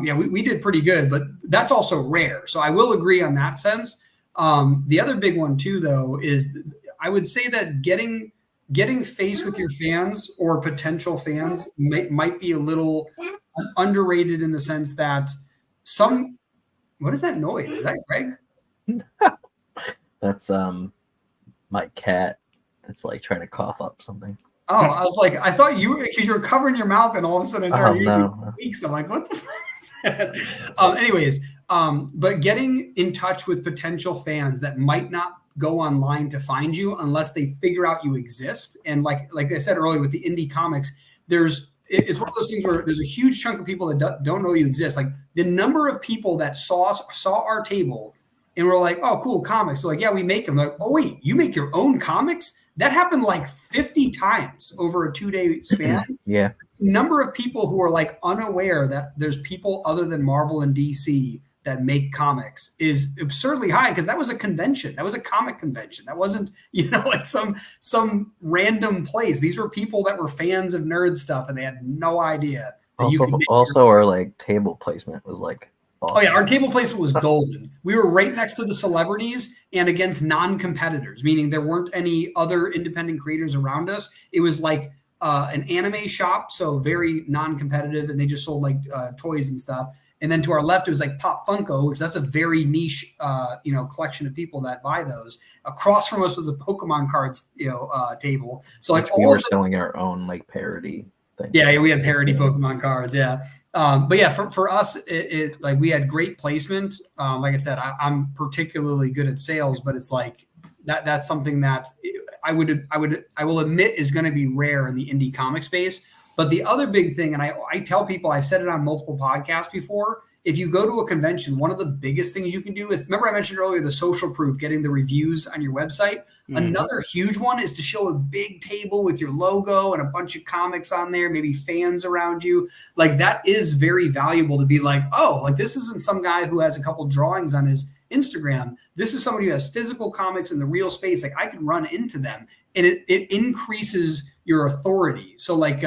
yeah, we did pretty good, but that's also rare. So I will agree on that sense. The other big one too, though, is I would say that getting face with your fans or potential fans might be a little underrated in the sense that what is that noise? Is that Greg? That's my cat. It's like trying to cough up something. Oh, I was like, I thought because you were covering your mouth, and all of a sudden I started hearing these squeaks. I'm like, what the fuck is that? Anyways, but getting in touch with potential fans that might not go online to find you unless they figure out you exist. And like I said earlier with the indie comics, it's one of those things where there's a huge chunk of people that don't know you exist. Like the number of people that saw our table and were like, oh, cool, comics. So like, yeah, we make them. Like, oh, wait, you make your own comics? That happened like 50 times over a 2-day span. Yeah. Number of people who are like unaware that there's people other than Marvel and DC that make comics is absurdly high, because that was a convention. That was a comic convention. That wasn't, like some random place. These were people that were fans of nerd stuff and they had no idea. Also our like table placement was like awesome. Oh yeah, our table placement was golden. We were right next to the celebrities and against non-competitors, meaning there weren't any other independent creators around us. It was like an anime shop, so very non-competitive, and they just sold like toys and stuff. And then to our left, it was like Pop Funko, which that's a very niche, collection of people that buy those. Across from us was a Pokemon cards, table. So like we were selling our own like parody thing. Yeah, we had parody Pokemon cards. Yeah, but yeah, for us, it like we had great placement. Like I said, I'm particularly good at sales, but it's like that's something that I will admit is going to be rare in the indie comic space. But the other big thing, and I tell people, I've said it on multiple podcasts before, if you go to a convention, one of the biggest things you can do is, remember I mentioned earlier, the social proof, getting the reviews on your website. Mm-hmm. Another huge one is to show a big table with your logo and a bunch of comics on there, maybe fans around you. Like that is very valuable to be like, oh, like this isn't some guy who has a couple drawings on his Instagram. This is somebody who has physical comics in the real space. Like I can run into them, and it increases your authority. So like,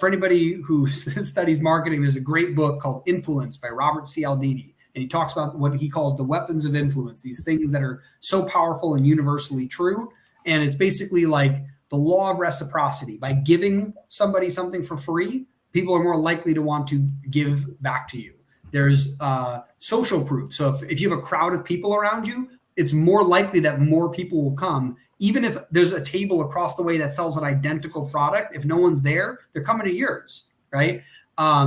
for anybody who studies marketing, there's a great book called Influence by Robert Cialdini. And he talks about what he calls the weapons of influence, these things that are so powerful and universally true. And it's basically like the law of reciprocity. By giving somebody something for free, people are more likely to want to give back to you. There's social proof. So if you have a crowd of people around you, it's more likely that more people will come. Even if there's a table across the way that sells an identical product, if no one's there, they're coming to yours, right?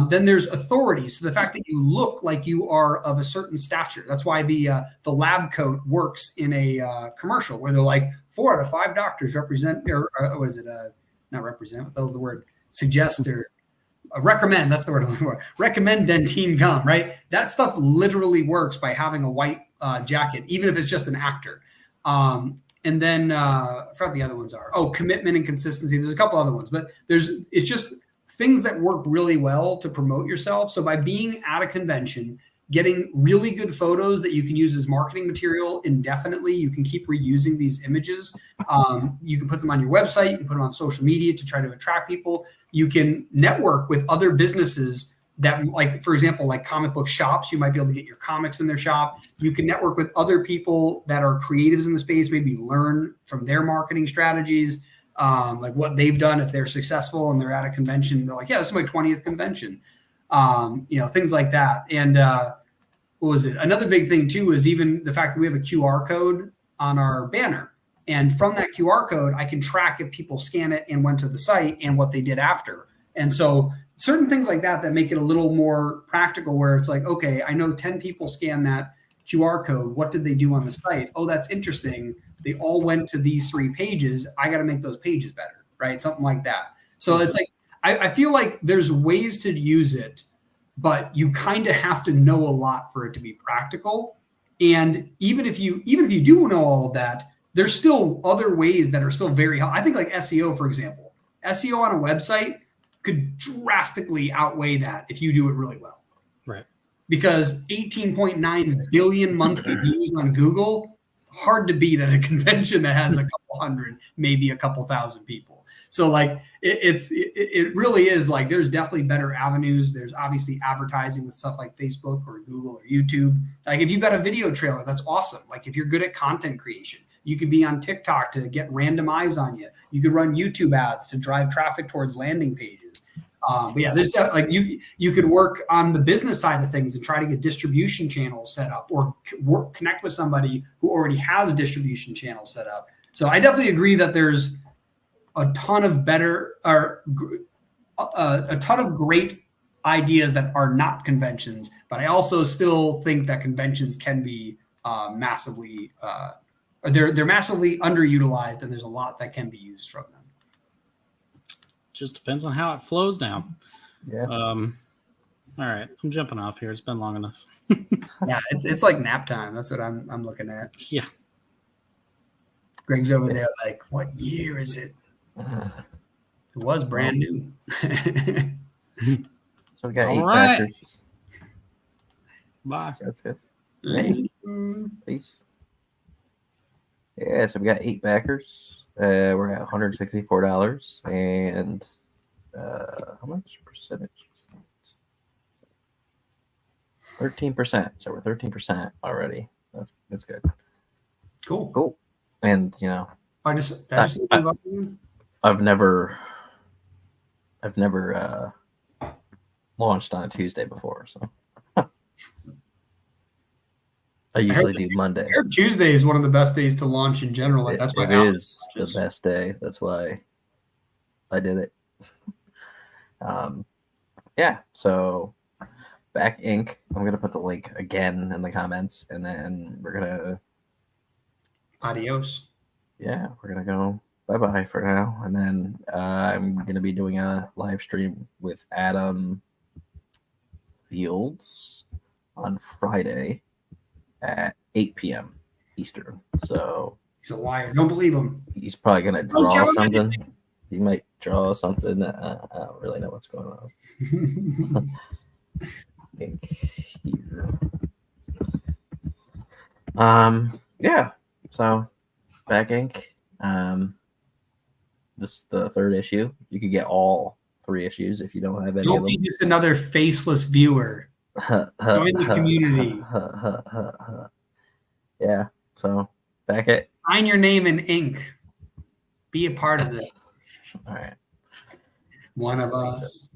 Then there's authority. So the fact that you look like you are of a certain stature. That's why the lab coat works in a commercial where they're like 4 out of 5 doctors represent, or what is it? Not represent. What the hell's the word? Suggest or recommend. That's the word I'm looking for. Recommend Dentyne gum, right? That stuff literally works by having a white jacket, even if it's just an actor. And then I forgot the other ones are. Oh, commitment and consistency. There's a couple other ones, but it's just things that work really well to promote yourself. So by being at a convention, getting really good photos that you can use as marketing material indefinitely, you can keep reusing these images. You can put them on your website. You can put them on social media to try to attract people. You can network with other businesses that, like, for example, like comic book shops, you might be able to get your comics in their shop. You can network with other people that are creatives in the space, maybe learn from their marketing strategies, like what they've done if they're successful and they're at a convention. They're like, yeah, this is my 20th convention, things like that. And what was it? Another big thing too is even the fact that we have a QR code on our banner. And from that QR code, I can track if people scan it and went to the site and what they did after. And so certain things like that make it a little more practical, where it's like, okay, I know 10 people scan that QR code. What did they do on the site? Oh, that's interesting. They all went to these 3 pages. I got to make those pages better, right? Something like that. So it's like, I feel like there's ways to use it, but you kind of have to know a lot for it to be practical. And even if you do know all of that, there's still other ways that are still very helpful. I think like SEO, for example, SEO on a website could drastically outweigh that if you do it really well. Right. Because 18.9 billion monthly views on Google, hard to beat at a convention that has a couple hundred, maybe a couple thousand people. So like it really is like there's definitely better avenues. There's obviously advertising with stuff like Facebook or Google or YouTube. Like if you've got a video trailer, that's awesome. Like if you're good at content creation, you could be on TikTok to get random eyes on you. You could run YouTube ads to drive traffic towards landing pages. But yeah, there's like you could work on the business side of things and try to get distribution channels set up, or connect with somebody who already has distribution channels set up. So I definitely agree that there's a ton of better or a ton of great ideas that are not conventions, but I also still think that conventions can be massively they're massively underutilized, and there's a lot that can be used from them. Just depends on how it flows down. Yeah. All right, I'm jumping off here. It's been long enough. Yeah, it's like nap time. That's what I'm looking at. Yeah. Greg's over there like, what year is it? It was brand new. So we got All 8 right. backers. Bye. So that's good. Later. Peace. Yeah, so we got 8 backers. We're at $164, and how much percentage is that? 13%. So we're 13% already. That's good. Cool. And you know, I've never launched on a Tuesday before, so I usually do Monday. Tuesday is one of the best days to launch in general. Like that's why it is the best day. That's why I did it. Yeah. So Back Inc. I'm gonna put the link again in the comments, and then we're gonna adios. Yeah, we're gonna go bye-bye for now, and then I'm gonna be doing a live stream with Adam Fields on Friday at 8 p.m. Eastern. So He's a liar. Don't believe him. he's probably gonna draw something. He might draw something. I don't really know what's going on. I think here. Yeah. So Back Inc. This is the 3rd issue. You could get all 3 issues if you don't have any Don't of be them. just another faceless viewer. Join the community. Yeah. So Back It. Sign your name in ink. Be a part of it. All right. One of us.